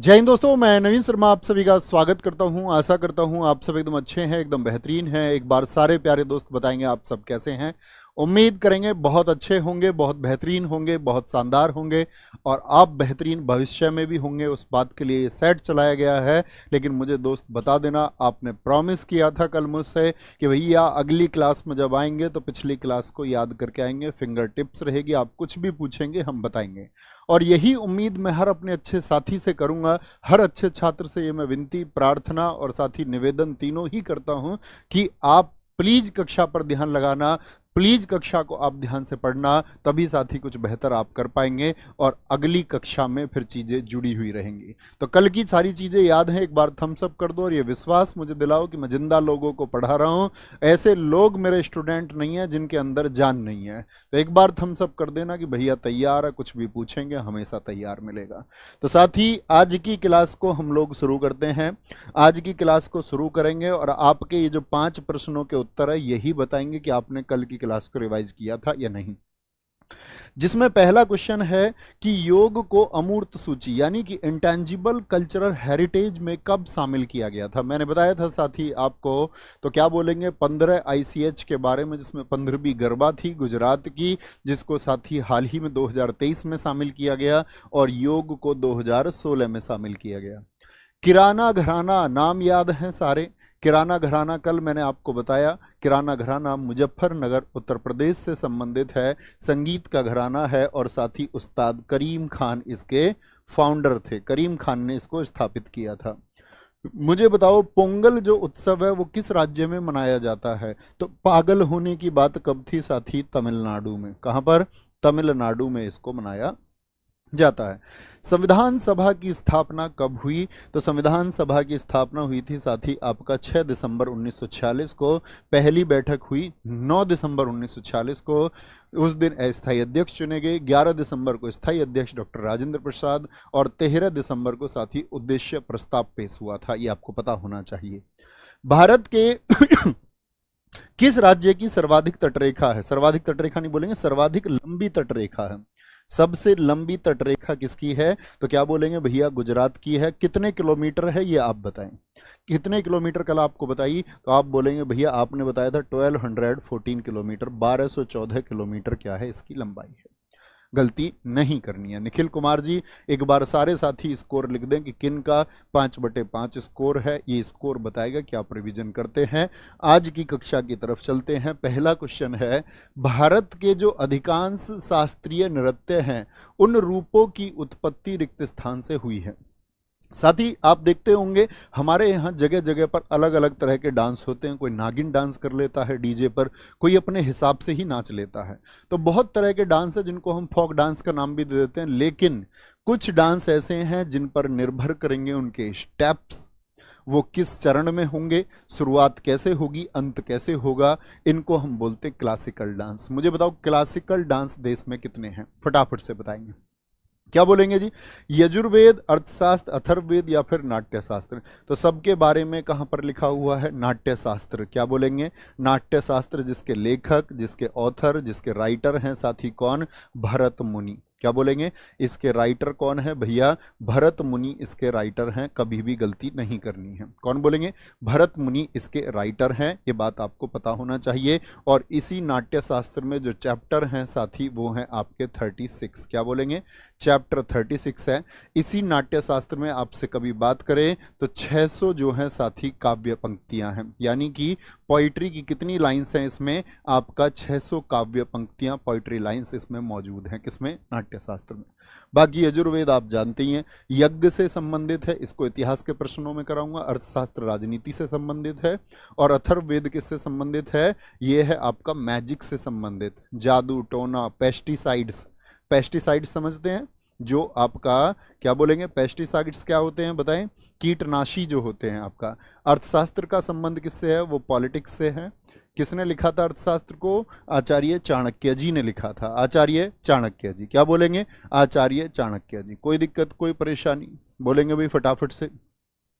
जय हिंद दोस्तों, मैं नवीन शर्मा आप सभी का स्वागत करता हूं। आशा करता हूं आप सब एकदम अच्छे हैं, एकदम बेहतरीन हैं। एक बार सारे प्यारे दोस्त बताएंगे आप सब कैसे हैं। उम्मीद करेंगे बहुत अच्छे होंगे, बहुत बेहतरीन होंगे, बहुत शानदार होंगे और आप बेहतरीन भविष्य में भी होंगे। उस बात के लिए ये सेट चलाया गया है। लेकिन मुझे दोस्त बता देना, आपने प्रॉमिस किया था कल मुझसे कि भैया अगली क्लास में जब आएंगे तो पिछली क्लास को याद करके आएंगे। फिंगर टिप्स रहेगी, आप कुछ भी पूछेंगे हम बताएंगे। और यही उम्मीद मैं हर अपने अच्छे साथी से करूंगा, हर अच्छे छात्र से ये मैं विनती, प्रार्थना और साथ ही निवेदन तीनों ही करता हूं कि आप प्लीज कक्षा पर ध्यान लगाना, प्लीज कक्षा को आप ध्यान से पढ़ना, तभी साथी कुछ बेहतर आप कर पाएंगे और अगली कक्षा में फिर चीजें जुड़ी हुई रहेंगी। तो कल की सारी चीजें याद हैं, एक बार थम्स अप कर दो और ये विश्वास मुझे दिलाओ कि मैं जिंदा लोगों को पढ़ा रहा हूं। ऐसे लोग मेरे स्टूडेंट नहीं है जिनके अंदर जान नहीं है। तो एक बार थम्स अप कर देना कि भैया तैयार है, कुछ भी पूछेंगे हमेशा तैयार मिलेगा। तो साथ ही आज की क्लास को हम लोग शुरू करते हैं। आज की क्लास को शुरू करेंगे और आपके ये जो 5 प्रश्नों के उत्तर है यही बताएंगे कि आपने कल की क्लास को रिवाइज किया था या नहीं। जिसमें पहला क्वेश्चन है कि योग को अमूर्त सूची यानी कि इंटेंजिबल कल्चरल हेरिटेज में कब शामिल किया गया था। मैंने बताया था साथी आपको, तो क्या बोलेंगे 15 ICH के बारे में, जिसमें 15वीं गरबा थी गुजरात की, जिसको साथी हाल ही में 2023 में शामिल किया गया और योग को 2016 में शामिल किया गया। किराना घराना नाम याद हैं सारे। किराना घराना कल मैंने आपको बताया, किराना घराना मुजफ्फरनगर उत्तर प्रदेश से संबंधित है, संगीत का घराना है और साथ ही उस्ताद करीम खान इसके फाउंडर थे। करीम खान ने इसको स्थापित किया था। मुझे बताओ पोंगल जो उत्सव है वो किस राज्य में मनाया जाता है। तो पागल होने की बात कब थी साथी? तमिलनाडु में। कहां पर? तमिलनाडु में इसको मनाया जाता है। संविधान सभा की स्थापना कब हुई? तो संविधान सभा की स्थापना हुई थी साथी आपका 6 दिसंबर 1946 को। पहली बैठक हुई 9 दिसंबर 1946 को। उस दिन अस्थायी अध्यक्ष चुने गए। 11 दिसंबर को स्थायी अध्यक्ष डॉक्टर राजेंद्र प्रसाद और 13 दिसंबर को साथी उद्देश्य प्रस्ताव पेश हुआ था। ये आपको पता होना चाहिए। भारत के किस राज्य की सर्वाधिक तटरेखा है? सर्वाधिक तटरेखा नहीं बोलेंगे, सर्वाधिक लंबी तटरेखा है। सबसे लंबी तटरेखा किसकी है? तो क्या बोलेंगे भैया? गुजरात की है। कितने किलोमीटर है ये आप बताएं। कितने किलोमीटर कल आपको बताई? तो आप बोलेंगे भैया आपने बताया था 1214 किलोमीटर, 1214 किलोमीटर क्या है इसकी लंबाई है। गलती नहीं करनी है। निखिल कुमार जी एक बार सारे साथी स्कोर लिख दें कि किन का 5/5 स्कोर है। ये स्कोर बताएगा कि आप रिवीजन करते हैं। आज की कक्षा की तरफ चलते हैं। पहला क्वेश्चन है, भारत के जो अधिकांश शास्त्रीय नृत्य हैं उन रूपों की उत्पत्ति रिक्त स्थान से हुई है। साथ ही आप देखते होंगे हमारे यहाँ जगह जगह पर अलग अलग तरह के डांस होते हैं। कोई नागिन डांस कर लेता है डीजे पर, कोई अपने हिसाब से ही नाच लेता है। तो बहुत तरह के डांस है जिनको हम फोक डांस का नाम भी दे देते हैं। लेकिन कुछ डांस ऐसे हैं जिन पर निर्भर करेंगे उनके स्टेप्स, वो किस चरण में होंगे, शुरुआत कैसे होगी, अंत कैसे होगा, इनको हम बोलते हैं क्लासिकल डांस। मुझे बताओ क्लासिकल डांस देश में कितने हैं? फटाफट से बताएंगे। क्या बोलेंगे जी? यजुर्वेद, अर्थशास्त्र, अथर्ववेद या फिर नाट्य शास्त्र? तो सबके बारे में कहां पर लिखा हुआ है? नाट्य शास्त्र। क्या बोलेंगे? नाट्य शास्त्र, जिसके लेखक, जिसके ऑथर, जिसके राइटर हैं साथी कौन? भरत मुनि। क्या बोलेंगे? इसके राइटर कौन है भैया? भरत मुनि इसके राइटर हैं। कभी भी गलती नहीं करनी है। कौन बोलेंगे? भरत मुनि इसके राइटर हैं। ये बात आपको पता होना चाहिए। और इसी नाट्य शास्त्र में जो चैप्टर हैं साथी वो हैं आपके 36। क्या बोलेंगे? चैप्टर 36 है। इसी नाट्य शास्त्र में आपसे कभी बात करें तो 600 जो है साथी काव्य पंक्तियां हैं, यानी कि पोइट्री की कितनी लाइंस हैं इसमें? आपका 600 काव्य पंक्तियां, पोइट्री लाइंस इसमें मौजूद हैं। किसमें? नाट्य शास्त्र में। बाकी यजुर्वेद आप जानते ही हैं, यज्ञ से संबंधित है, इसको इतिहास के प्रश्नों में कराऊंगा। अर्थशास्त्र राजनीति से संबंधित है। और अथर्ववेद किससे संबंधित है? ये है आपका मैजिक से संबंधित, जादू टोना, पेस्टिसाइड्स। पेस्टिसाइड समझते हैं? जो आपका क्या बोलेंगे? पेस्टिसाइड्स क्या होते हैं बताएं? कीटनाशी जो होते हैं आपका। अर्थशास्त्र का संबंध किससे है? वो पॉलिटिक्स से है। किसने लिखा था अर्थशास्त्र को? आचार्य चाणक्य जी ने लिखा था। आचार्य चाणक्य जी। क्या बोलेंगे? आचार्य चाणक्य जी। कोई दिक्कत, कोई परेशानी? बोलेंगे भाई फटाफट से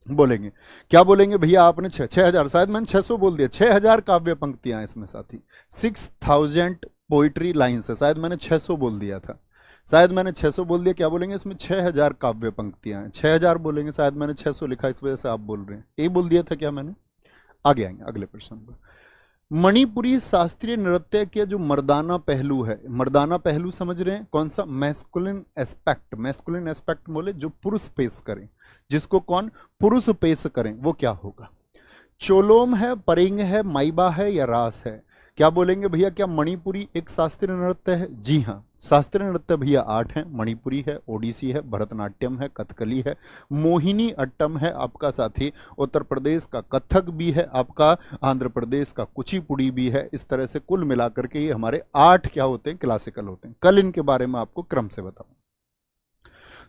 बोलेंगे। क्या बोलेंगे भैया? आपने 6000, शायद मैंने 600 बोल दिया। 6000 काव्य पंक्तियां इसमें साथी, 6000 पोइट्री लाइन्स है। शायद मैंने 600 बोल दिया था। शायद मैंने 600 बोल दिया, क्या बोलेंगे इसमें 6000 काव्य पंक्तियां हैं, 6000 बोलेंगे, शायद मैंने 600 लिखा इस वजह से आप बोल रहे हैं, यही बोल दिया था क्या मैंने। आगे आएंगे अगले प्रश्न पर। मणिपुरी शास्त्रीय नृत्य के जो मर्दाना पहलू है, मर्दाना पहलू समझ रहे हैं कौन सा, मैस्कुलिन एस्पेक्ट, मैस्कुलिन एस्पेक्ट बोले जो पुरुष पेश करें, जिसको कौन पुरुष पेश करें, वो क्या होगा। चोलोम है, परिंग है, माइबा है या रास है। क्या बोलेंगे भैया, क्या मणिपुरी एक शास्त्रीय नृत्य है। जी हाँ, शास्त्रीय नृत्य भैया 8 है, मणिपुरी है, ओडिसी है, भरतनाट्यम है, कथकली है, मोहिनी अट्टम है आपका साथी, उत्तर प्रदेश का कथक भी है आपका, आंध्र प्रदेश का कुचिपुड़ी भी है। इस तरह से कुल मिलाकर के ये हमारे 8 क्या होते हैं, क्लासिकल होते हैं। कल इनके बारे में आपको क्रम से बताऊं।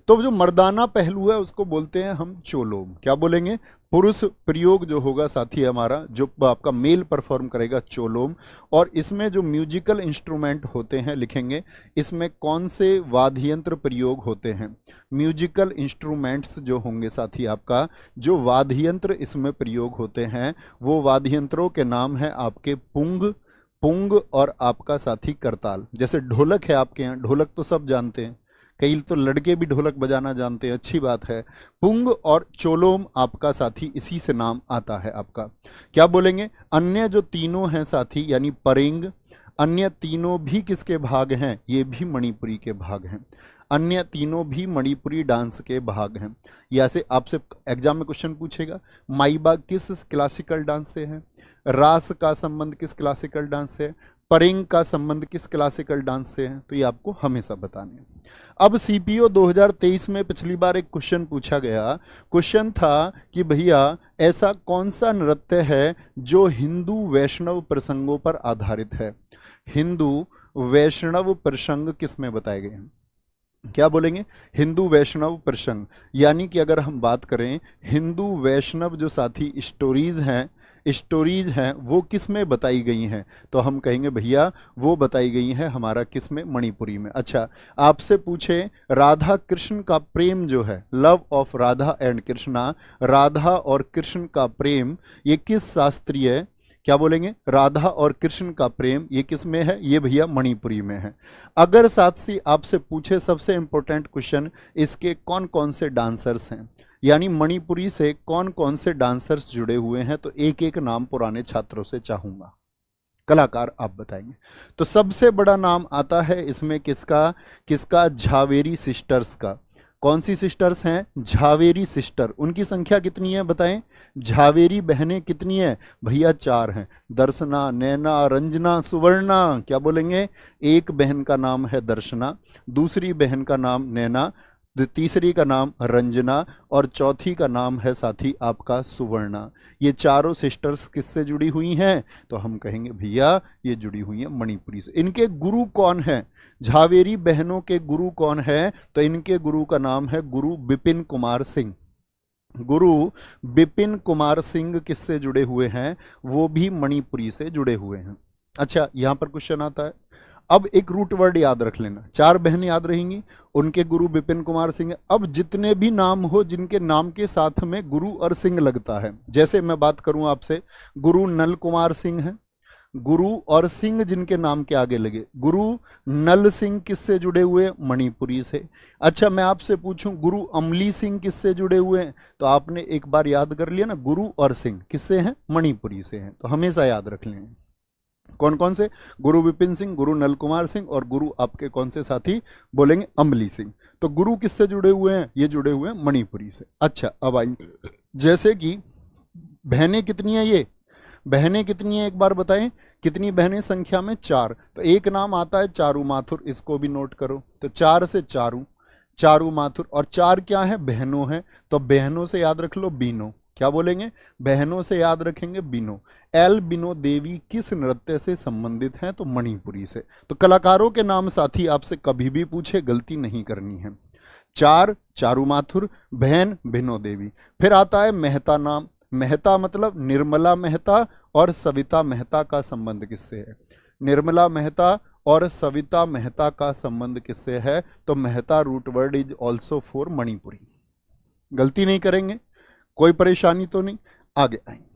तो जो मर्दाना पहलू है उसको बोलते हैं हम चोलोम। क्या बोलेंगे, पुरुष प्रयोग जो होगा साथी हमारा, जो आपका मेल परफॉर्म करेगा, चोलोम। और इसमें जो म्यूजिकल इंस्ट्रूमेंट होते हैं लिखेंगे, इसमें कौन से वाद्य यंत्र प्रयोग होते हैं। म्यूजिकल इंस्ट्रूमेंट्स जो होंगे साथी आपका, जो वाद्य यंत्र इसमें प्रयोग होते हैं, वो वाद्य यंत्रों के नाम है आपके पुंग, पुंग और आपका साथी करताल। जैसे ढोलक है आपके यहाँ, ढोलक तो सब जानते हैं, कई तो लड़के भी ढोलक बजाना जानते हैं, अच्छी बात है। पुंग और चोलोम आपका साथी इसी से नाम आता है आपका। क्या बोलेंगे, अन्य जो तीनों हैं साथी यानी परिंग, अन्य तीनों भी किसके भाग हैं, ये भी मणिपुरी के भाग हैं। अन्य तीनों भी मणिपुरी डांस के भाग हैं। ऐसे आपसे एग्जाम में क्वेश्चन पूछेगा, माइबा किस क्लासिकल डांस से है, रास का संबंध किस क्लासिकल डांस से है, परिंग का संबंध किस क्लासिकल डांस से है, तो ये आपको हमेशा बताने हैं। अब सीपीओ 2023 में पिछली बार एक क्वेश्चन पूछा गया, क्वेश्चन था कि भैया ऐसा कौन सा नृत्य है जो हिंदू वैष्णव प्रसंगों पर आधारित है। हिंदू वैष्णव प्रसंग किसमें बताए गए हैं। क्या बोलेंगे, हिंदू वैष्णव प्रसंग, यानी कि अगर हम बात करें हिंदू वैष्णव जो साथी स्टोरीज हैं वो किस में बताई गई हैं, तो हम कहेंगे भैया वो बताई गई हैं हमारा किस में, मणिपुरी में। अच्छा, आपसे पूछे राधा कृष्ण का प्रेम जो है, love of Radha and Krishna, Radha और कृष्ण का प्रेम ये किस शास्त्रीय, क्या बोलेंगे, राधा और कृष्ण का प्रेम ये किस में है, ये भैया मणिपुरी में है। अगर साथ ही आपसे पूछे सबसे इंपॉर्टेंट क्वेश्चन, इसके कौन कौन से डांसर्स हैं, यानी मणिपुरी से कौन कौन से डांसर्स जुड़े हुए हैं, तो एक एक नाम पुराने छात्रों से चाहूंगा, कलाकार आप बताएंगे। तो सबसे बड़ा नाम आता है इसमें किसका, किसका, झावेरी सिस्टर्स का। कौन सी सिस्टर्स हैं, झावेरी सिस्टर। उनकी संख्या कितनी है बताएं, झावेरी बहनें कितनी है भैया, 4 हैं, दर्शना, नैना, रंजना, सुवर्णा। क्या बोलेंगे, एक बहन का नाम है दर्शना, दूसरी बहन का नाम नैना, तीसरी का नाम रंजना और चौथी का नाम है साथी आपका सुवर्णा। ये चारों सिस्टर्स किससे जुड़ी हुई हैं, तो हम कहेंगे भैया ये जुड़ी हुई हैं मणिपुरी से। इनके गुरु कौन है, झावेरी बहनों के गुरु कौन है, तो इनके गुरु का नाम है गुरु बिपिन कुमार सिंह। गुरु बिपिन कुमार सिंह किससे जुड़े हुए हैं, वो भी मणिपुरी से जुड़े हुए हैं। अच्छा, यहां पर क्वेश्चन आता है, अब एक रूट वर्ड याद रख लेना, 4 बहन याद रहेंगी, उनके गुरु बिपिन कुमार सिंह। अब जितने भी नाम हो जिनके नाम के साथ में गुरु और सिंह लगता है, जैसे मैं बात करूं आपसे, गुरु नल कुमार सिंह है, गुरु और सिंह जिनके नाम के आगे लगे, गुरु नल सिंह किससे जुड़े हुए, मणिपुरी से। अच्छा, मैं आपसे पूछूं गुरु अमली सिंह किससे जुड़े हुए हैं, तो आपने एक बार याद कर लिया ना, गुरु और सिंह किससे हैं, मणिपुरी से हैं। तो हमेशा याद रख लें कौन कौन से, गुरु विपिन सिंह, गुरु नल कुमार सिंह और गुरु आपके कौन से साथी बोलेंगे, अमली सिंह। तो गुरु किससे जुड़े हुए हैं, ये जुड़े हुए हैं मणिपुरी से। अच्छा, अब आइए, जैसे कि बहनें कितनी है, ये बहनें कितनी है एक बार बताएं, कितनी बहनें, संख्या में 4। तो एक नाम आता है चारू माथुर, इसको भी नोट करो। तो 4 से चारू, चारू माथुर, और 4 क्या है, बहनों है, तो बहनों से याद रख लो बीनो। क्या बोलेंगे, बहनों से याद रखेंगे बीनो। एल बिनो देवी किस नृत्य से संबंधित हैं, तो मणिपुरी से। तो कलाकारों के नाम साथी आपसे कभी भी पूछे गलती नहीं करनी है। 4 चारू माथुर, बहन बिनो देवी। फिर आता है मेहता नाम, मेहता मतलब निर्मला मेहता और सविता मेहता का संबंध किससे है, निर्मला मेहता और सविता मेहता का संबंध किससे है, तो मेहता root word is also for Manipuri. गलती नहीं करेंगे, कोई परेशानी तो नहीं। आगे आएंगे,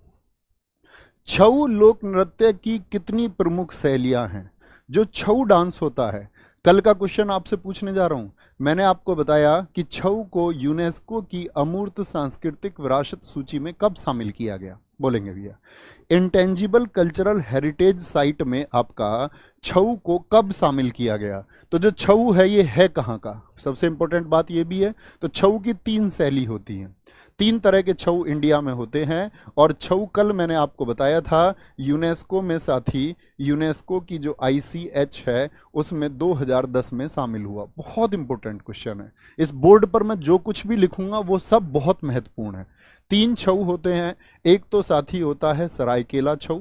छऊ लोक नृत्य की कितनी प्रमुख शैलियां हैं। जो छऊ डांस होता है, कल का क्वेश्चन आपसे पूछने जा रहा हूं। मैंने आपको बताया कि छऊ को यूनेस्को की अमूर्त सांस्कृतिक विरासत सूची में कब शामिल किया गया, बोलेंगे भैया। इंटेंजिबल कल्चरल हेरिटेज साइट में आपका छऊ को कब शामिल किया गया। तो जो छऊ है ये है कहाँ का, सबसे इंपॉर्टेंट बात ये भी है। तो छऊ की 3 शैली होती हैं, 3 तरह के छऊ इंडिया में होते हैं। और छऊ कल मैंने आपको बताया था यूनेस्को में, साथी यूनेस्को की जो ICH है उसमें 2010 में शामिल हुआ। बहुत इंपॉर्टेंट क्वेश्चन है, इस बोर्ड पर मैं जो कुछ भी लिखूंगा वो सब बहुत महत्वपूर्ण है। 3 छऊ होते हैं। एक तो साथी होता है सरायकेला छऊ।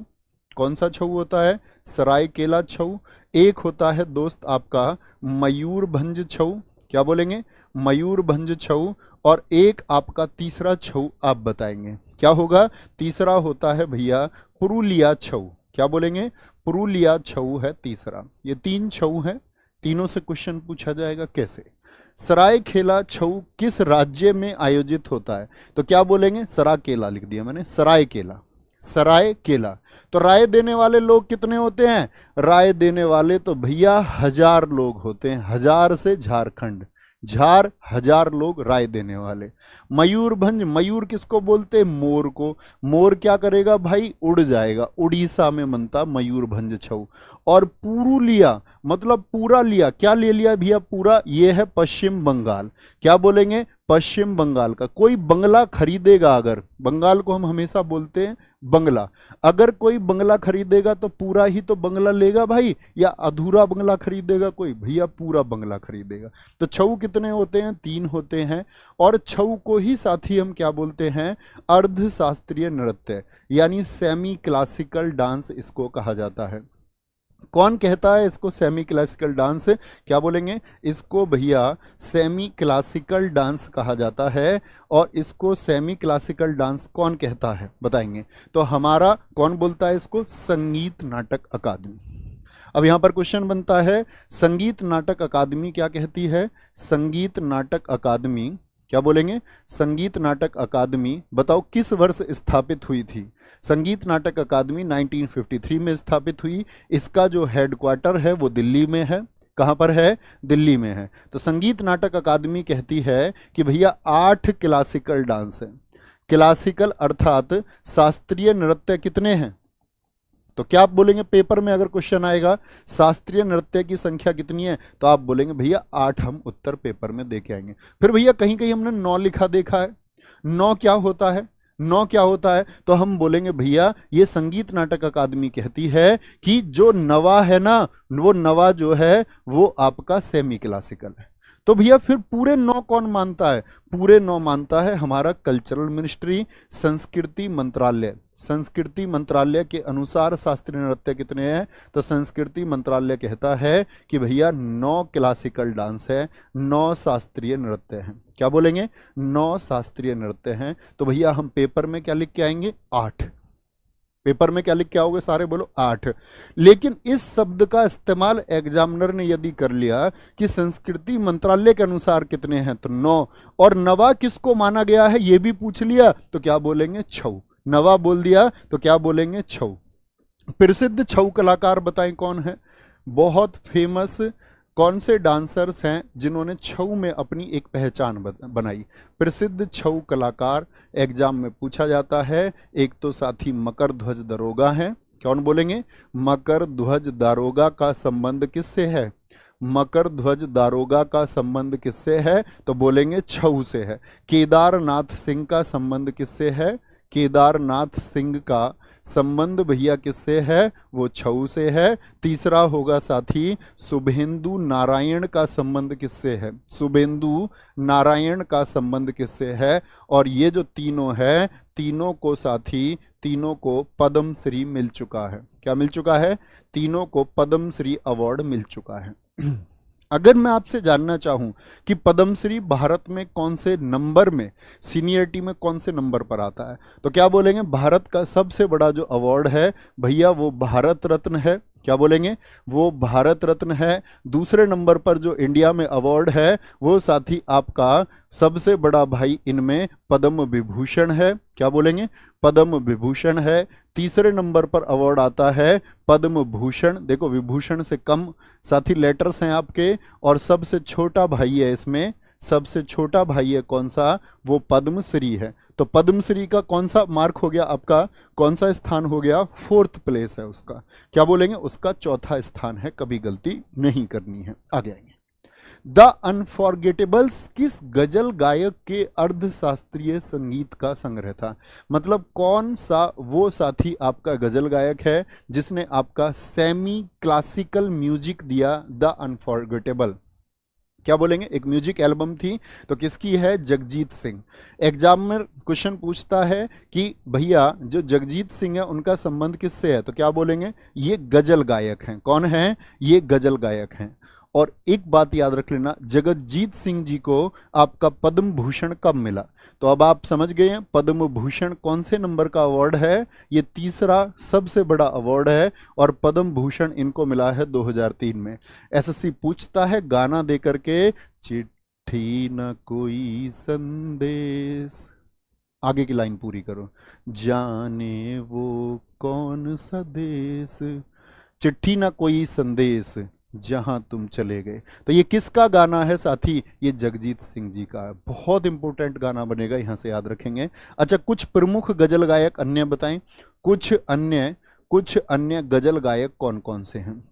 कौन सा छऊ होता है, सरायकेला छऊ। एक होता है दोस्त आपका मयूरभंज छऊ, क्या बोलेंगे, मयूरभंज छऊ। और एक आपका तीसरा छऊ आप बताएंगे क्या होगा, तीसरा होता है भैया पुरुलिया छऊ। क्या बोलेंगे, पुरुलिया छऊ है तीसरा। ये 3 छऊ हैं, तीनों से क्वेश्चन पूछा जाएगा। कैसे, सरायकेला छऊ किस राज्य में आयोजित होता है, तो क्या बोलेंगे, सरायकेला लिख दिया मैंने, सरायकेला, सरायकेला। तो राय देने वाले लोग कितने होते हैं, राय देने वाले तो भैया 1000 लोग होते हैं। 1000 से झारखंड, झार 1000 लोग राय देने वाले। मयूरभंज, मयूर किसको बोलते हैं, मोर को। मोर क्या करेगा भाई, उड़ जाएगा। उड़ीसा में बनता मयूरभंज छऊ। और पुरुलिया मतलब पूरा लिया, क्या ले लिया भैया, पूरा, ये है पश्चिम बंगाल। क्या बोलेंगे, पश्चिम बंगाल का। कोई बंगला खरीदेगा, अगर बंगाल को हम हमेशा बोलते हैं बंगला, अगर कोई बंगला खरीदेगा तो पूरा ही तो बंगला लेगा भाई, या अधूरा बंगला खरीदेगा कोई, भैया पूरा बंगला खरीदेगा। तो छऊ कितने होते हैं, 3 होते हैं। और छऊ को ही साथी हम क्या बोलते हैं, अर्ध शास्त्रीय नृत्य, यानी सेमी क्लासिकल डांस इसको कहा जाता है। कौन कहता है इसको सेमी क्लासिकल डांस, क्या बोलेंगे, इसको भैया सेमी क्लासिकल डांस कहा जाता है। और इसको सेमी क्लासिकल डांस कौन कहता है बताएंगे, तो हमारा कौन बोलता है इसको, संगीत नाटक अकादमी। अब यहां पर क्वेश्चन बनता है, संगीत नाटक अकादमी क्या कहती है, संगीत नाटक अकादमी, क्या बोलेंगे, संगीत नाटक अकादमी बताओ किस वर्ष स्थापित हुई थी। संगीत नाटक अकादमी 1953 में स्थापित हुई। इसका जो हेडक्वार्टर है वो दिल्ली में है। कहां पर है, दिल्ली में है। तो संगीत नाटक अकादमी कहती है कि भैया 8 क्लासिकल डांस है। क्लासिकल अर्थात शास्त्रीय नृत्य कितने हैं, तो क्या आप बोलेंगे, पेपर में अगर क्वेश्चन आएगा शास्त्रीय नृत्य की संख्या कितनी है, तो आप बोलेंगे भैया 8, हम उत्तर पेपर में दे के आएंगे। फिर भैया कहीं कहीं हमने 9 लिखा देखा है, 9 क्या होता है, 9 क्या होता है, तो हम बोलेंगे भैया ये संगीत नाटक अकादमी कहती है कि जो नवा है ना, वो नवा जो है वो आपका सेमी क्लासिकल है। तो भैया फिर पूरे 9 कौन मानता है, पूरे 9 मानता है हमारा कल्चरल मिनिस्ट्री, संस्कृति मंत्रालय। संस्कृति मंत्रालय के अनुसार शास्त्रीय नृत्य कितने हैं, तो संस्कृति मंत्रालय कहता है कि भैया 9 क्लासिकल डांस है, 9 शास्त्रीय नृत्य हैं। क्या बोलेंगे, 9 शास्त्रीय नृत्य हैं। तो भैया हम पेपर में क्या लिख के आएंगे, 8। पेपर में क्या लिख के आओगे, सारे बोलो 8। लेकिन इस शब्द का इस्तेमाल एग्जामिनर ने यदि कर लिया कि संस्कृति मंत्रालय के अनुसार कितने हैं, तो 9, और नवा किसको माना गया है ये भी पूछ लिया, तो क्या बोलेंगे, छऊ। नवा बोल दिया तो क्या बोलेंगे, छऊ। प्रसिद्ध छऊ कलाकार बताएं कौन है, बहुत फेमस कौन से डांसर्स हैं जिन्होंने छऊ में अपनी एक पहचान बनाई। प्रसिद्ध छऊ कलाकार एग्जाम में पूछा जाता है। एक तो साथी मकर ध्वज दारोगा हैं, कौन बोलेंगे, मकर ध्वज दारोगा का संबंध किससे है, मकर ध्वज दारोगा का संबंध किससे है, तो बोलेंगे छऊ से है। केदारनाथ सिंह का संबंध किससे है, केदारनाथ सिंह का संबंध भैया किससे है, वो छऊ से है। तीसरा होगा साथी शुभेंदु नारायण का संबंध किससे है, शुभेंदु नारायण का संबंध किससे है। और ये जो तीनों है, तीनों को साथी, तीनों को पद्मश्री मिल चुका है। क्या मिल चुका है, तीनों को पद्मश्री अवार्ड मिल चुका है। अगर मैं आपसे जानना चाहूं कि पद्मश्री भारत में कौन से नंबर में, सीनियरिटी में कौन से नंबर पर आता है, तो क्या बोलेंगे, भारत का सबसे बड़ा जो अवार्ड है भैया वो भारत रत्न है। क्या बोलेंगे? वो भारत रत्न है। दूसरे नंबर पर जो इंडिया में अवार्ड है वो साथी आपका सबसे बड़ा भाई इनमें पद्म विभूषण है। क्या बोलेंगे? पद्म विभूषण है। तीसरे नंबर पर अवार्ड आता है पद्म भूषण। देखो विभूषण से कम साथी लेटर्स हैं आपके। और सबसे छोटा भाई है इसमें, सबसे छोटा भाई है कौन सा? वो पद्मश्री है। तो पद्मश्री का कौन सा मार्क हो गया आपका? कौन सा स्थान हो गया? 4th प्लेस है उसका। क्या बोलेंगे? उसका चौथा स्थान है। कभी गलती नहीं करनी है। आगे आएंगे। द अनफॉरगेटेबल्स किस गजल गायक के अर्ध शास्त्रीय संगीत का संग्रह था? मतलब कौन सा वो साथी आपका गजल गायक है जिसने आपका सेमी क्लासिकल म्यूजिक दिया? The unforgettable. क्या बोलेंगे? एक म्यूजिक एल्बम थी। तो किसकी है? जगजीत सिंह। एग्जाम में क्वेश्चन पूछता है कि भैया जो जगजीत सिंह है उनका संबंध किससे है? तो क्या बोलेंगे? ये गजल गायक हैं। कौन है? ये गजल गायक हैं। और एक बात याद रख लेना, जगजीत सिंह जी को आपका पद्म भूषण कब मिला? तो अब आप समझ गए हैं पद्म भूषण कौन से नंबर का अवार्ड है? ये तीसरा सबसे बड़ा अवार्ड है। और पद्म भूषण इनको मिला है 2003 में। एसएससी पूछता है गाना दे करके, चिट्ठी न कोई संदेश, आगे की लाइन पूरी करो, जाने वो कौन सा देश, चिट्ठी ना कोई संदेश जहां तुम चले गए। तो ये किसका गाना है साथी? ये जगजीत सिंह जी का है। बहुत इंपॉर्टेंट गाना बनेगा, यहां से याद रखेंगे। अच्छा, कुछ प्रमुख गजल गायक अन्य बताएं। कुछ अन्य गजल गायक कौन कौन से हैं?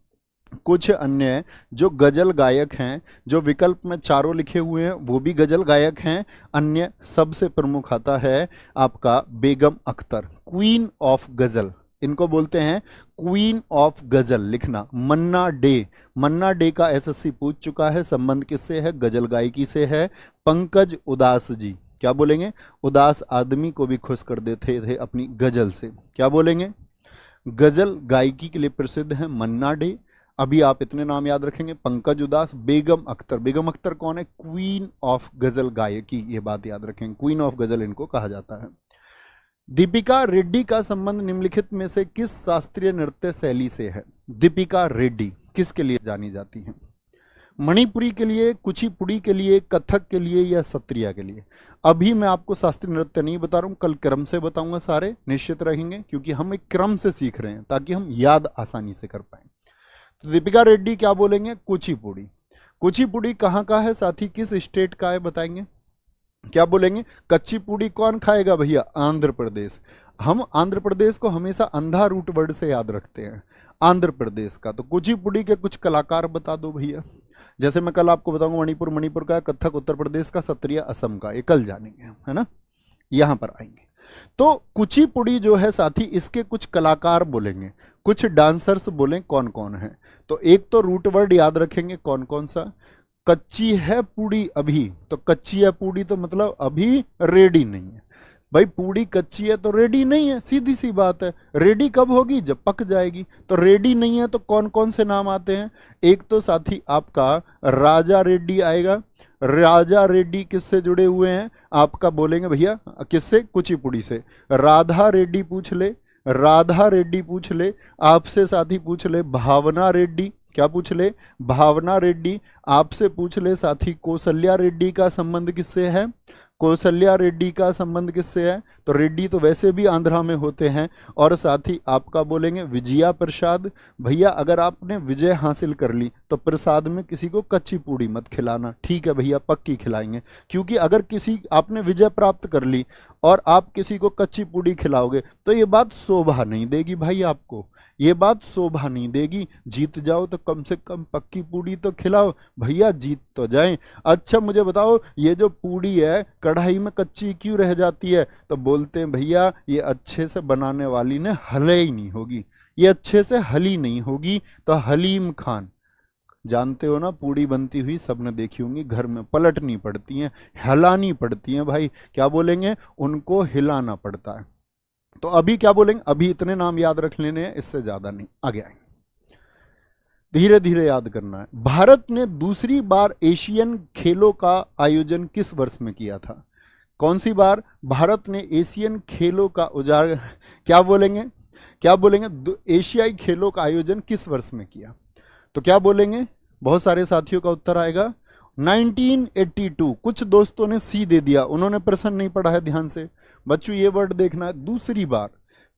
कुछ अन्य जो गजल गायक हैं, जो विकल्प में चारों लिखे हुए हैं वो भी गजल गायक हैं। अन्य सबसे प्रमुख आता है आपका बेगम अख्तर, क्वीन ऑफ गजल। इनको बोलते हैं क्वीन ऑफ गजल। लिखना मन्ना डे का एसएससी पूछ चुका है। संबंध किससे है? गजल गायकी से है। पंकज उदास जी, क्या बोलेंगे? उदास आदमी को भी खुश कर देते थे अपनी गजल से। क्या बोलेंगे? गजल गायकी के लिए प्रसिद्ध है मन्ना डे। अभी आप इतने नाम याद रखेंगे, पंकज उदास, बेगम अख्तर। बेगम अख्तर कौन है? क्वीन ऑफ गजल गायकी, ये बात याद रखेंगे। क्वीन ऑफ गजल इनको कहा जाता है। दीपिका रेड्डी का संबंध निम्नलिखित में से किस शास्त्रीय नृत्य शैली से है? दीपिका रेड्डी किसके लिए जानी जाती हैं? मणिपुरी के लिए, कुचिपुड़ी के लिए, कथक के लिए या सत्रिया के लिए? अभी मैं आपको शास्त्रीय नृत्य नहीं बता रहा हूं, कल क्रम से बताऊंगा। सारे निश्चित रहेंगे क्योंकि हम एक क्रम से सीख रहे हैं ताकि हम याद आसानी से कर पाए। तो दीपिका रेड्डी क्या बोलेंगे? कुचिपुड़ी। कुचिपुड़ी कहाँ का है साथी? किस स्टेट का है बताएंगे? क्या बोलेंगे? कच्ची पूड़ी कौन खाएगा भैया? आंध्र प्रदेश। हम आंध्र प्रदेश को हमेशा अंधा रूट वर्ड से याद रखते हैं, आंध्र प्रदेश का। तो कुचिपुड़ी के कुछ कलाकार बता दो भैया। जैसे मैं कल आपको बताऊंगा मणिपुर का, कथक उत्तर प्रदेश का, सत्रिया असम का। ये कल जानेंगे, है ना, यहां पर आएंगे। तो कुचिपुड़ी जो है साथी, इसके कुछ कलाकार बोलेंगे, कुछ डांसर्स बोलें कौन कौन है। तो एक तो रूट वर्ड याद रखेंगे, कौन कौन सा? कच्ची है पूड़ी अभी, तो कच्ची है पूड़ी तो मतलब अभी रेडी नहीं है भाई। पूड़ी कच्ची है तो रेडी नहीं है, सीधी सी बात है। रेडी कब होगी? जब पक जाएगी। तो रेडी नहीं है तो कौन कौन से नाम आते हैं? एक तो साथी आपका राजा रेड्डी आएगा। राजा रेड्डी किससे जुड़े हुए हैं? आपका बोलेंगे भैया किससे? कुचिपुड़ी से। राधा रेड्डी पूछ ले, राधा रेड्डी पूछ ले। आपसे साथी पूछ ले भावना रेड्डी। क्या पूछ ले? भावना रेड्डी। आपसे पूछ ले साथी कौशल्या रेड्डी का संबंध किससे है? कौशल्या रेड्डी का संबंध किससे है? तो रेड्डी तो वैसे भी आंध्रा में होते हैं। और साथी आपका बोलेंगे विजया प्रसाद। भैया अगर आपने विजय हासिल कर ली तो प्रसाद में किसी को कच्ची पूड़ी मत खिलाना, ठीक है भैया, पक्की खिलाएंगे। क्योंकि अगर किसी आपने विजय प्राप्त कर ली और आप किसी को कच्ची पूड़ी खिलाओगे तो ये बात शोभा नहीं देगी भाई आपको, ये बात शोभा नहीं देगी। जीत जाओ तो कम से कम पक्की पूड़ी तो खिलाओ भैया, जीत तो जाएं। अच्छा मुझे बताओ, ये जो पूड़ी है कढ़ाई में कच्ची क्यों रह जाती है? तो बोलते हैं भैया ये अच्छे से बनाने वाली ने हले ही नहीं होगी, ये अच्छे से हली नहीं होगी। तो हलीम खान, जानते हो ना, पूड़ी बनती हुई सबने देखी होंगी, घर में पलटनी पड़ती हैं, हिलानी पड़ती हैं भाई। क्या बोलेंगे? उनको हिलाना पड़ता है। तो अभी क्या बोलेंगे? अभी इतने नाम याद रख लेने हैं, इससे ज्यादा नहीं, आगे आएंगे। धीरे धीरे याद करना है। भारत ने दूसरी बार एशियन खेलों का आयोजन किस वर्ष में किया था? कौन सी बार भारत ने एशियन खेलों का उजागर, क्या बोलेंगे? क्या बोलेंगे? एशियाई खेलों का आयोजन किस वर्ष में किया? तो क्या बोलेंगे? बहुत सारे साथियों का उत्तर आएगा 1982। कुछ दोस्तों ने सी दे दिया, उन्होंने प्रश्न नहीं पढ़ा है ध्यान से। बच्चों ये वर्ड देखना है। दूसरी बार,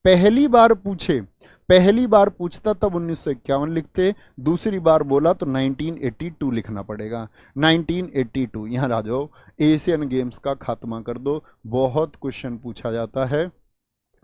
पहली बार पूछे, पहली बार पूछता तब 1951 लिखते, दूसरी बार बोला तो 1982 लिखना पड़ेगा। 1982। यहाँ आ जाओ, एशियन गेम्स का खात्मा कर दो, बहुत क्वेश्चन पूछा जाता है।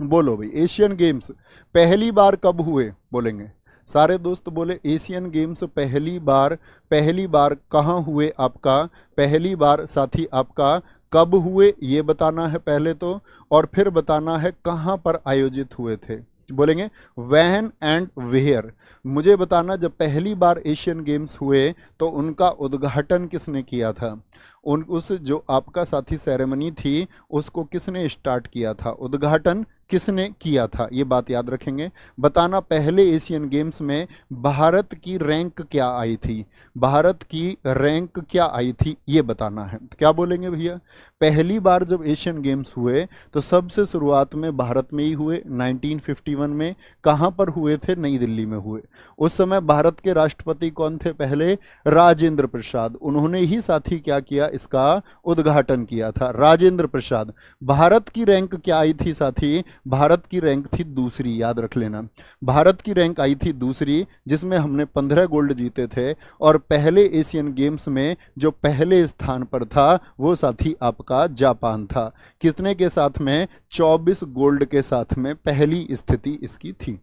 बोलो भाई, एशियन गेम्स पहली बार कब हुए? बोलेंगे सारे दोस्त, बोले एशियन गेम्स पहली बार कहाँ हुए आपका? पहली बार साथी आपका कब हुए ये बताना है पहले तो, और फिर बताना है कहाँ पर आयोजित हुए थे। बोलेंगे व्हेन एंड वेयर। मुझे बताना जब पहली बार एशियन गेम्स हुए तो उनका उद्घाटन किसने किया था, उस जो आपका साथी सेरेमनी थी उसको किसने स्टार्ट किया था, उद्घाटन किसने किया था, ये बात याद रखेंगे। बताना पहले एशियन गेम्स में भारत की रैंक क्या आई थी, भारत की रैंक क्या आई थी ये बताना है। तो क्या बोलेंगे भैया? पहली बार जब एशियन गेम्स हुए तो सबसे शुरुआत में भारत में ही हुए 1951 में। कहाँ पर हुए थे? नई दिल्ली में हुए। उस समय भारत के राष्ट्रपति कौन थे? पहले राजेंद्र प्रसाद। उन्होंने ही साथी क्या किया? इसका उद्घाटन किया था, राजेंद्र प्रसाद। भारत की रैंक क्या आई थी साथी? भारत की रैंक थी दूसरी, याद रख लेना। भारत की रैंक आई थी दूसरी, जिसमें हमने 15 गोल्ड जीते थे। और पहले एशियन गेम्स में जो पहले स्थान पर था वो साथी आपका जापान था। कितने के साथ में? 24 गोल्ड के साथ में पहली स्थिति इसकी थी।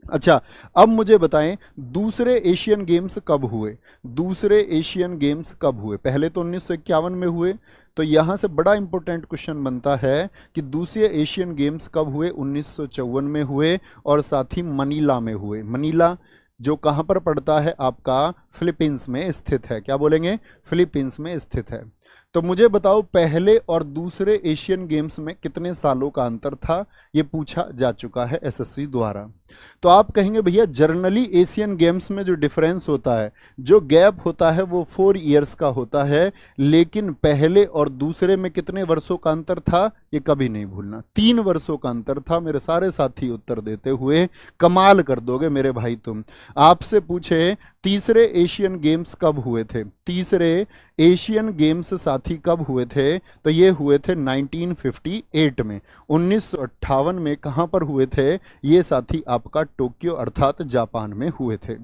अच्छा, अब मुझे बताएं दूसरे एशियन गेम्स कब हुए? दूसरे एशियन गेम्स कब हुए? पहले तो 1951 में हुए, तो यहां से बड़ा इंपॉर्टेंट क्वेश्चन बनता है कि दूसरे एशियन गेम्स कब हुए? 1954 में हुए, और साथ ही मनीला में हुए। मनीला जो कहां पर पड़ता है? आपका फिलीपींस में स्थित है। क्या बोलेंगे? फिलीपींस में स्थित है। तो मुझे बताओ पहले और दूसरे एशियन गेम्स में कितने सालों का अंतर था? ये पूछा जा चुका है एसएससी द्वारा। तो आप कहेंगे भैया जर्नली एशियन गेम्स में जो डिफरेंस होता है, जो गैप होता है वो 4 इयर्स का होता है, लेकिन पहले और दूसरे में कितने वर्षों का अंतर था? ये कभी नहीं भूलना, 3 वर्षों का अंतर था। मेरे सारे साथी उत्तर देते हुए कमाल कर दोगे मेरे भाई तुम। आपसे पूछे तीसरे एशियन गेम्स कब हुए थे? तीसरे एशियन गेम्स साथी कब हुए थे? तो ये हुए थे 1958 में। 1958 में कहां पर हुए थे? ये साथी आपका टोक्यो अर्थात जापान में हुए थे।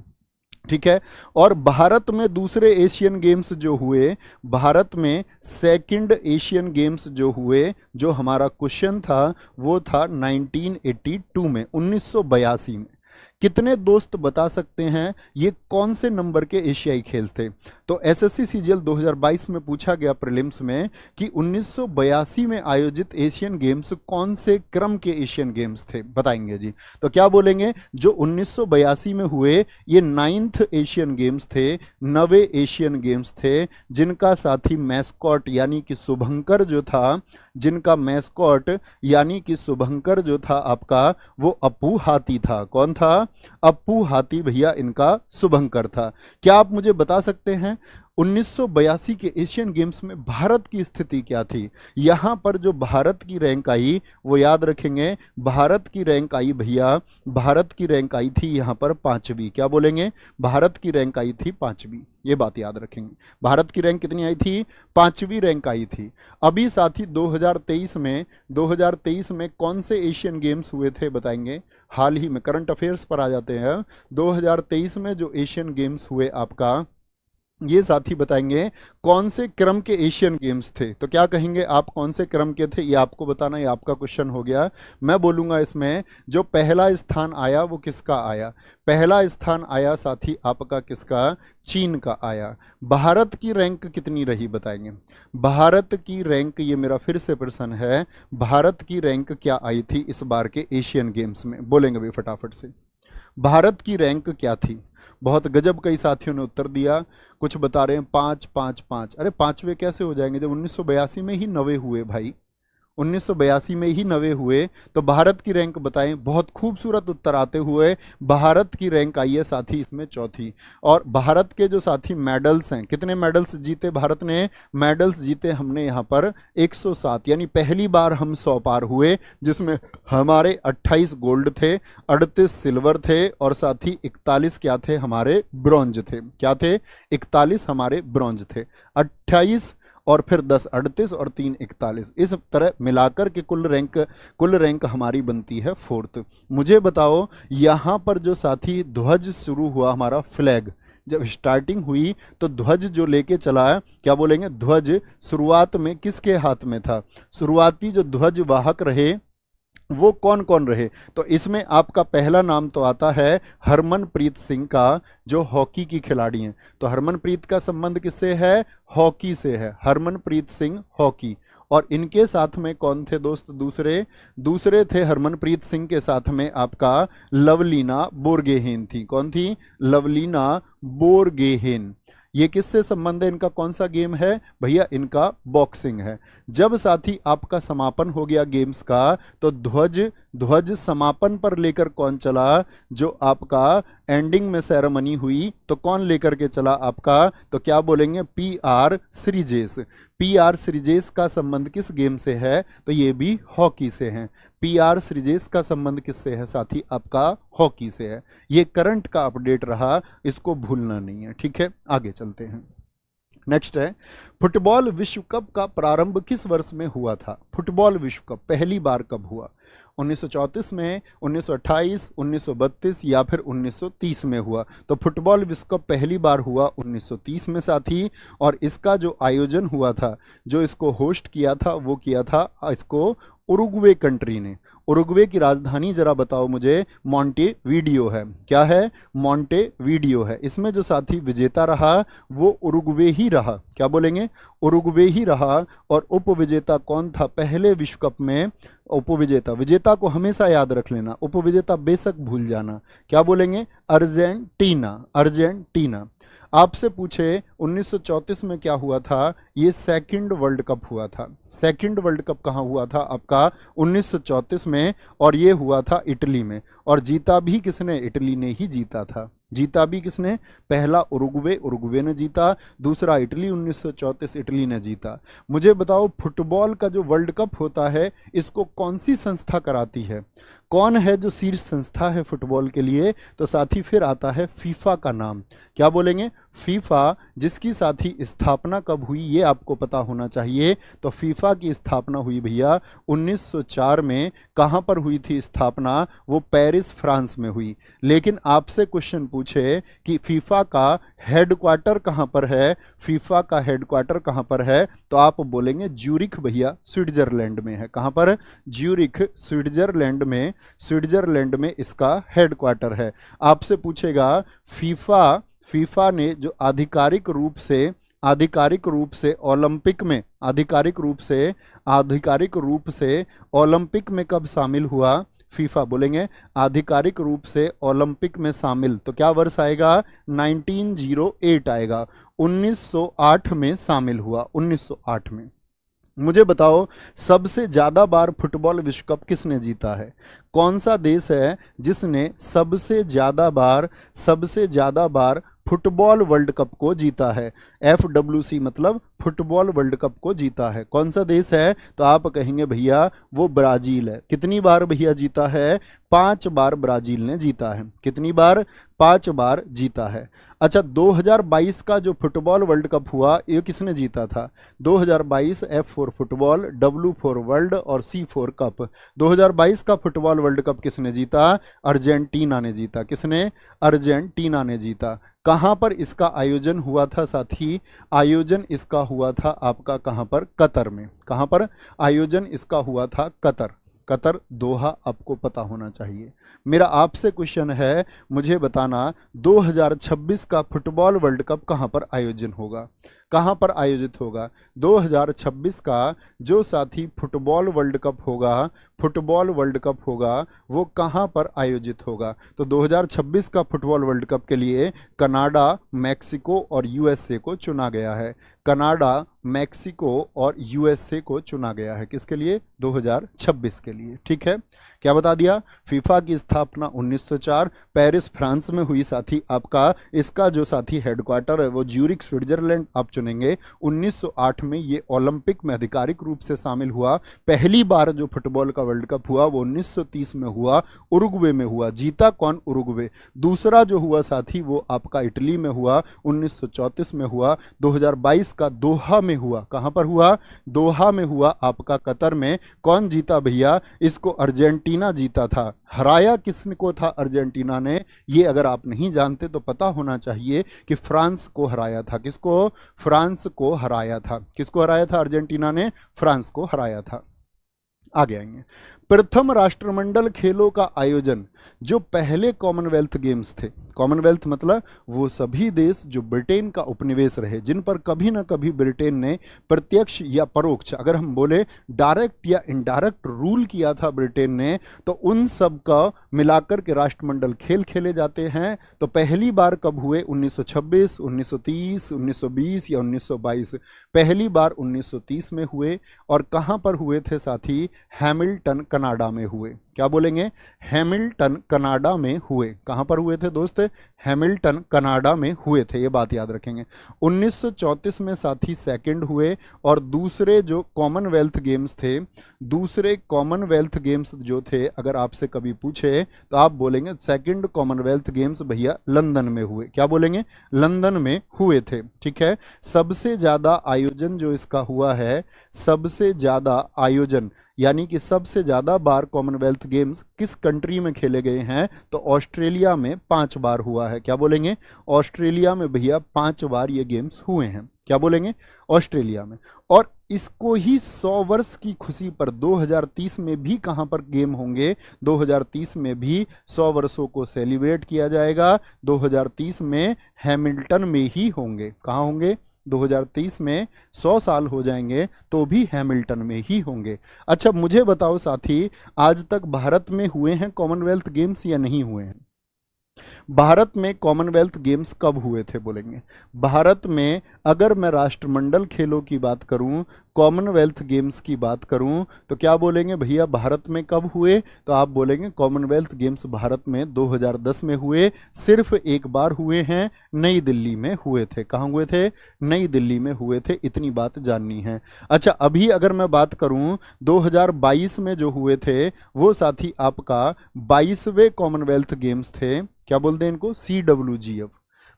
ठीक है। और भारत में दूसरे एशियन गेम्स जो हुए, भारत में सेकंड एशियन गेम्स जो हुए, जो हमारा क्वेश्चन था वो था 1982 में, 1982 में। कितने दोस्त बता सकते हैं ये कौन से नंबर के एशियाई खेल थे? तो एसएससी सीजीएल 2022 में पूछा गया प्रीलिम्स में कि 1982 में आयोजित एशियन गेम्स कौन से क्रम के एशियन गेम्स थे? बताएंगे जी। तो क्या बोलेंगे? जो 1982 में हुए ये 9th एशियन गेम्स थे, 9वें एशियन गेम्स थे, जिनका साथी मैस्कॉट यानी कि शुभंकर जो था, जिनका मैस्कॉट यानी कि शुभंकर जो था आपका, वो अप्पू हाथी था। कौन था? अप्पू हाथी भैया इनका शुभंकर था। क्या आप मुझे बता सकते हैं 1982 के एशियन गेम्स में भारत की स्थिति क्या थी? यहां पर जो भारत की रैंक आई वो याद रखेंगे, भारत की रैंक आई भैया, भारत की रैंक आई थी यहां पर 5वीं। क्या बोलेंगे? भारत की रैंक आई थी 5वीं, ये बात याद रखेंगे। भारत की रैंक कितनी आई थी? 5वीं रैंक आई थी। अभी साथी 2023 में कौन से एशियन गेम्स हुए थे? बताएंगे। हाल ही में करंट अफेयर्स पर आ जाते हैं। 2023 में जो एशियन गेम्स हुए आपका, ये साथी बताएंगे कौन से क्रम के एशियन गेम्स थे। तो क्या कहेंगे आप? कौन से क्रम के थे ये आपको बताना, ये आपका क्वेश्चन हो गया। मैं बोलूंगा इसमें जो पहला स्थान आया वो किसका आया? पहला स्थान आया साथी आपका किसका? चीन का आया। भारत की रैंक कितनी रही? बताएंगे। भारत की रैंक, ये मेरा फिर से प्रश्न है, भारत की रैंक क्या आई थी इस बार के एशियन गेम्स में? बोलेंगे भाई फटाफट से, भारत की रैंक क्या थी? बहुत गजब कई साथियों ने उत्तर दिया। कुछ बता रहे हैं 5 5 5। अरे 5वें कैसे हो जाएंगे जब 1982 में ही 9वें हुए भाई? 1982 में ही नवे हुए। तो भारत की रैंक बताएं। बहुत खूबसूरत उत्तर आते हुए भारत की रैंक आई है साथी इसमें चौथी। और भारत के जो साथी मेडल्स हैं, कितने मेडल्स जीते भारत ने? मेडल्स जीते हमने यहाँ पर 107, यानी पहली बार हम 100 पार हुए, जिसमें हमारे 28 गोल्ड थे, 38 सिल्वर थे और साथ ही 41 क्या थे? हमारे ब्रॉन्ज थे। क्या थे? 41 हमारे ब्रॉन्ज थे। 28 और फिर 10 38 और 3 41, इस तरह मिलाकर के कुल रैंक हमारी बनती है 4th। मुझे बताओ यहाँ पर जो साथी ध्वज शुरू हुआ हमारा, फ्लैग जब स्टार्टिंग हुई तो ध्वज जो लेके चला है, क्या बोलेंगे? ध्वज शुरुआत में किसके हाथ में था? शुरुआती जो ध्वज वाहक रहे वो कौन कौन रहे? तो इसमें आपका पहला नाम तो आता है हरमनप्रीत सिंह का, जो हॉकी की खिलाड़ी हैं। तो हरमनप्रीत का संबंध किससे है? हॉकी से है। हरमनप्रीत सिंह हॉकी। और इनके साथ में कौन थे दोस्त? दूसरे थे हरमनप्रीत सिंह के साथ में आपका लवलीना बोरगोहेन थी। कौन थी? लवलीना बोरगोहेन। ये किससे संबंध है? इनका कौन सा गेम है भैया? इनका बॉक्सिंग है। जब साथी आपका समापन हो गया गेम्स का, तो ध्वज समापन पर लेकर कौन चला? जो आपका एंडिंग में सेरेमनी हुई तो कौन लेकर के चला आपका? तो क्या बोलेंगे? PR श्रीजेश। PR श्रीजेश का संबंध किस गेम से है? तो ये भी हॉकी से है। PR श्रीजेश का संबंध किससे है साथी? आपका हॉकी से है। ये करंट का अपडेट रहा, इसको भूलना नहीं है। ठीक है, आगे चलते हैं। नेक्स्ट है, फुटबॉल विश्व कप का प्रारंभ किस वर्ष में हुआ था? फुटबॉल विश्व कप पहली बार कब हुआ? 1934 में, 1928, 1932 या फिर 1930 में हुआ? तो फुटबॉल विश्व कप पहली बार हुआ 1930 में साथी। और इसका जो आयोजन हुआ था, जो इसको होस्ट किया था, वो किया था इसको उरुग्वे कंट्री ने। उरुग्वे की राजधानी जरा बताओ मुझे? मॉन्टेवीडियो है। क्या है? मॉन्टेवीडियो है। इसमें जो साथी विजेता रहा वो उरुग्वे ही रहा। क्या बोलेंगे? उरुग्वे ही रहा। और उपविजेता कौन था पहले विश्व कप में? विजेता को हमेशा याद रख लेना, उपविजेता बेशक भूल जाना। क्या बोलेंगे? अर्जेंटीना। आपसे पूछे 1934 में क्या हुआ था? ये सेकंड वर्ल्ड कप हुआ था। सेकंड वर्ल्ड कप कहाँ हुआ था आपका? 1934 में। और ये हुआ था इटली में। और जीता भी किसने? इटली ने ही जीता था। जीता भी किसने? पहला उरुग्वे ने जीता, दूसरा इटली। 1934 इटली ने जीता। मुझे बताओ फुटबॉल का जो वर्ल्ड कप होता है, इसको कौन सी संस्था कराती है? कौन है जो शीर्ष संस्था है फुटबॉल के लिए? तो साथी फिर आता है फीफा का नाम। क्या बोलेंगे? फीफा, जिसकी साथी स्थापना कब हुई ये आपको पता होना चाहिए। तो फीफा की स्थापना हुई भैया 1904 में। कहाँ पर हुई थी स्थापना? वो पेरिस फ्रांस में हुई। लेकिन आपसे क्वेश्चन पूछे कि फीफा का हेडक्वार्टर कहाँ पर है? फीफा का हेडक्वार्टर कहाँ पर है? तो आप बोलेंगे ज्यूरिख भैया, स्विट्जरलैंड में है। कहाँ पर? ज्यूरिख, स्विट्जरलैंड में। स्विट्जरलैंड में इसका हेडक्वार्टर है। आपसे पूछेगा फीफा ने जो आधिकारिक रूप से ओलंपिक में कब शामिल हुआ? फीफा बोलेंगे आधिकारिक रूप से ओलंपिक में शामिल। तो क्या वर्ष आएगा? 1908 आएगा। 1908 में शामिल हुआ, 1908 में। मुझे बताओ सबसे ज्यादा बार फुटबॉल विश्व कप किसने जीता है? कौन सा देश है जिसने सबसे ज्यादा बार फुटबॉल वर्ल्ड कप को जीता है? FWC मतलब फुटबॉल वर्ल्ड कप को जीता है। कौन सा देश है? तो आप कहेंगे भैया वो ब्राजील है। कितनी बार भैया जीता है? 5 बार ब्राजील ने जीता है। कितनी बार? 5 बार जीता है। अच्छा, 2022 का जो फुटबॉल वर्ल्ड कप हुआ ये किसने जीता था? 2022 F for football, W for world और C फॉर कप। 2022 का फुटबॉल वर्ल्ड कप किसने जीता? अर्जेंटीना ने जीता। किसने? अर्जेंटीना ने जीता। कहाँ पर इसका आयोजन हुआ था साथी? आयोजन इसका हुआ था आपका कहाँ पर? कतर में। कहाँ पर आयोजन इसका हुआ था? कतर, दोहा आपको पता होना चाहिए। मेरा आपसे क्वेश्चन है, मुझे बताना 2026 का फुटबॉल वर्ल्ड कप कहाँ पर आयोजन होगा? कहां पर आयोजित होगा? 2026 का जो साथी फुटबॉल वर्ल्ड कप होगा, फुटबॉल वर्ल्ड कप होगा, वो कहां पर आयोजित होगा? तो 2026 का फुटबॉल वर्ल्ड कप के लिए कनाडा, मैक्सिको और यूएसए को चुना गया है। कनाडा, मैक्सिको और यूएसए को चुना गया है किसके लिए? 2026 के लिए। ठीक है, क्या बता दिया? फीफा की स्थापना 1904 पेरिस फ्रांस में हुई साथी आपका। इसका जो साथी हेडक्वार्टर है वो ज्यूरिख स्विट्जरलैंड आप चुनेंगे। 1908 में ये ओलंपिक में आधिकारिक रूप से शामिल हुआ। पहली बार जो फुटबॉल का वर्ल्ड कप हुआ वो 1930 में हुआ, उरुग्वे में हुआ। जीता कौन? उरुग्वे। दूसरा जो हुआ साथी वो आपका इटली में हुआ, 1934 में हुआ। 2022 का दोहा में हुआ। कहां पर हुआ? दोहा में हुआ आपका, कतर में। कौन जीता भैया? इसको अर्जेंटीना जीता था। हराया किसको था अर्जेंटीना ने? ये अगर आप नहीं जानते तो पता होना चाहिए कि फ्रांस को हराया था। किसको? फ्रांस को हराया था। किसको हराया था? अर्जेंटीना ने फ्रांस को हराया था। आगे आएंगे। प्रथम राष्ट्रमंडल खेलों का आयोजन, जो पहले कॉमनवेल्थ गेम्स थे, कॉमनवेल्थ मतलब वो सभी देश जो ब्रिटेन का उपनिवेश रहे, जिन पर कभी ना कभी ब्रिटेन ने प्रत्यक्ष या परोक्ष, अगर हम बोले डायरेक्ट या इनडायरेक्ट रूल किया था ब्रिटेन ने, तो उन सब का मिलाकर के राष्ट्रमंडल खेल खेले जाते हैं। तो पहली बार कब हुए? 1926, 1930, 1920 या 1922? पहली बार 1930 में हुए। और कहां पर हुए थे साथी? हैमिल्टन, कनाडा में हुए। क्या बोलेंगे? हैमिल्टन, कनाडा में हुए। कहां पर हुए थे दोस्त? हैमिल्टन, कनाडा में हुए थे, ये बात याद रखेंगे। 1934 में साथी सेकंड हुए। और दूसरे जो कॉमनवेल्थ गेम्स थे, दूसरे कॉमनवेल्थ गेम्स जो थे, अगर आपसे कभी पूछे तो आप बोलेंगे सेकंड कॉमनवेल्थ गेम्स भैया लंदन में हुए। क्या बोलेंगे? लंदन में हुए थे। ठीक है, सबसे ज्यादा आयोजन जो इसका हुआ है, सबसे ज्यादा आयोजन यानी कि सबसे ज्यादा बार कॉमनवेल्थ गेम्स किस कंट्री में खेले गए हैं? तो ऑस्ट्रेलिया में 5 बार हुआ है। क्या बोलेंगे? ऑस्ट्रेलिया में भैया 5 बार ये गेम्स हुए हैं। क्या बोलेंगे? ऑस्ट्रेलिया में। और इसको ही 100 वर्ष की खुशी पर 2030 में भी कहां पर गेम होंगे? 2030 में भी 100 वर्षों को सेलिब्रेट किया जाएगा। 2030 में हैमिल्टन में ही होंगे। कहां होंगे? 2030 में 100 साल हो जाएंगे तो भी हैमिल्टन में ही होंगे। अच्छा मुझे बताओ साथी, आज तक भारत में हुए हैं कॉमनवेल्थ गेम्स या नहीं हुए हैं? भारत में कॉमनवेल्थ गेम्स कब हुए थे बोलेंगे? भारत में अगर मैं राष्ट्रमंडल खेलों की बात करूं, कॉमनवेल्थ गेम्स की बात करूं, तो क्या बोलेंगे भैया? भारत में कब हुए? तो आप बोलेंगे कॉमनवेल्थ गेम्स भारत में 2010 में हुए। सिर्फ एक बार हुए हैं, नई दिल्ली में हुए थे। कहाँ हुए थे? नई दिल्ली में हुए थे। इतनी बात जाननी है। अच्छा अभी अगर मैं बात करूं 2022 में जो हुए थे, वो साथी आपका 22वें कॉमनवेल्थ गेम्स थे। क्या बोलते हैं इनको? CWGF।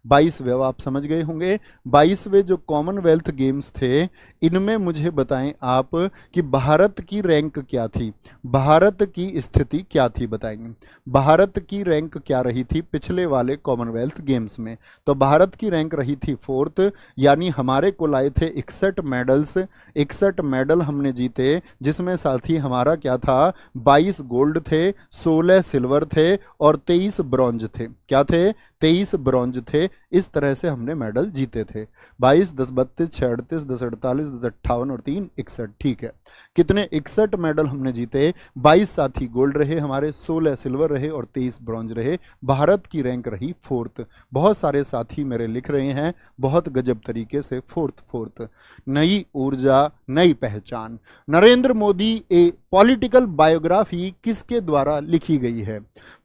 22वें, आप समझ गए होंगे। 22वें जो कॉमनवेल्थ गेम्स थे, इनमें मुझे बताएं आप कि भारत की रैंक क्या थी? भारत की स्थिति क्या थी बताएंगे? भारत की रैंक क्या रही थी पिछले वाले कॉमनवेल्थ गेम्स में? तो भारत की रैंक रही थी 4th, यानी हमारे को लाए थे 61 मेडल्स। 61 मेडल हमने जीते, जिसमें साथी हमारा क्या था? 22 गोल्ड थे, 16 सिल्वर थे और 23 ब्रॉन्ज थे। क्या थे? 23 ब्रॉन्ज थे। इस तरह से हमने मेडल जीते थे। 22, 10, 32, 6, 38, 10, 48, 10, 58 और 3, 61। ठीक है, कितने? 61 मेडल हमने जीते। 22 साथी गोल्ड रहे हमारे, 16 सिल्वर रहे और 23 ब्रॉन्ज रहे। भारत की रैंक रही 4th। बहुत सारे साथी मेरे लिख रहे हैं बहुत गजब तरीके से, 4th। नई ऊर्जा, नई पहचान। नरेंद्र मोदी ए पॉलिटिकल बायोग्राफी किसके द्वारा लिखी गई है?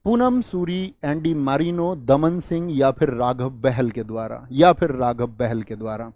पूनम सूरी, एंडी मारिनो, दमन सिंह या फिर राघव बहल के द्वारा? या फिर राघव बहल के द्वारा?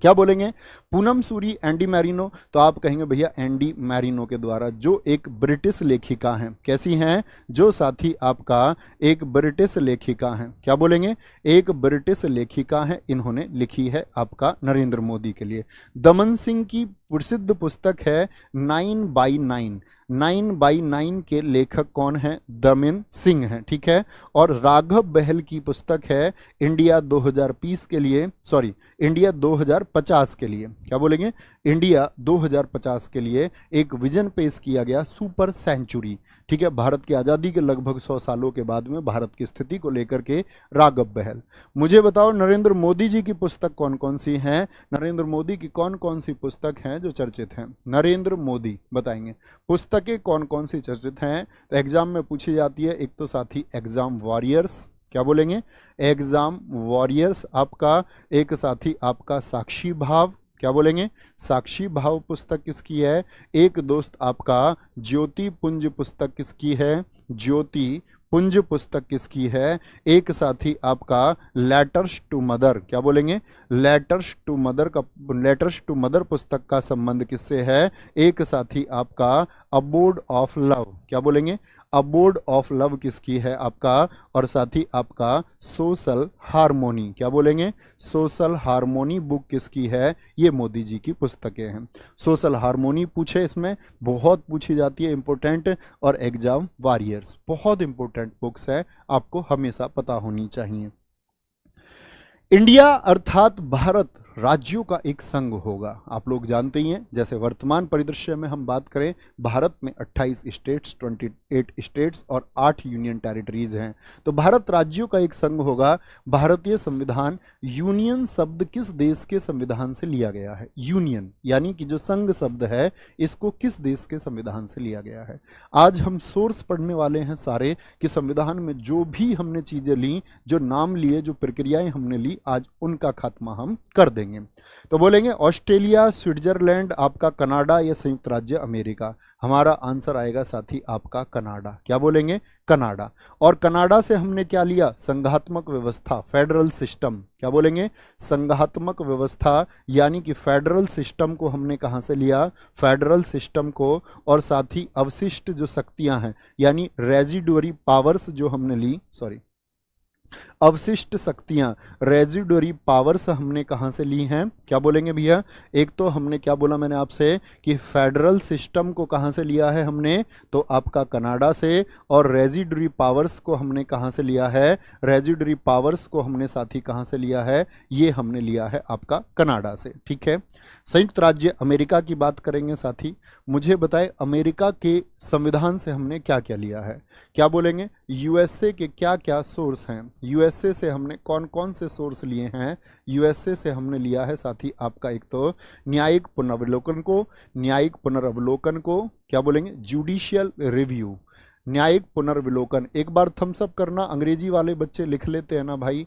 क्या बोलेंगे? Poonam Suri, Andy Marino? तो आप कहेंगे भैया एंडी मैरिनो के द्वारा, जो एक ब्रिटिश लेखिका हैं। कैसी हैं? जो साथी आपका एक ब्रिटिश लेखिका हैं। क्या बोलेंगे? एक ब्रिटिश लेखिका हैं, इन्होंने लिखी है आपका नरेंद्र मोदी के लिए। दमन सिंह की प्रसिद्ध पुस्तक है 9x9। 9x9 के लेखक कौन है? दमन सिंह हैं। ठीक है, और राघव बहल की पुस्तक है इंडिया 2020 के लिए, सॉरी इंडिया 2050 के लिए। क्या बोलेंगे? इंडिया 2050 के लिए एक विजन पेश किया गया, सुपर सेंचुरी। ठीक है, भारत की आज़ादी के लगभग 100 सालों के बाद में भारत की स्थिति को लेकर के राघव बहल। मुझे बताओ नरेंद्र मोदी जी की पुस्तक कौन कौन सी हैं, नरेंद्र मोदी की कौन कौन सी पुस्तक हैं जो चर्चित हैं? नरेंद्र मोदी बताएंगे पुस्तकें कौन कौन सी चर्चित हैं। तो एग्जाम में पूछी जाती है, एक तो साथी एग्जाम वॉरियर्स, क्या बोलेंगे? एग्जाम वॉरियर्स आपका, एक साथी आपका साक्षी भाव, क्या बोलेंगे? साक्षी भाव पुस्तक किसकी है? एक दोस्त आपका ज्योति पुंज पुस्तक किसकी है? ज्योति पुंज पुस्तक किसकी है? एक साथी आपका लेटर्स टू मदर, क्या बोलेंगे? लेटर्स टू मदर का, लेटर्स टू मदर पुस्तक का संबंध किससे है? एक साथी आपका अबोर्ड ऑफ लव, क्या बोलेंगे? अबोर्ड ऑफ लव किसकी है आपका? और साथ ही आपका सोशल हार्मोनी, क्या बोलेंगे? सोशल हार्मोनी बुक किसकी है? ये मोदी जी की पुस्तकें हैं। सोशल हार्मोनी पूछे, इसमें बहुत पूछी जाती है, इंपॉर्टेंट, और एग्जाम वॉरियर्स बहुत इंपॉर्टेंट बुक्स है, आपको हमेशा पता होनी चाहिए। इंडिया अर्थात भारत राज्यों का एक संघ होगा, आप लोग जानते ही हैं। जैसे वर्तमान परिदृश्य में हम बात करें, भारत में 28 स्टेट्स, 28 स्टेट्स और 8 यूनियन टेरिटरीज हैं, तो भारत राज्यों का एक संघ होगा। भारतीय संविधान, यूनियन शब्द किस देश के संविधान से लिया गया है? यूनियन यानी कि जो संघ शब्द है, इसको किस देश के संविधान से लिया गया है? आज हम सोर्स पढ़ने वाले हैं सारे कि संविधान में जो भी हमने चीजें ली, जो नाम लिए, जो प्रक्रियाएं हमने ली, आज उनका खात्मा हम कर देंगे। तो बोलेंगे ऑस्ट्रेलिया, स्विट्जरलैंड, आपका कनाडा या संयुक्त राज्य अमेरिका। हमारा आंसर आएगा साथी आपका कनाडा, क्या बोलेंगे? कनाडा। और कनाडा से हमने क्या लिया? संघात्मक व्यवस्था, फेडरल सिस्टम, क्या बोलेंगे? संघात्मक व्यवस्था यानी कि फेडरल सिस्टम को हमने कहां से लिया? फेडरल सिस्टम को। और साथ ही अवशिष्ट जो शक्तियां हैं यानी रेजिडुअरी पावर्स जो हमने ली, सॉरी, अवशिष्ट शक्तियां, रेजिडुअरी पावर्स हमने कहां से ली हैं? क्या बोलेंगे भैया? एक तो हमने क्या बोला मैंने आपसे कि फेडरल सिस्टम को कहां से लिया है हमने? तो आपका कनाडा से। और रेजिडुअरी पावर्स को हमने कहां से लिया है? रेजिडुअरी पावर्स को हमने साथी कहां से लिया है? ये हमने लिया है आपका कनाडा से। ठीक है, संयुक्त राज्य अमेरिका की बात करेंगे साथी। मुझे बताएं अमेरिका के संविधान से हमने क्या क्या लिया है? क्या बोलेंगे? यूएसए के क्या क्या सोर्स हैं? यूएसए से हमने कौन कौन से सोर्स लिए हैं? यूएसए से हमने लिया है साथी आपका एक तो न्यायिक पुनर्वलोकन को, न्यायिक पुनर्वलोकन को, क्या बोलेंगे? जुडिशियल रिव्यू, न्यायिक पुनर्विलोकन। एक बार थम्स अप करना, अंग्रेजी वाले बच्चे लिख लेते हैं ना भाई,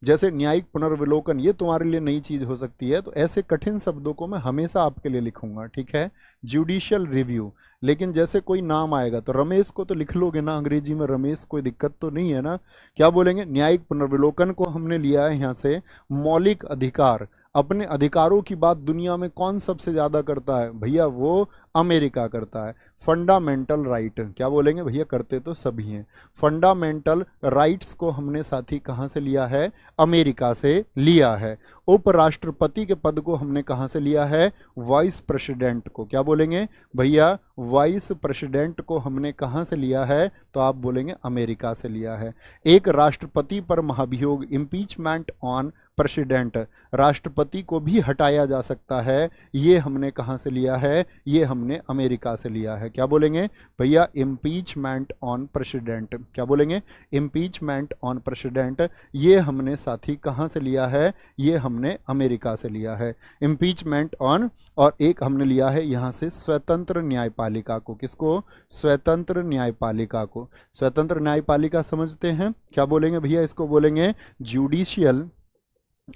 जैसे न्यायिक पुनर्विलोकन, ये तुम्हारे लिए नई चीज हो सकती है, तो ऐसे कठिन शब्दों को मैं हमेशा आपके लिए लिखूंगा। ठीक है, जुडिशियल रिव्यू। लेकिन जैसे कोई नाम आएगा तो रमेश को तो लिख लोगे ना अंग्रेजी में, रमेश, कोई दिक्कत तो नहीं है ना? क्या बोलेंगे? न्यायिक पुनर्विलोकन को हमने लिया है यहाँ से। मौलिक अधिकार, अपने अधिकारों की बात दुनिया में कौन सबसे ज्यादा करता है भैया? वो अमेरिका करता है। फंडामेंटल राइट, क्या बोलेंगे भैया? करते तो सभी हैं। फंडामेंटल राइट्स को हमने साथी कहां से लिया है? अमेरिका से लिया है। उपराष्ट्रपति के पद को हमने कहां से लिया है? वाइस प्रेसिडेंट को, क्या बोलेंगे भैया? वाइस प्रेसिडेंट को हमने कहां से लिया है? तो आप बोलेंगे अमेरिका से लिया है। एक राष्ट्रपति पर महाभियोग, इम्पीचमेंट ऑन प्रेसिडेंट, राष्ट्रपति को भी हटाया जा सकता है, ये हमने कहां से लिया है? ये हमने अमेरिका से लिया है। क्या बोलेंगे भैया? इम्पीचमेंट ऑन प्रेसिडेंट, क्या बोलेंगे? इम्पीचमेंट ऑन प्रेसिडेंट, ये हमने साथी कहां से लिया है? ये हमने अमेरिका से लिया है, इम्पीचमेंट ऑन। और एक हमने लिया है यहां से स्वतंत्र न्यायपालिका को, किसको? स्वतंत्र न्यायपालिका को। स्वतंत्र न्यायपालिका समझते हैं, क्या बोलेंगे भैया? इसको बोलेंगे जुडिशियल,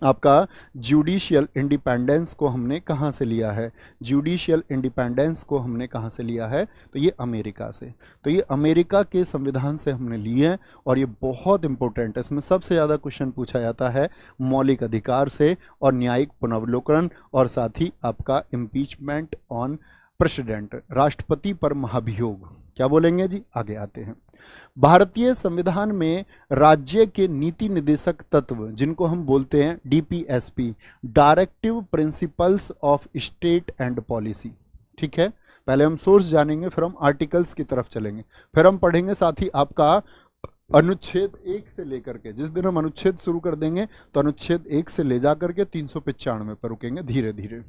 आपका जुडिशियल इंडिपेंडेंस को हमने कहां से लिया है? जुडिशियल इंडिपेंडेंस को हमने कहां से लिया है? तो ये अमेरिका से। तो ये अमेरिका के संविधान से हमने लिए हैं और ये बहुत इंपॉर्टेंट है, इसमें सबसे ज़्यादा क्वेश्चन पूछा जाता है मौलिक अधिकार से और न्यायिक पुनर्विलोकन और साथ ही आपका इम्पीचमेंट ऑन प्रेसिडेंट, राष्ट्रपति पर महाभियोग। क्या बोलेंगे जी? आगे आते हैं। भारतीय संविधान में राज्य के नीति निर्देशक तत्व, जिनको हम बोलते हैं DPSP, directive principles of state and policy. ठीक है, पहले हम सोर्स जानेंगे, फिर हम आर्टिकल्स की तरफ चलेंगे, फिर हम पढ़ेंगे साथी आपका अनुच्छेद 1 से लेकर के, जिस दिन हम अनुच्छेद शुरू कर देंगे तो अनुच्छेद 1 से ले जाकर के 395 पर रुकेंगे धीरे धीरे।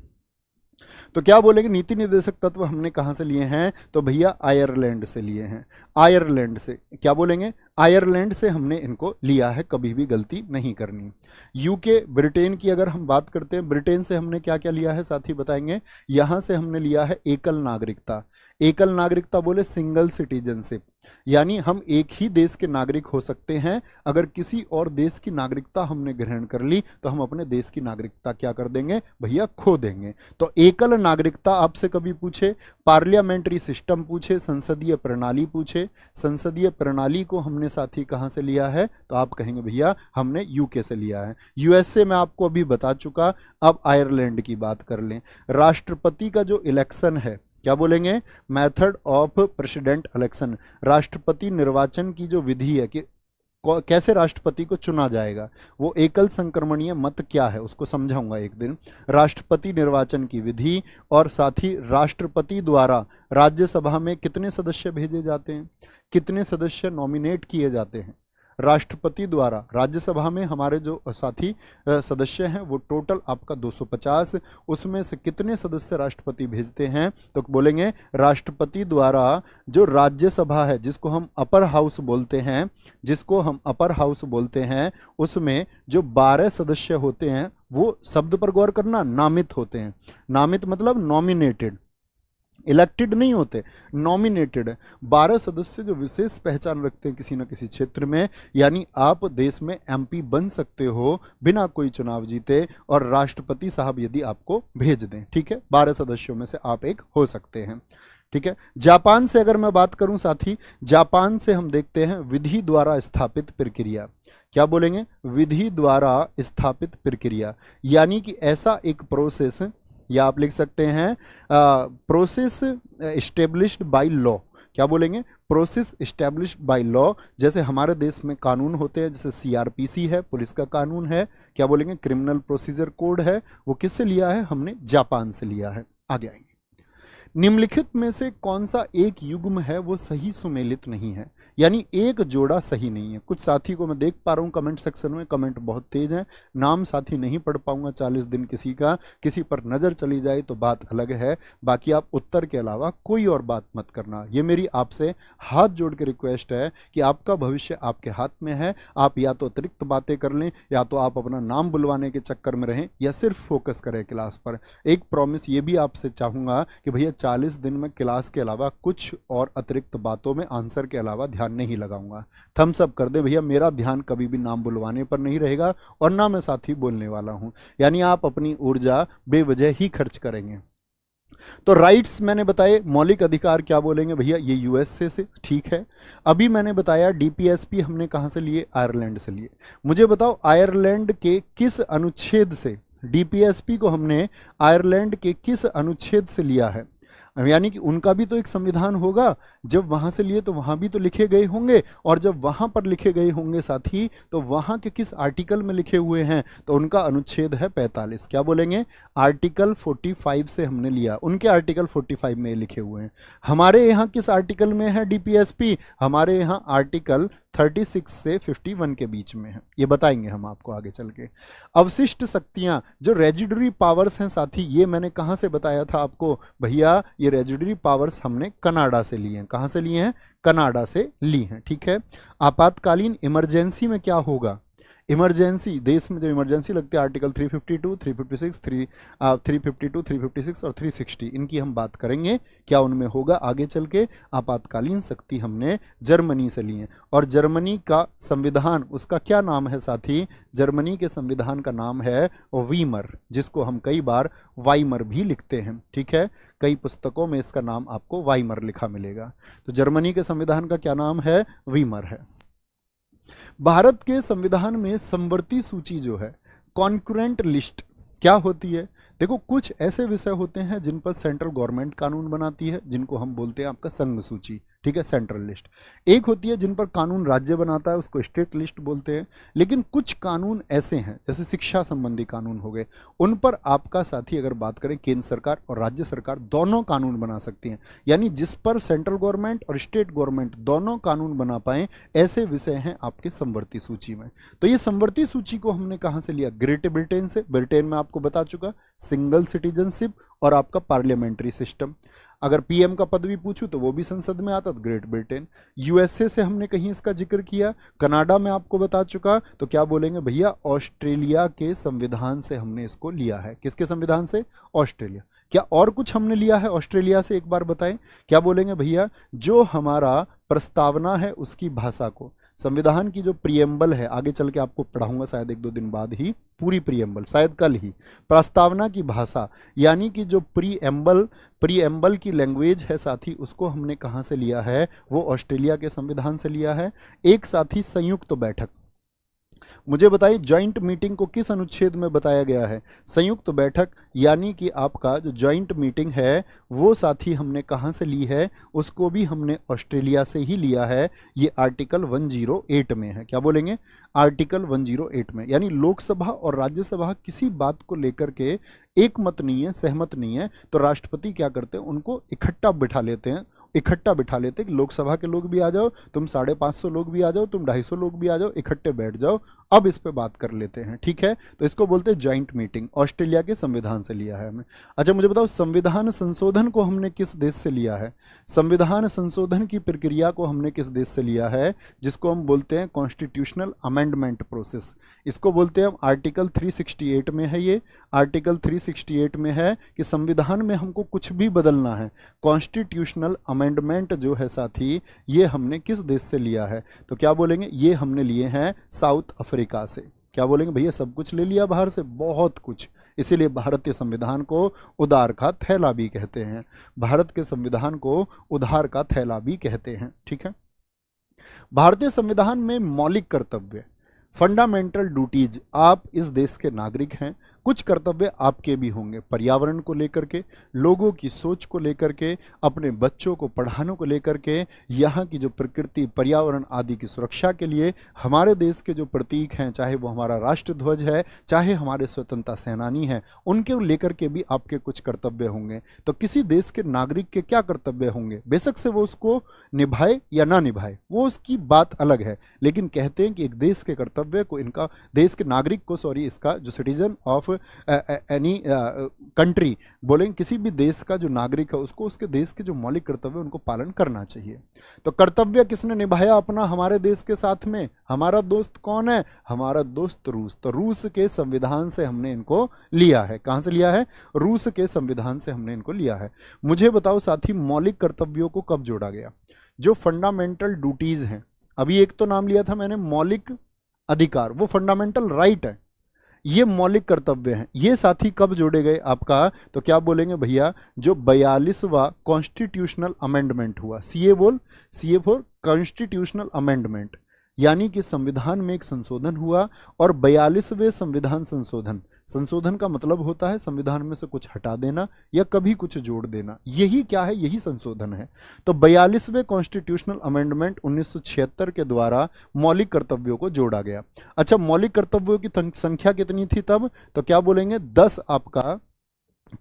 तो क्या बोलेंगे, नीति निर्देशक तत्व हमने कहाँ से लिए हैं, तो भैया आयरलैंड से लिए हैं। आयरलैंड से, क्या बोलेंगे, आयरलैंड से हमने इनको लिया है, कभी भी गलती नहीं करनी। यूके, ब्रिटेन की अगर हम बात करते हैं, ब्रिटेन से हमने क्या क्या लिया है साथी बताएंगे, यहां से हमने लिया है एकल नागरिकता। एकल नागरिकता बोले सिंगल सिटीजनशिप, यानी हम एक ही देश के नागरिक हो सकते हैं। अगर किसी और देश की नागरिकता हमने ग्रहण कर ली तो हम अपने देश की नागरिकता क्या कर देंगे भैया, खो देंगे। तो एकल नागरिकता आपसे कभी पूछे, पार्लियामेंट्री सिस्टम पूछे, संसदीय प्रणाली पूछे, संसदीय प्रणाली को हमने साथी कहां से लिया है, तो आप कहेंगे भैया हमने यूके से लिया है। यूएसए में आपको अभी बता चुका। अब आयरलैंड की बात कर लें। राष्ट्रपति का जो इलेक्शन है, क्या बोलेंगे, मेथड ऑफ प्रेसिडेंट इलेक्शन, राष्ट्रपति निर्वाचन की जो विधि है कि कैसे राष्ट्रपति को चुना जाएगा, वो एकल संक्रमणीय मत क्या है उसको समझाऊंगा एक दिन। राष्ट्रपति निर्वाचन की विधि, और साथ ही राष्ट्रपति द्वारा राज्यसभा में कितने सदस्य भेजे जाते हैं, कितने सदस्य नॉमिनेट किए जाते हैं राष्ट्रपति द्वारा। राज्यसभा में हमारे जो साथी सदस्य हैं वो टोटल आपका 250, उसमें से कितने सदस्य राष्ट्रपति भेजते हैं, तो बोलेंगे राष्ट्रपति द्वारा जो राज्यसभा है, जिसको हम अपर हाउस बोलते हैं, जिसको हम अपर हाउस बोलते हैं, उसमें जो 12 सदस्य होते हैं, वो शब्द पर गौर करना, नामित होते हैं। नामित मतलब नॉमिनेटेड, इलेक्टेड नहीं होते, नॉमिनेटेड। 12 सदस्य जो विशेष पहचान रखते हैं किसी न किसी क्षेत्र में, यानी आप देश में एमपी बन सकते हो बिना कोई चुनाव जीते, और राष्ट्रपति साहब यदि आपको भेज दें, ठीक है, 12 सदस्यों में से आप एक हो सकते हैं, ठीक है। जापान से अगर मैं बात करूं साथी, जापान से हम देखते हैं विधि द्वारा स्थापित प्रक्रिया। क्या बोलेंगे, विधि द्वारा स्थापित प्रक्रिया, यानी कि ऐसा एक प्रोसेस, या आप लिख सकते हैं प्रोसेस एस्टेब्लिश्ड बाय लॉ। क्या बोलेंगे, प्रोसेस एस्टेब्लिश्ड बाय लॉ। जैसे हमारे देश में कानून होते हैं, जैसे सीआरपीसी है, पुलिस का कानून है, क्या बोलेंगे, क्रिमिनल प्रोसीजर कोड है, वो किससे लिया है, हमने जापान से लिया है। आगे आएंगे। निम्नलिखित में से कौन सा एक युग्म है वो सही सुमेलित नहीं है, यानी एक जोड़ा सही नहीं है। कुछ साथी को मैं देख पा रहा हूँ कमेंट सेक्शन में, कमेंट बहुत तेज है, नाम साथी नहीं पढ़ पाऊंगा 40 दिन किसी का, किसी पर नजर चली जाए तो बात अलग है, बाकी आप उत्तर के अलावा कोई और बात मत करना। ये मेरी आपसे हाथ जोड़ के रिक्वेस्ट है कि आपका भविष्य आपके हाथ में है। आप या तो अतिरिक्त बातें कर लें, या तो आप अपना नाम बुलवाने के चक्कर में रहें, या सिर्फ फोकस करें क्लास पर। एक प्रॉमिस ये भी आपसे चाहूंगा कि भैया 40 दिन में क्लास के अलावा कुछ और अतिरिक्त बातों में आंसर के अलावा ध्यान नहीं लगाऊंगा। थम्स अप कर दे भैया, मेरा ध्यान कभी भी नाम बुलवाने पर नहीं रहेगा, और ना मैं साथी बोलने वाला हूं, यानी आप अपनी ऊर्जा बेवजह ही खर्च करेंगे। तो राइट्स मैंने बताए, मौलिक अधिकार क्या बोलेंगे भैया, ये यूएसए से, ठीक है। अभी मैंने बताया डीपीएसपी हमने कहां से लिए, आयरलैंड से लिए। मुझे बताओ आयरलैंड के किस अनुच्छेद से, डीपीएसपी को हमने आयरलैंड के किस अनुच्छेद से लिया है, यानी कि उनका भी तो एक संविधान होगा, जब वहां से लिए तो वहां भी तो लिखे गए होंगे, और जब वहां पर लिखे गए होंगे साथी तो वहां के किस आर्टिकल में लिखे हुए हैं, तो उनका अनुच्छेद है 45। क्या बोलेंगे, आर्टिकल 45 से हमने लिया, उनके आर्टिकल 45 में लिखे हुए हैं। हमारे यहाँ किस आर्टिकल में है डीपीएसपी, हमारे यहाँ आर्टिकल 36 से 51 के बीच में है, ये बताएंगे हम आपको आगे चल के। अवशिष्ट शक्तियां, जो रेजिडरी पावर्स हैं साथी, ये मैंने कहां से बताया था आपको भैया, ये रेजिडरी पावर्स हमने कनाडा से लिए हैं। कहां से लिए हैं, कनाडा से ली हैं, ठीक है। आपातकालीन इमरजेंसी में क्या होगा, इमरजेंसी, देश में जो इमरजेंसी लगती है, आर्टिकल 352, 356, 352, 356 और 360, इनकी हम बात करेंगे, क्या उनमें होगा आगे चल के। आपातकालीन शक्ति हमने जर्मनी से ली है, और जर्मनी का संविधान, उसका क्या नाम है साथी, जर्मनी के संविधान का नाम है वीमर, जिसको हम कई बार वाइमर भी लिखते हैं, ठीक है। कई पुस्तकों में इसका नाम आपको वाइमर लिखा मिलेगा। तो जर्मनी के संविधान का क्या नाम है, वीमर है। भारत के संविधान में समवर्ती सूची जो है, कॉन्करेंट लिस्ट, क्या होती है, देखो कुछ ऐसे विषय होते हैं जिन पर सेंट्रल गवर्नमेंट कानून बनाती है, जिनको हम बोलते हैं आपका संघ सूची, ठीक है, सेंट्रल लिस्ट। एक होती है जिन पर कानून राज्य बनाता है, उसको स्टेट लिस्ट बोलते हैं। लेकिन कुछ कानून ऐसे हैं, जैसे शिक्षा संबंधी कानून हो गए, उन पर आपका साथी अगर बात करें, केंद्र सरकार और राज्य सरकार दोनों कानून बना सकती हैं। यानी जिस पर सेंट्रल गवर्नमेंट और स्टेट गवर्नमेंट दोनों कानून बना पाए, ऐसे विषय हैं आपके समवर्ती सूची में। तो ये समवर्ती सूची को हमने कहां से लिया? ग्रेट ब्रिटेन से। ब्रिटेन में आपको बता चुका, सिंगल सिटीजनशिप और आपका पार्लियामेंट्री सिस्टम। अगर पीएम का पद भी पूछूं तो वो भी संसद में आता, तो ग्रेट ब्रिटेन। यूएसए से हमने कहीं इसका जिक्र किया, कनाडा में आपको बता चुका, तो क्या बोलेंगे भैया? ऑस्ट्रेलिया के संविधान से हमने इसको लिया है। किसके संविधान से? ऑस्ट्रेलिया। क्या और कुछ हमने लिया है ऑस्ट्रेलिया से? एक बार बताएं, क्या बोलेंगे भैया? जो हमारा प्रस्तावना है उसकी भाषा को, संविधान की जो प्रियम्बल है, आगे चल के आपको पढ़ाऊंगा शायद एक दो दिन बाद ही, पूरी प्रियम्बल शायद कल ही, प्रस्तावना की भाषा यानी कि जो प्रियम्बल की लैंग्वेज है साथी, उसको हमने कहाँ से लिया है? वो ऑस्ट्रेलिया के संविधान से लिया है। एक साथी संयुक्त बैठक, मुझे बताइए ज्वाइंट मीटिंग को किस अनुच्छेद में बताया गया है? संयुक्त बैठक, यानी कि आपका जो ज्वाइंट मीटिंग है वो साथी हमने कहाँ से ली है? उसको भी हमने ऑस्ट्रेलिया से ही लिया है। ये आर्टिकल 108 में है। क्या बोलेंगे? आर्टिकल 108 में। यानी लोकसभा और राज्यसभा किसी बात को लेकर के एक मत नहीं है, सहमत नहीं है, तो राष्ट्रपति क्या करते हैं? उनको इकट्ठा बिठा लेते हैं, कि लोकसभा के लोग भी आ जाओ, तुम 550 लोग भी आ जाओ, तुम 250 लोग भी आ जाओ, इकट्ठे बैठ जाओ, अब इस पे बात कर लेते हैं। ठीक है, तो इसको बोलते हैं ज्वाइंट मीटिंग। ऑस्ट्रेलिया के संविधान से लिया है हमने। अच्छा मुझे बताओ, संविधान संशोधन को हमने किस देश से लिया है? संविधान संशोधन की प्रक्रिया को हमने किस देश से लिया है? जिसको हम बोलते हैं कॉन्स्टिट्यूशनल अमेंडमेंट प्रोसेस। इसको बोलते हैं हम, आर्टिकल 368 में है। ये आर्टिकल 368 में है कि संविधान में हमको कुछ भी बदलना है, कॉन्स्टिट्यूशनल अमेंडमेंट जो है साथी, ये हमने किस देश से लिया है? तो क्या बोलेंगे? ये हमने लिए हैं साउथ अफ्रीका से। क्या बोलेंगे भैया? सब कुछ ले लिया बाहर से, बहुत कुछ। इसीलिए भारतीय संविधान को उधार का थैला भी कहते हैं। भारत के संविधान को उधार का थैला भी कहते हैं। ठीक है, भारतीय संविधान में मौलिक कर्तव्य, फंडामेंटल ड्यूटीज, आप इस देश के नागरिक हैं, कुछ कर्तव्य आपके भी होंगे, पर्यावरण को लेकर के, लोगों की सोच को लेकर के, अपने बच्चों को पढ़ाने को लेकर के, यहाँ की जो प्रकृति, पर्यावरण आदि की सुरक्षा के लिए, हमारे देश के जो प्रतीक हैं, चाहे वो हमारा राष्ट्र ध्वज है, चाहे हमारे स्वतंत्रता सेनानी हैं, उनके लेकर के भी आपके कुछ कर्तव्य होंगे। तो किसी देश के नागरिक के क्या कर्तव्य होंगे? बेशक से वो उसको निभाए या ना निभाए, वो उसकी बात अलग है, लेकिन कहते हैं कि एक देश के कर्तव्य को, इनका देश के नागरिक को, इसका जो सिटीजन ऑफ एनी कंट्री बोलेंगे, किसी भी देश का जो नागरिक है उसको उसके देश के जो मौलिक कर्तव्य उनको पालन करना चाहिए। तो कर्तव्य किसने निभाया अपना हमारे देश के साथ में? हमारा दोस्त कौन है? हमारा दोस्त रूस। तो रूस के संविधान से हमने इनको लिया है। कहां से लिया है? रूस के संविधान से हमने इनको लिया है। मुझे बताओ साथी, मौलिक कर्तव्यों को कब जोड़ा गया? जो फंडामेंटल ड्यूटीज हैं, अभी एक तो नाम लिया था मैंने, मौलिक अधिकार, वो फंडामेंटल राइट है, ये मौलिक कर्तव्य हैं। ये साथी कब जोड़े गए आपका? तो क्या बोलेंगे भैया? जो 42वां कॉन्स्टिट्यूशनल अमेंडमेंट हुआ, सीए फॉर कॉन्स्टिट्यूशनल अमेंडमेंट, यानी कि संविधान में एक संशोधन हुआ, और 42वें संविधान संशोधन का मतलब होता है संविधान में से कुछ हटा देना या कभी कुछ जोड़ देना। यही क्या है? यही संशोधन है। तो 42वें कॉन्स्टिट्यूशनल अमेंडमेंट 1976 के द्वारा मौलिक कर्तव्यों को जोड़ा गया। अच्छा, मौलिक कर्तव्यों की संख्या कितनी थी तब? तो क्या बोलेंगे? 10 आपका,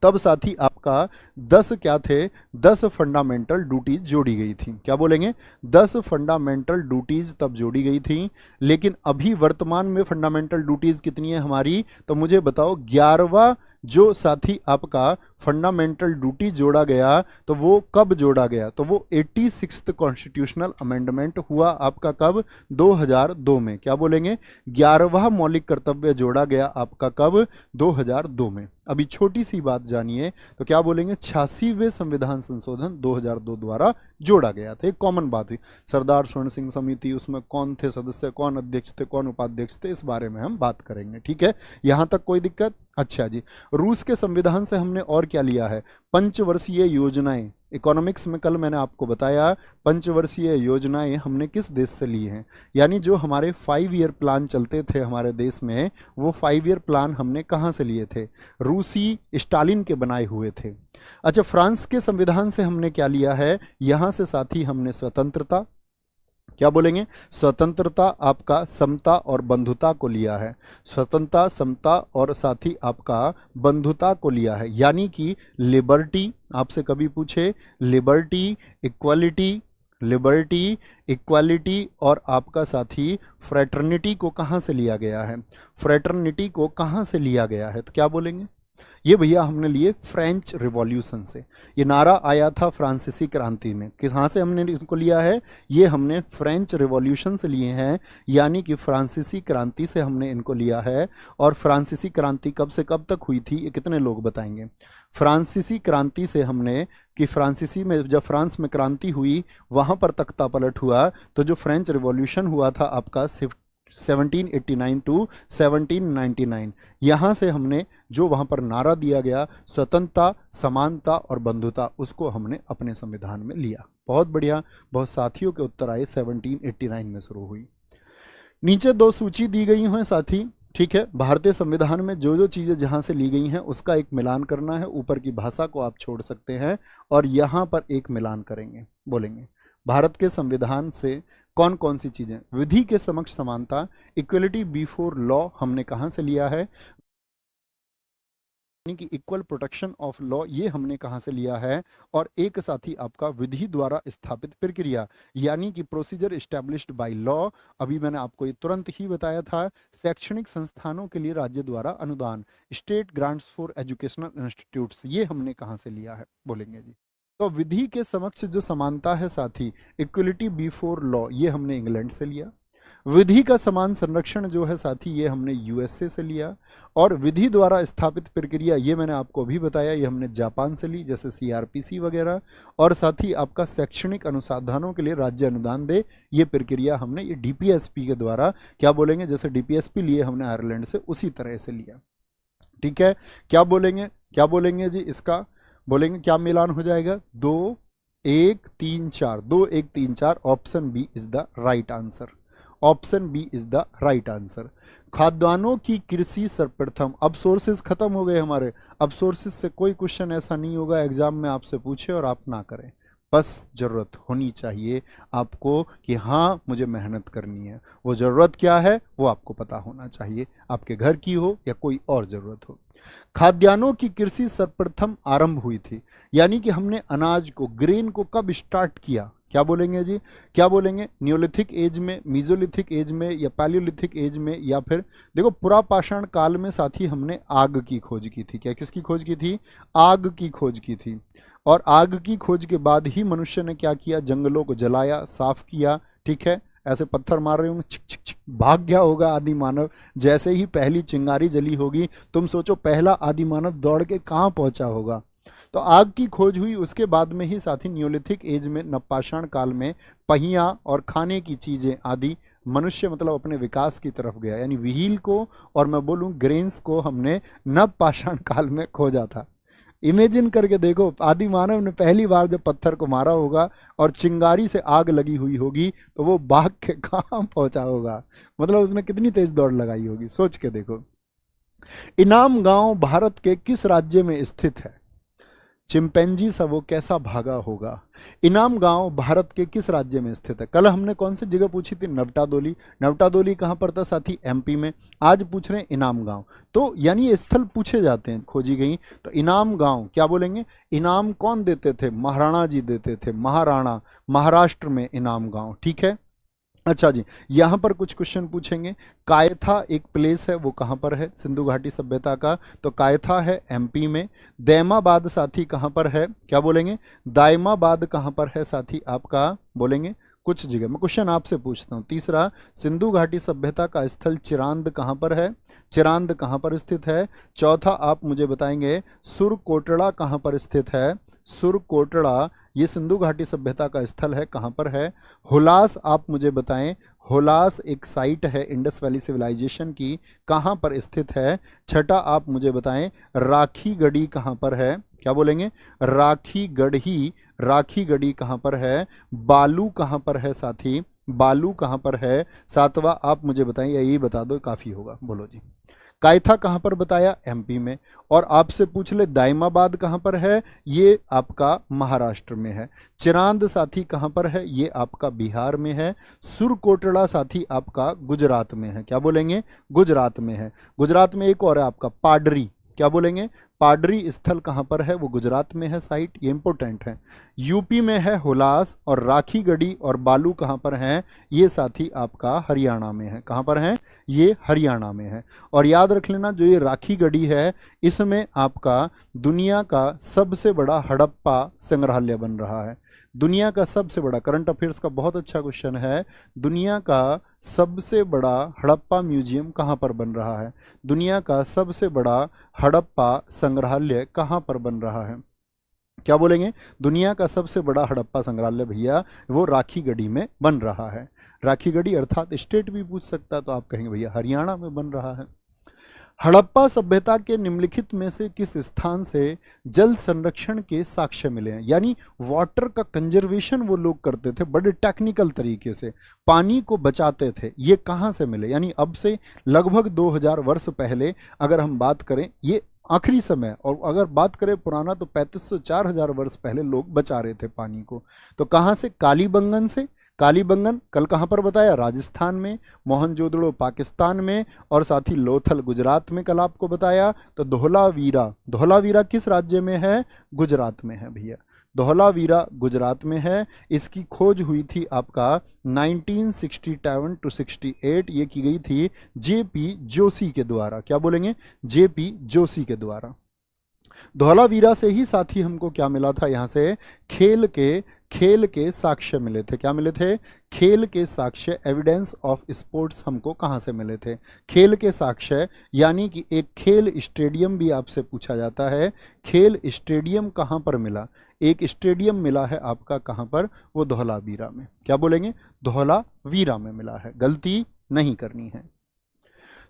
तब साथी आपका 10 क्या थे? 10 फंडामेंटल ड्यूटीज जोड़ी गई थी। क्या बोलेंगे? 10 फंडामेंटल ड्यूटीज तब जोड़ी गई थी। लेकिन अभी वर्तमान में फंडामेंटल ड्यूटीज कितनी है हमारी? तो मुझे बताओ, 11वां जो साथी आपका फंडामेंटल ड्यूटी जोड़ा गया, तो वो कब जोड़ा गया? तो वो 86th कॉन्स्टिट्यूशनल अमेंडमेंट हुआ आपका कब? 2002 में। क्या बोलेंगे? 11वां मौलिक कर्तव्य जोड़ा गया आपका कब? 2002 में। अभी छोटी सी बात जानिए, तो क्या बोलेंगे? 86वें संविधान संशोधन 2002 द्वारा जोड़ा गया था। एक कॉमन बात हुई, सरदार स्वर्ण सिंह समिति, उसमें कौन थे सदस्य, कौन अध्यक्ष थे, कौन उपाध्यक्ष थे, इस बारे में हम बात करेंगे। ठीक है, यहां तक कोई दिक्कत? अच्छा जी, रूस के संविधान से हमने और क्या लिया है? पंचवर्षीय योजनाएं, इकोनॉमिक्स में कल मैंने आपको बताया पंचवर्षीय योजनाएं हमने किस देश से ली हैं, यानी जो हमारे 5 ईयर प्लान चलते थे हमारे देश में, वो 5 ईयर प्लान हमने कहाँ से लिए थे? रूसी स्टालिन के बनाए हुए थे। अच्छा, फ्रांस के संविधान से हमने क्या लिया है? यहाँ से साथी हमने स्वतंत्रता, क्या बोलेंगे? स्वतंत्रता, आपका समता और बंधुता को लिया है। स्वतंत्रता, समता और साथी आपका बंधुता को लिया है, यानी कि लिबर्टी, आपसे कभी पूछे लिबर्टी, इक्वालिटी, लिबर्टी, इक्वालिटी और आपका साथी फ्रेटर्निटी को कहाँ से लिया गया है? फ्रेटर्निटी को कहाँ से लिया गया है? तो क्या बोलेंगे? ये भैया हमने लिए फ्रेंच रिवॉल्यूशन से। ये नारा आया था फ्रांसीसी क्रांति में। कहाँ से हमने इसको लिया है? ये हमने फ्रेंच रिवॉल्यूशन से लिए हैं, यानी कि फ्रांसीसी क्रांति से हमने इनको लिया है। और फ्रांसीसी क्रांति कब से कब तक हुई थी, ये कितने लोग बताएंगे? फ्रांसीसी क्रांति से हमने, कि फ्रांसीसी में जब फ्रांस में क्रांति हुई वहाँ पर तख्ता पलट हुआ, तो जो फ्रेंच रिवॉल्यूशन हुआ था आपका 1789 टू 1799, यहाँ से हमने जो वहाँ पर नारा दिया गया स्वतंत्रता, समानता और बंधुता, उसको हमने अपने संविधान में लिया। बहुत बढ़िया, बहुत साथियों के उत्तर आए, 1789 में शुरू हुई। नीचे 2 सूची दी गई हैं साथी, ठीक है। भारतीय संविधान में जो जो चीज़ें जहाँ से ली गई हैं उसका एक मिलान करना है। ऊपर की भाषा को आप छोड़ सकते हैं और यहाँ पर एक मिलान करेंगे, बोलेंगे भारत के संविधान से कौन कौन सी चीज़ें? विधि के समक्ष समानता, इक्वलिटी बिफोर लॉ हमने कहाँ से लिया है? यानी कि इक्वल प्रोटेक्शन ऑफ लॉ, ये हमने कहाँ से लिया है? और एक साथी आपका विधि द्वारा स्थापित प्रक्रिया, यानी कि प्रोसीजर एस्टैब्लिश्ड बाय लॉ। अभी मैंने आपको ये तुरंत ही बताया था। शैक्षणिक संस्थानों के लिए राज्य द्वारा अनुदान, state grants for educational institutes, ये हमने कहाँ से लिया है? बोलेंगे जी। तो विधि के समक्ष जो समानता है साथी, इक्वलिटी बिफोर लॉ, ये हमने इंग्लैंड से लिया। विधि का समान संरक्षण जो है साथी, ये हमने यूएसए से लिया। और विधि द्वारा स्थापित प्रक्रिया, ये मैंने आपको अभी बताया, ये हमने जापान से ली, जैसे सीआरपीसी वगैरह। और साथ ही आपका शैक्षणिक अनुसंधानों के लिए राज्य अनुदान दे, ये प्रक्रिया हमने ये डीपीएसपी के द्वारा, क्या बोलेंगे, जैसे डीपीएसपी लिए हमने आयरलैंड से, उसी तरह से लिया। ठीक है, क्या बोलेंगे, क्या बोलेंगे जी इसका? बोलेंगे क्या मिलान हो जाएगा? 2 1 3 4, 2 1 3 4। Option B is the right answer. Option B is the right answer. खाद्यान्नों की कृषि सर्वप्रथम। अब सोर्सेज खत्म हो गए हमारे। अब सोर्सेज से कोई क्वेश्चन ऐसा नहीं होगा एग्जाम में आपसे पूछे और आप ना करें। बस जरूरत होनी चाहिए आपको कि हाँ मुझे मेहनत करनी है। वो जरूरत क्या है वो आपको पता होना चाहिए, आपके घर की हो या कोई और जरूरत हो। खाद्यान्नों की कृषि सर्वप्रथम आरंभ हुई थी, यानी कि हमने अनाज को, ग्रेन को कब स्टार्ट किया? क्या बोलेंगे जी? क्या बोलेंगे? न्योलिथिक एज में, मीजोलिथिक एज में, या पैलियोलिथिक एज में, या फिर देखो पुरापाषाण काल में साथी हमने आग की खोज की थी। क्या किसकी खोज की थी? आग की खोज की थी। और आग की खोज के बाद ही मनुष्य ने क्या किया? जंगलों को जलाया, साफ किया। ठीक है, ऐसे पत्थर मार रहे होंगे, छिक छिक छिक, भाग गया होगा आदि मानव। जैसे ही पहली चिंगारी जली होगी, तुम सोचो पहला आदि मानव दौड़ के कहाँ पहुंचा होगा। तो आग की खोज हुई, उसके बाद में ही साथी न्योलिथिक एज में, नवपाषाण काल में पहिया और खाने की चीजें आदि, मनुष्य मतलब अपने विकास की तरफ गया। यानी व्हील को और मैं बोलूं ग्रेन्स को हमने नवपाषाण काल में खोजा था। इमेजिन करके देखो, आदि मानव ने पहली बार जब पत्थर को मारा होगा और चिंगारी से आग लगी हुई होगी, तो वो भाग के कहाँ पहुंचा होगा? मतलब उसने कितनी तेज दौड़ लगाई होगी, सोच के देखो। इनाम गांव भारत के किस राज्य में स्थित है? चिंपैंजी सा वो कैसा भागा होगा। इनाम गांव भारत के किस राज्य में स्थित है? कल हमने कौन सी जगह पूछी थी? नवटादोली। नवटादोली कहाँ पर था साथी? एमपी में। आज पूछ रहे हैं इनाम गांव। तो यानी ये स्थल पूछे जाते हैं, खोजी गई। तो इनाम गांव क्या बोलेंगे? इनाम कौन देते थे? महाराणा जी देते थे, महाराणा। महाराष्ट्र में इनाम गांव। ठीक है, अच्छा जी, यहाँ पर कुछ क्वेश्चन पूछेंगे। कायथा एक प्लेस है, वो कहाँ पर है? सिंधु घाटी सभ्यता का। तो कायथा है एमपी में। दैमाबाद साथी कहाँ पर है? क्या बोलेंगे? दायमाबाद कहाँ पर है साथी आपका? बोलेंगे कुछ जगह। मैं क्वेश्चन आपसे पूछता हूँ। तीसरा, सिंधु घाटी सभ्यता का स्थल चिरांद कहाँ पर है? चिरांद कहाँ पर स्थित है? चौथा, आप मुझे बताएंगे सुरकोटड़ा कहाँ पर स्थित है? सुरकोटड़ा ये सिंधु घाटी सभ्यता का स्थल है, कहाँ पर है? हुलास आप मुझे बताएं, हुलास एक साइट है इंडस वैली सिविलाइजेशन की, कहाँ पर स्थित है? छठा, आप मुझे बताएं राखी गढ़ी कहाँ पर है? क्या बोलेंगे? राखी गढ़ी राखी गढ़ी कहाँ पर है, बालू कहाँ पर है साथी, बालू कहाँ पर है, सातवां आप मुझे बताएं, या यही बता दो काफी होगा, बोलो जी। कायथा कहाँ पर बताया, एमपी में। और आपसे पूछ ले दाइमाबाद कहाँ पर है, ये आपका महाराष्ट्र में है। चिरांद साथी कहाँ पर है, ये आपका बिहार में है। सुरकोटड़ा साथी आपका गुजरात में है, क्या बोलेंगे, गुजरात में है। गुजरात में एक और है आपका पाडरी, क्या बोलेंगे, पाडरी स्थल कहाँ पर है, वो गुजरात में है साइट, ये इंपॉर्टेंट है। यूपी में है हुलास, और राखी गढ़ी और बालू कहाँ पर हैं, ये साथी आपका हरियाणा में है। कहाँ पर हैं, ये हरियाणा में है। और याद रख लेना जो ये राखी गढ़ी है, इसमें आपका दुनिया का सबसे बड़ा हड़प्पा संग्रहालय बन रहा है। दुनिया का सबसे बड़ा, करंट अफेयर्स का बहुत अच्छा क्वेश्चन है, दुनिया का सबसे बड़ा हड़प्पा म्यूजियम कहाँ पर बन रहा है, दुनिया का सबसे बड़ा हड़प्पा संग्रहालय कहाँ पर बन रहा है, क्या बोलेंगे, दुनिया का सबसे बड़ा हड़प्पा संग्रहालय भैया वो राखी गढ़ी में बन रहा है। राखी गढ़ी अर्थात स्टेट भी पूछ सकता, तो आप कहेंगे भैया हरियाणा में बन रहा है। हड़प्पा सभ्यता के निम्नलिखित में से किस स्थान से जल संरक्षण के साक्ष्य मिले हैं, यानी वाटर का कंजर्वेशन वो लोग करते थे बड़े टेक्निकल तरीके से, पानी को बचाते थे, ये कहाँ से मिले, यानी अब से लगभग 2000 वर्ष पहले अगर हम बात करें, ये आखिरी समय, और अगर बात करें पुराना तो 3500-4000 वर्ष पहले लोग बचा रहे थे पानी को। तो कहाँ से, कालीबंगन से। कालीबंगन कल कहाँ पर बताया, राजस्थान में, मोहनजोदड़ो पाकिस्तान में, और साथ ही लोथल गुजरात में कल आपको बताया। तो धौलावीरा, धौलावीरा किस राज्य में है, गुजरात में है भैया, धौलावीरा गुजरात में है। इसकी खोज हुई थी आपका 1967 to 68, ये की गई थी जेपी जोशी के द्वारा, क्या बोलेंगे, जेपी जोशी के द्वारा। धौलावीरा से ही साथी हमको क्या मिला था, यहाँ से खेल के साक्ष्य मिले थे, क्या मिले थे, खेल के साक्ष्य, एविडेंस ऑफ स्पोर्ट्स हमको कहाँ से मिले थे, खेल के साक्ष्य, यानी कि एक खेल स्टेडियम भी आपसे पूछा जाता है, खेल स्टेडियम कहाँ पर मिला, एक स्टेडियम मिला है आपका कहाँ पर, वो धौलावीरा में, क्या बोलेंगे, धौलावीरा में मिला है, गलती नहीं करनी है।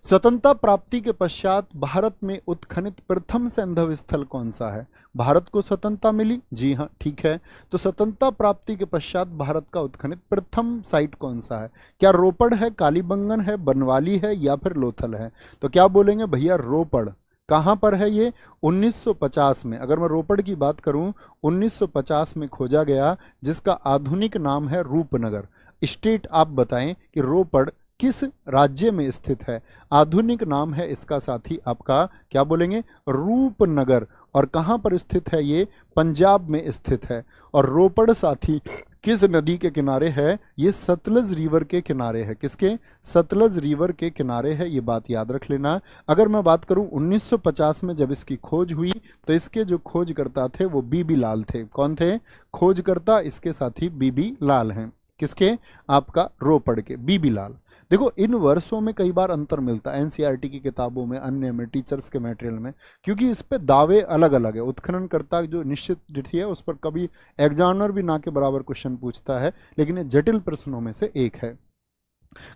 स्वतंत्रता प्राप्ति के पश्चात भारत में उत्खनित प्रथम सैंधव स्थल कौन सा है, भारत को स्वतंत्रता मिली, जी हाँ ठीक है, तो स्वतंत्रता प्राप्ति के पश्चात भारत का उत्खनित प्रथम साइट कौन सा है, क्या रोपड़ है, कालीबंगन है, बनवाली है, या फिर लोथल है, तो क्या बोलेंगे भैया रोपड़। कहाँ पर है ये, 1950 में, अगर मैं रोपड़ की बात करूं 1950 में खोजा गया, जिसका आधुनिक नाम है रूपनगर। स्टेट आप बताएं कि रोपड़ किस राज्य में स्थित है, आधुनिक नाम है इसका साथी आपका, क्या बोलेंगे, रूपनगर। और कहाँ पर स्थित है ये, पंजाब में स्थित है। और रोपड़ साथी किस नदी के किनारे है, ये सतलज रिवर के किनारे है, किसके, सतलज रिवर के किनारे है, ये बात याद रख लेना। अगर मैं बात करूं 1950 में जब इसकी खोज हुई, तो इसके जो खोजकर्ता थे वो बीबी लाल थे, कौन थे, खोजकर्ता इसके साथी बीबी लाल हैं, किसके, आपका रोपड़ के बीबी लाल। देखो इन वर्षों में कई बार अंतर मिलता है एनसीईआरटी की किताबों में, अन्य में, टीचर्स के मटेरियल में, क्योंकि इस पे दावे अलग अलग है। उत्खननकर्ता जो निश्चित तिथि है उस पर कभी एग्जामिनर भी ना के बराबर क्वेश्चन पूछता है, लेकिन ये जटिल प्रश्नों में से एक है।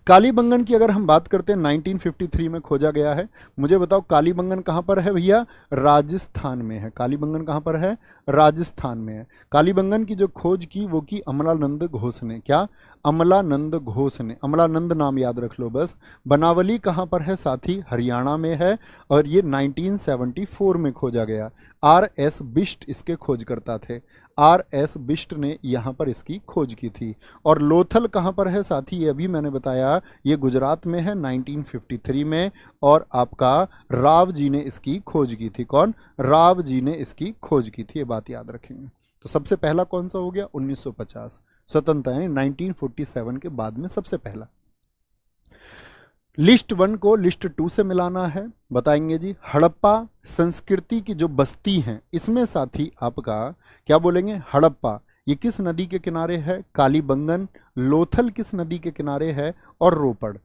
कालीबंगन की अगर हम बात करते हैं 1953 में खोजा गया है। मुझे बताओ कालीबंगन कहाँ पर है भैया, राजस्थान में है। कालीबंगन कहाँ पर है, राजस्थान में है। कालीबंगन की जो खोज की वो की अमलानंद घोष ने, क्या, अमलानंद घोष ने, अमलानंद नाम याद रख लो बस। बनावली कहाँ पर है साथी, हरियाणा में है, और ये 1974 में खोजा गया। R.S. बिष्ट इसके खोजकर्ता थे, R.S. बिष्ट ने यहाँ पर इसकी खोज की थी। और लोथल कहाँ पर है साथी, ये अभी मैंने बताया, ये गुजरात में है 1953 में, और आपका राव जी ने इसकी खोज की थी। कौन, राव जी ने इसकी खोज की थी, ये बात याद रखेंगे। तो सबसे पहला कौन सा हो गया, 1950 स्वतंत्रता, यानी 1947 के बाद में सबसे पहला। लिस्ट 1 को लिस्ट 2 से मिलाना है, बताएंगे जी। हड़प्पा संस्कृति की जो बस्ती हैं इसमें साथी आपका क्या बोलेंगे, हड़प्पा ये किस नदी के किनारे है, कालीबंगन। लोथल किस नदी के किनारे है, और रोपड़।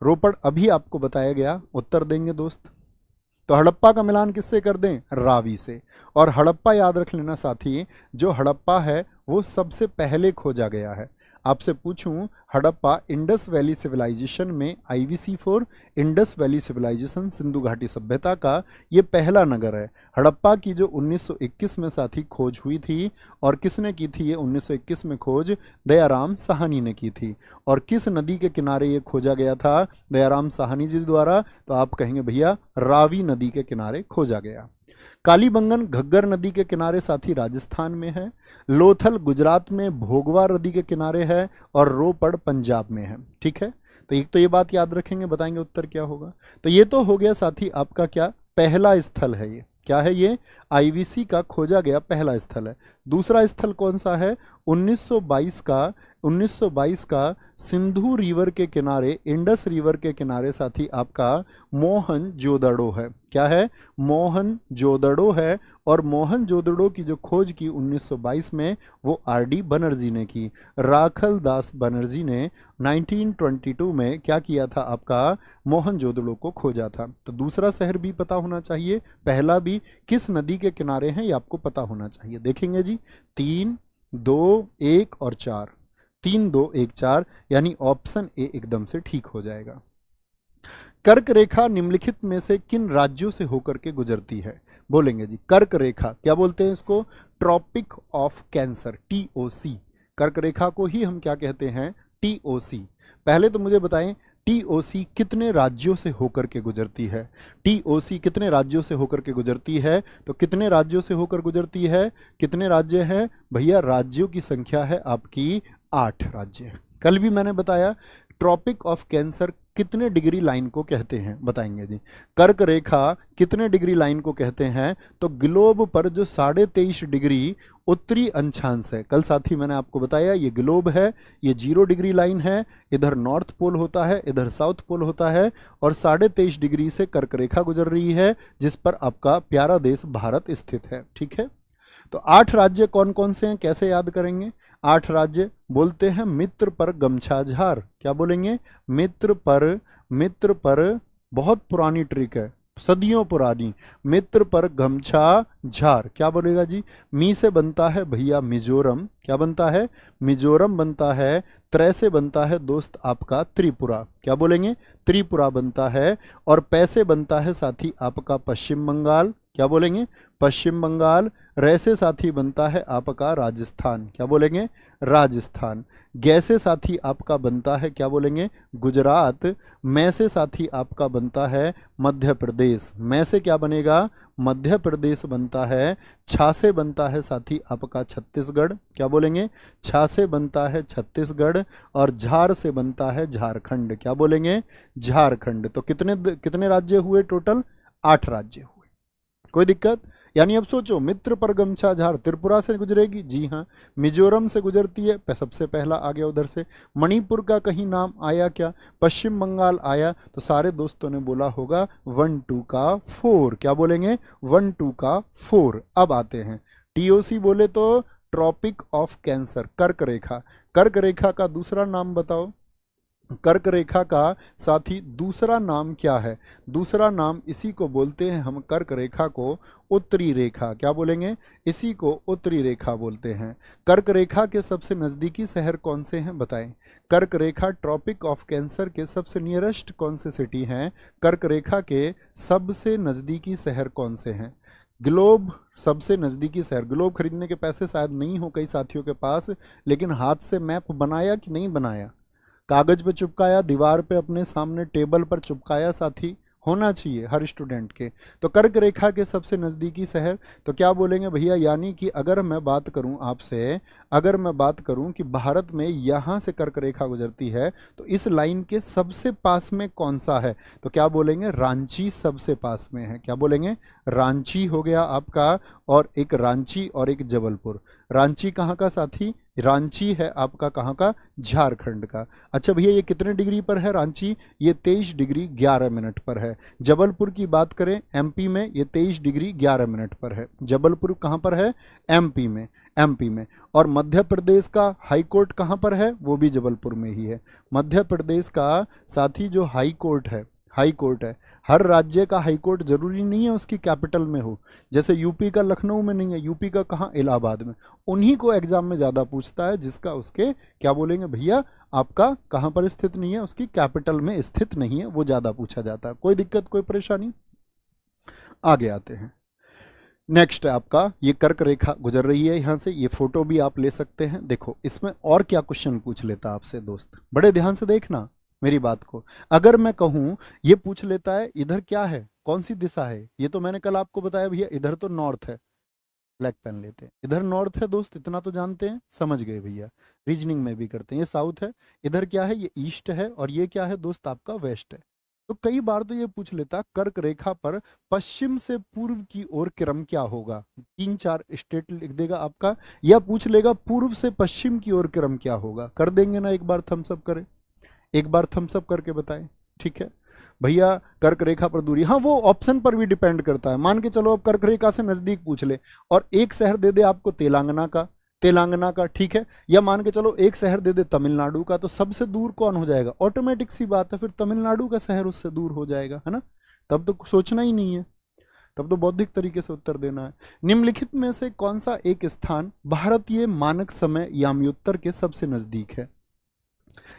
रोपड़ अभी आपको बताया गया, उत्तर देंगे दोस्त। तो हड़प्पा का मिलान किससे कर दें, रावी से। और हड़प्पा याद रख लेना साथी, जो हड़प्पा है वो सबसे पहले खोजा गया है। आपसे पूछूं हड़प्पा इंडस वैली सिविलाइजेशन में IVC4 Indus valley civilisation Sindhu घाटी सभ्यता का ये पहला नगर है। हड़प्पा की जो 1921 में साथी खोज हुई थी, और किसने की थी ये 1921 में खोज? दयाराम साहनी ने की थी। और किस नदी के किनारे ये खोजा गया था दयाराम साहनी जी द्वारा? तो आप कहेंगे भैया रावी नदी के किनारे खोजा गया। कालीबंगन घग्गर नदी के किनारे साथी राजस्थान में है। लोथल गुजरात में भोगवा नदी के किनारे है, और रोपड़ पंजाब में है। ठीक है, तो एक तो ये बात याद रखेंगे, बताएंगे उत्तर क्या होगा। तो ये तो हो गया साथी आपका क्या पहला स्थल है। ये क्या है? ये IVC का खोजा गया पहला स्थल है। दूसरा स्थल कौन सा है? 1922 का सिंधु रिवर के किनारे, इंडस रिवर के किनारे साथी आपका मोहनजोदड़ो है। क्या है? मोहनजोदड़ो है। और मोहनजोदड़ो की जो खोज की 1922 में, वो RD बनर्जी ने की। राखल दास बनर्जी ने 1922 में क्या किया था? आपका मोहनजोदड़ो को खोजा था। तो दूसरा शहर भी पता होना चाहिए, पहला भी किस नदी के किनारे हैं ये आपको पता होना चाहिए। देखेंगे जी, 3, 2, 1 और 4, 3, 2, 1, 4, यानी ऑप्शन ए एकदम से ठीक हो जाएगा। कर्क रेखा निम्नलिखित में से किन राज्यों से होकर के गुजरती है? बोलेंगे जी, कर्क रेखा क्या बोलते हैं इसको? Tropic of cancer, TOC। कर्क रेखा को ही हम क्या कहते हैं? TOC। पहले तो मुझे बताएं TOC कितने राज्यों से होकर के गुजरती है? TOC कितने राज्यों से होकर के गुजरती है? तो कितने राज्यों से होकर गुजरती है? कितने राज्य हैं भैया? राज्यों की संख्या है आपकी 8 राज्य। कल भी मैंने बताया ट्रॉपिक ऑफ कैंसर कितने डिग्री लाइन को कहते हैं, बताएंगे जी। कर्क रेखा कितने डिग्री लाइन को कहते हैं? तो ग्लोब पर जो 23.5 डिग्री उत्तरी अंशांश है, कल साथी मैंने आपको बताया ये ग्लोब है, ये 0 डिग्री लाइन है, इधर नॉर्थ पोल होता है, इधर साउथ पोल होता है, और 23.5 डिग्री से कर्क रेखा गुजर रही है, जिस पर आपका प्यारा देश भारत स्थित है। ठीक है, तो 8 राज्य कौन कौन से हैं, कैसे याद करेंगे? 8 राज्य बोलते हैं मित्र पर गमछा झार। क्या बोलेंगे? मित्र पर बहुत पुरानी ट्रिक है, सदियों पुरानी। मित्र पर गमछा झार क्या बोलेगा जी? मी से बनता है भैया मिजोरम। क्या बनता है? मिजोरम बनता है। त्रय से बनता है दोस्त आपका त्रिपुरा। क्या बोलेंगे? त्रिपुरा बनता है। और पै से बनता है साथी आपका पश्चिम बंगाल। क्या बोलेंगे? पश्चिम बंगाल। रै से साथी बनता है आपका राजस्थान। क्या बोलेंगे? राजस्थान। गै से साथी आपका बनता है, क्या बोलेंगे? गुजरात। मै से साथी आपका बनता है मध्य प्रदेश। मै से क्या बनेगा? मध्य प्रदेश बनता है। छा से बनता है साथी आपका छत्तीसगढ़। क्या बोलेंगे? छा से बनता है छत्तीसगढ़। और झार से बनता है झारखंड। क्या बोलेंगे? झारखंड। तो कितने राज्य हुए टोटल? 8 राज्य हुए। कोई दिक्कत? यानी अब सोचो, मित्र पर गमछा झार त्रिपुरा से गुजरेगी, जी हाँ। मिजोरम से गुजरती है, सबसे पहला आ गया उधर से। मणिपुर का कहीं नाम आया क्या? पश्चिम बंगाल आया। तो सारे दोस्तों ने बोला होगा 1 2 का 4। क्या बोलेंगे? 1 2 का 4। अब आते हैं TOC बोले तो ट्रॉपिक ऑफ कैंसर, कर्क रेखा। कर्क रेखा का दूसरा नाम बताओ। कर्क रेखा का साथी दूसरा नाम क्या है? दूसरा नाम इसी को बोलते हैं हम, कर्क रेखा को उत्तरी रेखा। क्या बोलेंगे? इसी को उत्तरी रेखा बोलते हैं। कर्क रेखा के सबसे नज़दीकी शहर कौन से हैं, बताएं। कर्क रेखा ट्रॉपिक ऑफ कैंसर के सबसे नियरेस्ट कौन से सिटी हैं? कर्क रेखा के सबसे नज़दीकी शहर कौन से हैं? ग्लोब सबसे नज़दीकी शहर। ग्लोब खरीदने के पैसे शायद नहीं हो कई साथियों के पास, लेकिन हाथ से मैप बनाया कि नहीं बनाया? कागज पे चिपकाया, दीवार पे अपने सामने टेबल पर चिपकाया साथी? होना चाहिए हर स्टूडेंट के। तो कर्क रेखा के सबसे नज़दीकी शहर तो क्या बोलेंगे भैया? यानी कि अगर मैं बात करूं आपसे, अगर मैं बात करूं कि भारत में यहाँ से कर्क रेखा गुजरती है, तो इस लाइन के सबसे पास में कौन सा है? तो क्या बोलेंगे? रांची सबसे पास में है। क्या बोलेंगे? रांची हो गया आपका। और एक रांची और एक जबलपुर। रांची कहाँ का साथी? रांची है आपका कहाँ का? झारखंड का। अच्छा भैया, ये कितने डिग्री पर है रांची? ये 23 डिग्री 11 मिनट पर है। जबलपुर की बात करें MP में, ये 23 डिग्री 11 मिनट पर है। जबलपुर कहाँ पर है? MP में। MP में। और मध्य प्रदेश का हाई कोर्ट कहाँ पर है? वो भी जबलपुर में ही है। मध्य प्रदेश का साथी जो हाई कोर्ट है, हाई कोर्ट है। हर राज्य का हाई कोर्ट जरूरी नहीं है उसकी कैपिटल में हो, जैसे यूपी का लखनऊ में नहीं है, यूपी का कहाँ, इलाहाबाद में। उन्हीं को एग्जाम में ज़्यादा पूछता है जिसका उसके क्या बोलेंगे भैया, आपका कहाँ पर स्थित नहीं है, उसकी कैपिटल में स्थित नहीं है, वो ज़्यादा पूछा जाता है। कोई दिक्कत कोई परेशानी? आगे आते हैं। नेक्स्ट है आपका, ये कर्क रेखा गुजर रही है यहाँ से, ये फोटो भी आप ले सकते हैं। देखो इसमें और क्या क्वेश्चन पूछ लेता आपसे दोस्त, बड़े ध्यान से देखना मेरी बात को। अगर मैं कहूँ ये पूछ लेता है इधर क्या है, कौन सी दिशा है, ये तो मैंने कल आपको बताया भैया इधर तो नॉर्थ है, ब्लैक पेन लेते हैं, इधर नॉर्थ है दोस्त, इतना तो जानते हैं, समझ गए भैया, रीजनिंग में भी करते हैं। ये साउथ है, इधर क्या है, ये ईस्ट है, और ये क्या है दोस्त आपका वेस्ट है। तो कई बार तो ये पूछ लेता कर्क रेखा पर पश्चिम से पूर्व की ओर क्रम क्या होगा, 3-4 स्टेट लिख देगा आपका, या पूछ लेगा पूर्व से पश्चिम की ओर क्रम क्या होगा। कर देंगे ना, एक बार थम्स अप करें, एक बार थम्स अप करके बताएं। ठीक है भैया, कर्क रेखा पर दूरी, हाँ वो ऑप्शन पर भी डिपेंड करता है। मान के चलो अब कर्क रेखा से नजदीक पूछ ले और एक शहर दे दे आपको तेलंगाना का, ठीक है, या मान के चलो एक शहर दे दे तमिलनाडु का, तो सबसे दूर कौन हो जाएगा, ऑटोमेटिक सी बात है फिर तमिलनाडु का शहर उससे दूर हो जाएगा, है ना। तब तो सोचना ही नहीं है, तब तो बौद्धिक तरीके से उत्तर देना है। निम्नलिखित में से कौन सा एक स्थान भारतीय मानक समय याम्योत्तर के सबसे नजदीक है।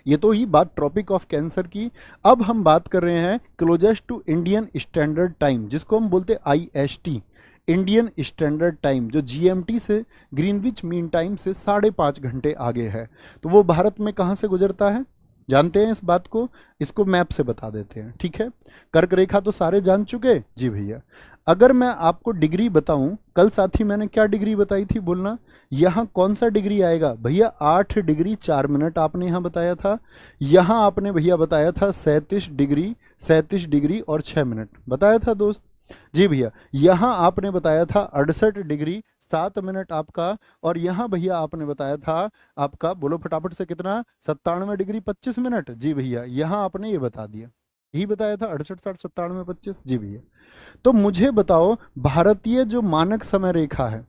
ये तो ही बात ट्रॉपिक ऑफ कैंसर की। अब हम बात कर रहे हैं closest to Indian standard time, जिसको हम बोलते हैं IST, इंडियन स्टैंडर्ड टाइम, जो GMT से ग्रीनविच मीन टाइम से 5.5 घंटे आगे है। तो वो भारत में कहाँ से गुजरता है, जानते हैं इस बात को, इसको मैप से बता देते हैं। ठीक है, कर्क रेखा तो सारे जान चुके जी भैया। अगर मैं आपको डिग्री बताऊं, कल साथी मैंने क्या डिग्री बताई थी, बोलना यहाँ कौन सा डिग्री आएगा भैया, 8 डिग्री 4 मिनट आपने यहाँ बताया था। यहाँ आपने भैया बताया था 37 डिग्री और 6 मिनट बताया था दोस्त जी भैया। यहाँ आपने बताया था 68 डिग्री 7 मिनट आपका, और यहाँ भैया आपने बताया था आपका, बोलो फटाफट से कितना, 97 डिग्री 25 मिनट जी भैया। यहाँ आपने ये बता दिया, यही बताया था 68 60 97 25 जी भैया। तो मुझे बताओ भारतीय जो मानक समय रेखा है,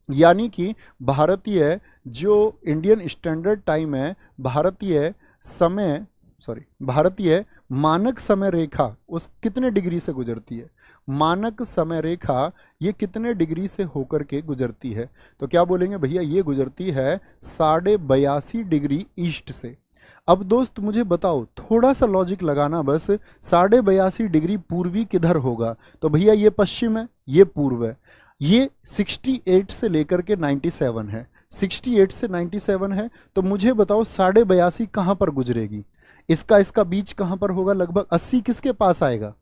यानी कि भारतीय जो इंडियन स्टैंडर्ड टाइम है, भारतीय मानक समय रेखा उस कितने डिग्री से गुजरती है, मानक समय रेखा ये कितने डिग्री से होकर के गुजरती है। तो क्या बोलेंगे भैया, ये गुजरती है 82.5 डिग्री ईस्ट से। अब दोस्त मुझे बताओ, थोड़ा सा लॉजिक लगाना बस, 82.5 डिग्री पूर्वी किधर होगा, तो भैया ये पश्चिम है, ये पूर्व है, ये 68 से लेकर के 97 है, 68 से 97 है। तो मुझे बताओ 82.5 कहाँ पर गुजरेगी, इसका बीच कहाँ पर होगा, लगभग 80 किसके पास आएगा,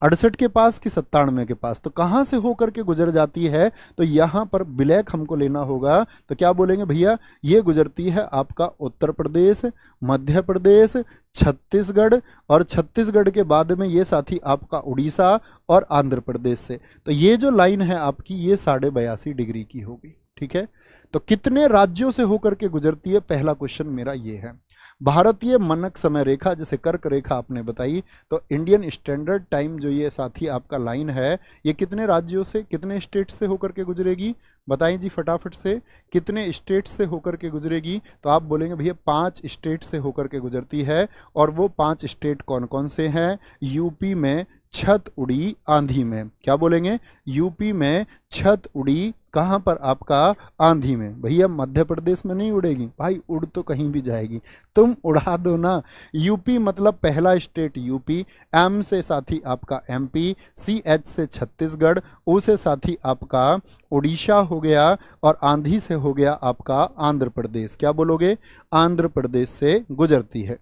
68 के पास कि 97 के पास, तो कहाँ से होकर के गुजर जाती है, तो यहाँ पर ब्लैक हमको लेना होगा। तो क्या बोलेंगे भैया, ये गुजरती है आपका उत्तर प्रदेश, मध्य प्रदेश, छत्तीसगढ़, और छत्तीसगढ़ के बाद में ये साथी आपका उड़ीसा और आंध्र प्रदेश से। तो ये जो लाइन है आपकी, ये 82.5 डिग्री की होगी। ठीक है, तो कितने राज्यों से होकर के गुजरती है, पहला क्वेश्चन मेरा ये है। भारतीय मानक समय रेखा जैसे कर्क रेखा आपने बताई, तो इंडियन स्टैंडर्ड टाइम जो ये साथी आपका लाइन है, ये कितने राज्यों से, कितने स्टेट से होकर के गुजरेगी, बताएं जी फटाफट से, कितने स्टेट से होकर के गुजरेगी। तो आप बोलेंगे भैया 5 स्टेट से होकर के गुजरती है, और वो 5 स्टेट कौन कौन से हैं, यूपी में छत उड़ी आंधी में, क्या बोलेंगे, यूपी में छत उड़ी, कहाँ पर आपका, आंधी में। भैया मध्य प्रदेश में नहीं उड़ेगी भाई, उड़ तो कहीं भी जाएगी, तुम उड़ा दो ना। यूपी मतलब पहला स्टेट यूपी, एम से साथी आपका MP, CH से छत्तीसगढ़, ओ से साथी आपका उड़ीसा हो गया, और आंधी से हो गया आपका आंध्र प्रदेश। क्या बोलोगे, आंध्र प्रदेश से गुजरती है।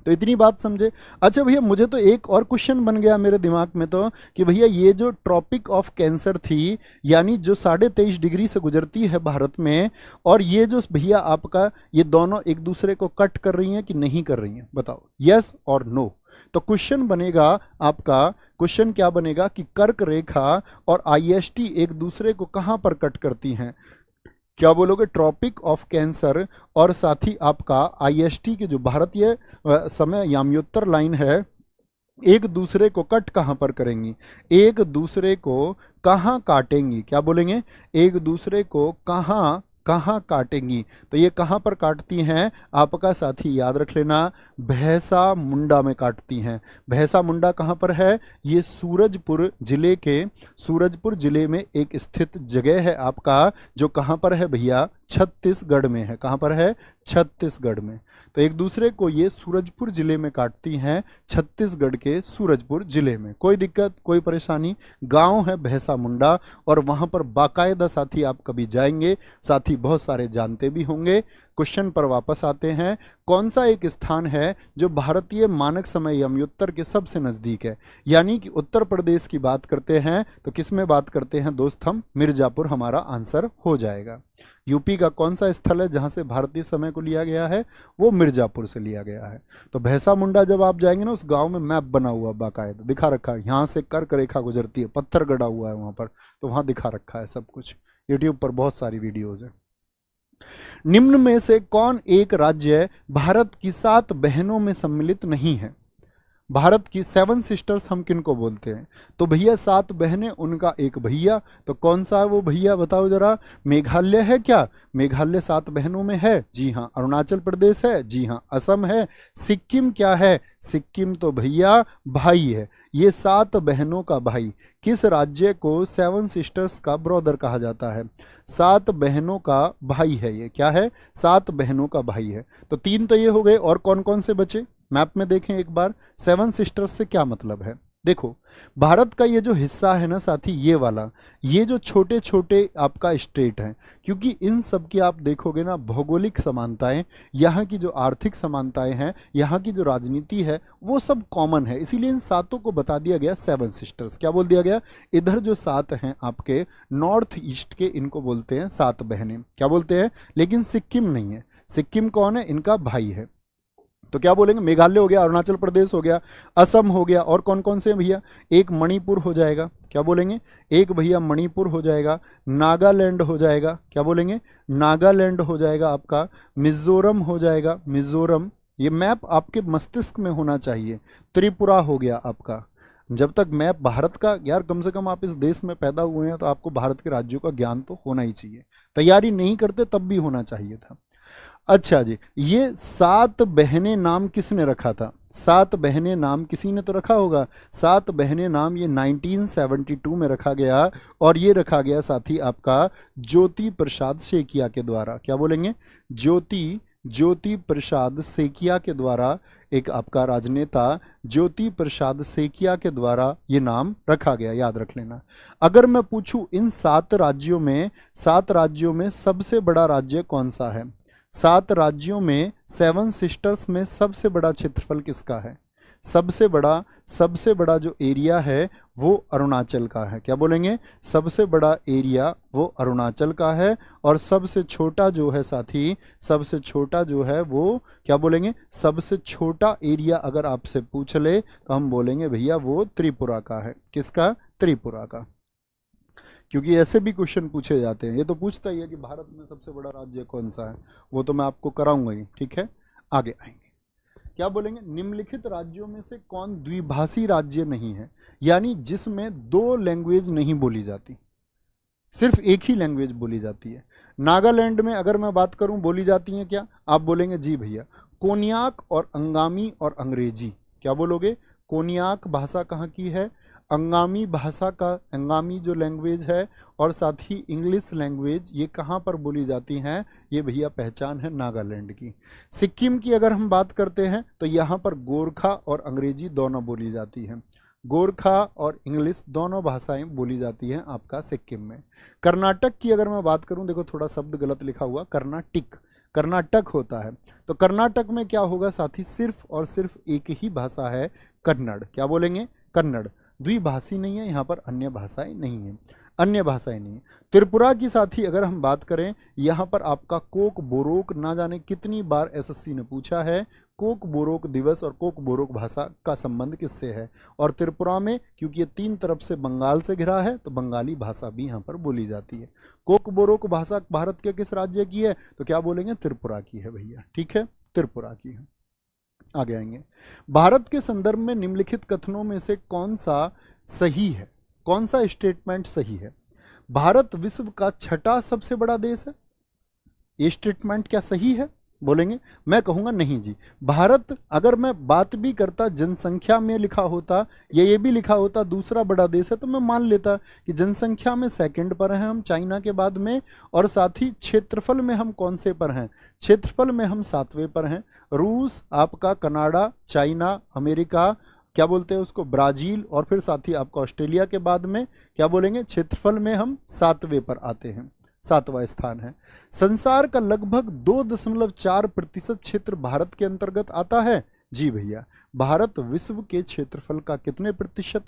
तो इतनी बात समझे। अच्छा भैया, मुझे तो एक और क्वेश्चन बन गया मेरे दिमाग में, तो कि भैया ये जो ट्रॉपिक ऑफ कैंसर थी, यानी जो 23.5 डिग्री से गुजरती है भारत में, और ये जो भैया आपका, ये दोनों एक दूसरे को कट कर रही हैं कि नहीं कर रही हैं, बताओ यस और नो। तो क्वेश्चन बनेगा आपका, क्वेश्चन क्या बनेगा कि कर्क रेखा और IST एक दूसरे को कहां पर कट करती हैं, क्या बोलोगे, ट्रॉपिक ऑफ कैंसर और साथ ही आपका IST के जो भारतीय समय याम्योत्तर लाइन है, एक दूसरे को कट कहां पर करेंगी, एक दूसरे को कहां काटेंगी, क्या बोलेंगे, एक दूसरे को कहां कहाँ काटेंगी? तो ये कहाँ पर काटती हैं आपका साथी याद रख लेना, भैंसा मुंडा में काटती हैं। भैंसा मुंडा कहाँ पर है? ये सूरजपुर जिले में एक स्थित जगह है आपका, जो कहाँ पर है भैया? छत्तीसगढ़ में है। कहाँ पर है? छत्तीसगढ़ में। तो एक दूसरे को ये सूरजपुर जिले में काटती हैं, छत्तीसगढ़ के सूरजपुर जिले में। कोई दिक्कत, कोई परेशानी? गांव है भैंसा मुंडा, और वहां पर बाकायदा साथी आप कभी जाएंगे, साथी बहुत सारे जानते भी होंगे। क्वेश्चन पर वापस आते हैं। कौन सा एक स्थान है जो भारतीय मानक समय यमयुत्तर के सबसे नजदीक है? यानी कि उत्तर प्रदेश की बात करते हैं तो किस में बात करते हैं दोस्त हम? मिर्जापुर हमारा आंसर हो जाएगा। यूपी का कौन सा स्थल है जहां से भारतीय समय को लिया गया है? वो मिर्जापुर से लिया गया है। तो भैंसा मुंडा जब आप जाएंगे ना, उस गांव में मैप बना हुआ बाकायदा दिखा रखा है, यहाँ से कर्क रेखा गुजरती है, पत्थर गड़ा हुआ है वहां पर, तो वहां दिखा रखा है सब कुछ। यूट्यूब पर बहुत सारी वीडियोज है। निम्न में से कौन एक राज्य भारत की 7 बहनों में सम्मिलित नहीं है? भारत की 7 सिस्टर्स हम किनको बोलते हैं? तो भैया 7 बहनें, उनका एक भैया। तो कौन सा है वो भैया बताओ जरा? मेघालय है क्या? मेघालय 7 बहनों में है? जी हाँ। अरुणाचल प्रदेश है? जी हाँ। असम है? सिक्किम क्या है? सिक्किम तो भैया भाई है, ये 7 बहनों का भाई। किस राज्य को 7 सिस्टर्स का ब्रदर कहा जाता है? 7 बहनों का भाई है ये। क्या है? 7 बहनों का भाई है। तो 3 तो ये हो गए, और कौन कौन से बचे? मैप में देखें एक बार। 7 सिस्टर्स से क्या मतलब है? देखो, भारत का ये जो हिस्सा है ना साथी, ये वाला, ये जो छोटे छोटे आपका स्टेट हैं, क्योंकि इन सब की आप देखोगे ना भौगोलिक समानताएं, यहाँ की जो आर्थिक समानताएं हैं, यहाँ की जो राजनीति है, वो सब कॉमन है। इसीलिए इन 7 को बता दिया गया 7 सिस्टर्स। क्या बोल दिया गया? इधर जो 7 हैं आपके नॉर्थ ईस्ट के, इनको बोलते हैं 7 बहनें। क्या बोलते हैं? लेकिन सिक्किम नहीं है। सिक्किम कौन है? इनका भाई है। तो क्या बोलेंगे? मेघालय हो गया, अरुणाचल प्रदेश हो गया, असम हो गया, और कौन कौन से भैया? एक मणिपुर हो जाएगा। क्या बोलेंगे? एक भैया मणिपुर हो जाएगा, नागालैंड हो जाएगा। क्या बोलेंगे? नागालैंड हो जाएगा आपका, मिजोरम हो जाएगा, मिजोरम। ये मैप आपके मस्तिष्क में होना चाहिए। त्रिपुरा हो गया आपका। जब तक मैप भारत का, यार कम से कम आप इस देश में पैदा हुए हैं तो आपको भारत के राज्यों का ज्ञान तो होना ही चाहिए। तैयारी नहीं करते तब भी होना चाहिए था। अच्छा जी, ये 7 बहनें नाम किसने रखा था? 7 बहनें नाम किसी ने तो रखा होगा। 7 बहनें नाम ये 1972 में रखा गया, और ये रखा गया साथी आपका ज्योति प्रसाद सेकिया के द्वारा। क्या बोलेंगे? ज्योति प्रसाद सेकिया के द्वारा, एक आपका राजनेता ज्योति प्रसाद सेकिया के द्वारा ये नाम रखा गया, याद रख लेना। अगर मैं पूछूं इन 7 राज्यों में सबसे बड़ा राज्य कौन सा है? 7 राज्यों में 7 सिस्टर्स में सबसे बड़ा क्षेत्रफल किसका है? सबसे बड़ा जो एरिया है वो अरुणाचल का है। क्या बोलेंगे? सबसे बड़ा एरिया वो अरुणाचल का है, और सबसे छोटा जो है साथी, सबसे छोटा जो है वो, क्या बोलेंगे? सबसे छोटा एरिया अगर आपसे पूछ ले तो हम बोलेंगे भैया वो त्रिपुरा का है। किसका? त्रिपुरा का। क्योंकि ऐसे भी क्वेश्चन पूछे जाते हैं। ये तो पूछता ही है कि भारत में सबसे बड़ा राज्य कौन सा है, वो तो मैं आपको कराऊंगा ही। ठीक है, आगे आएंगे। क्या बोलेंगे? निम्नलिखित राज्यों में से कौन द्विभाषी राज्य नहीं है? यानी जिसमें 2 लैंग्वेज नहीं बोली जाती, सिर्फ एक ही लैंग्वेज बोली जाती है। नागालैंड में अगर मैं बात करूं बोली जाती है क्या? आप बोलेंगे जी भैया, कोन्याक और अंगामी और अंग्रेजी। क्या बोलोगे? कोन्याक भाषा कहाँ की है? अंगामी भाषा का, अंगामी जो लैंग्वेज है, और साथ ही इंग्लिश लैंग्वेज, ये कहाँ पर बोली जाती हैं? ये भैया पहचान है नागालैंड की। सिक्किम की अगर हम बात करते हैं तो यहाँ पर गोरखा और अंग्रेजी दोनों बोली जाती हैं। गोरखा और इंग्लिश दोनों भाषाएं बोली जाती हैं आपका सिक्किम में। कर्नाटक की अगर मैं बात करूं, देखो थोड़ा शब्द गलत लिखा हुआ, कर्नाटक होता है। तो कर्नाटक में क्या होगा साथी? सिर्फ और सिर्फ एक ही भाषा है, कन्नड़। क्या बोलेंगे? कन्नड़। द्विभाषी नहीं है यहाँ पर, अन्य भाषाएं नहीं है, अन्य भाषाएं नहीं है। त्रिपुरा की साथी अगर हम बात करें, यहाँ पर आपका कोक बोरोक, ना जाने कितनी बार एसएससी ने पूछा है, कोक बोरोक दिवस और कोक बोरोक भाषा का संबंध किससे है? और त्रिपुरा में, क्योंकि ये 3 तरफ से बंगाल से घिरा है, तो बंगाली भाषा भी यहाँ पर बोली जाती है। कोक बोरोक भाषा भारत के किस राज्य की है? तो क्या बोलेंगे? त्रिपुरा की है भैया। ठीक है, त्रिपुरा की है। आगे आएंगे। भारत के संदर्भ में निम्नलिखित कथनों में से कौन सा सही है? कौन सा स्टेटमेंट सही है? भारत विश्व का 6ठा सबसे बड़ा देश है। ये स्टेटमेंट क्या सही है? बोलेंगे। मैं कहूँगा नहीं जी। भारत, अगर मैं बात भी करता जनसंख्या में लिखा होता या ये भी लिखा होता दूसरा बड़ा देश है, तो मैं मान लेता कि जनसंख्या में सेकंड पर हैं हम चाइना के बाद में, और साथ ही क्षेत्रफल में हम कौन से पर हैं? क्षेत्रफल में हम 7वें पर हैं। रूस, आपका कनाडा, चाइना, अमेरिका, क्या बोलते हैं उसको, ब्राजील, और फिर साथ ही आपका ऑस्ट्रेलिया के बाद में क्या बोलेंगे, क्षेत्रफल में हम 7वें पर आते हैं, 7वां स्थान है। संसार का लगभग 2.4% क्षेत्र भारत के अंतर्गत आता है। जी भैया, भारत विश्व के क्षेत्रफल का कितने प्रतिशत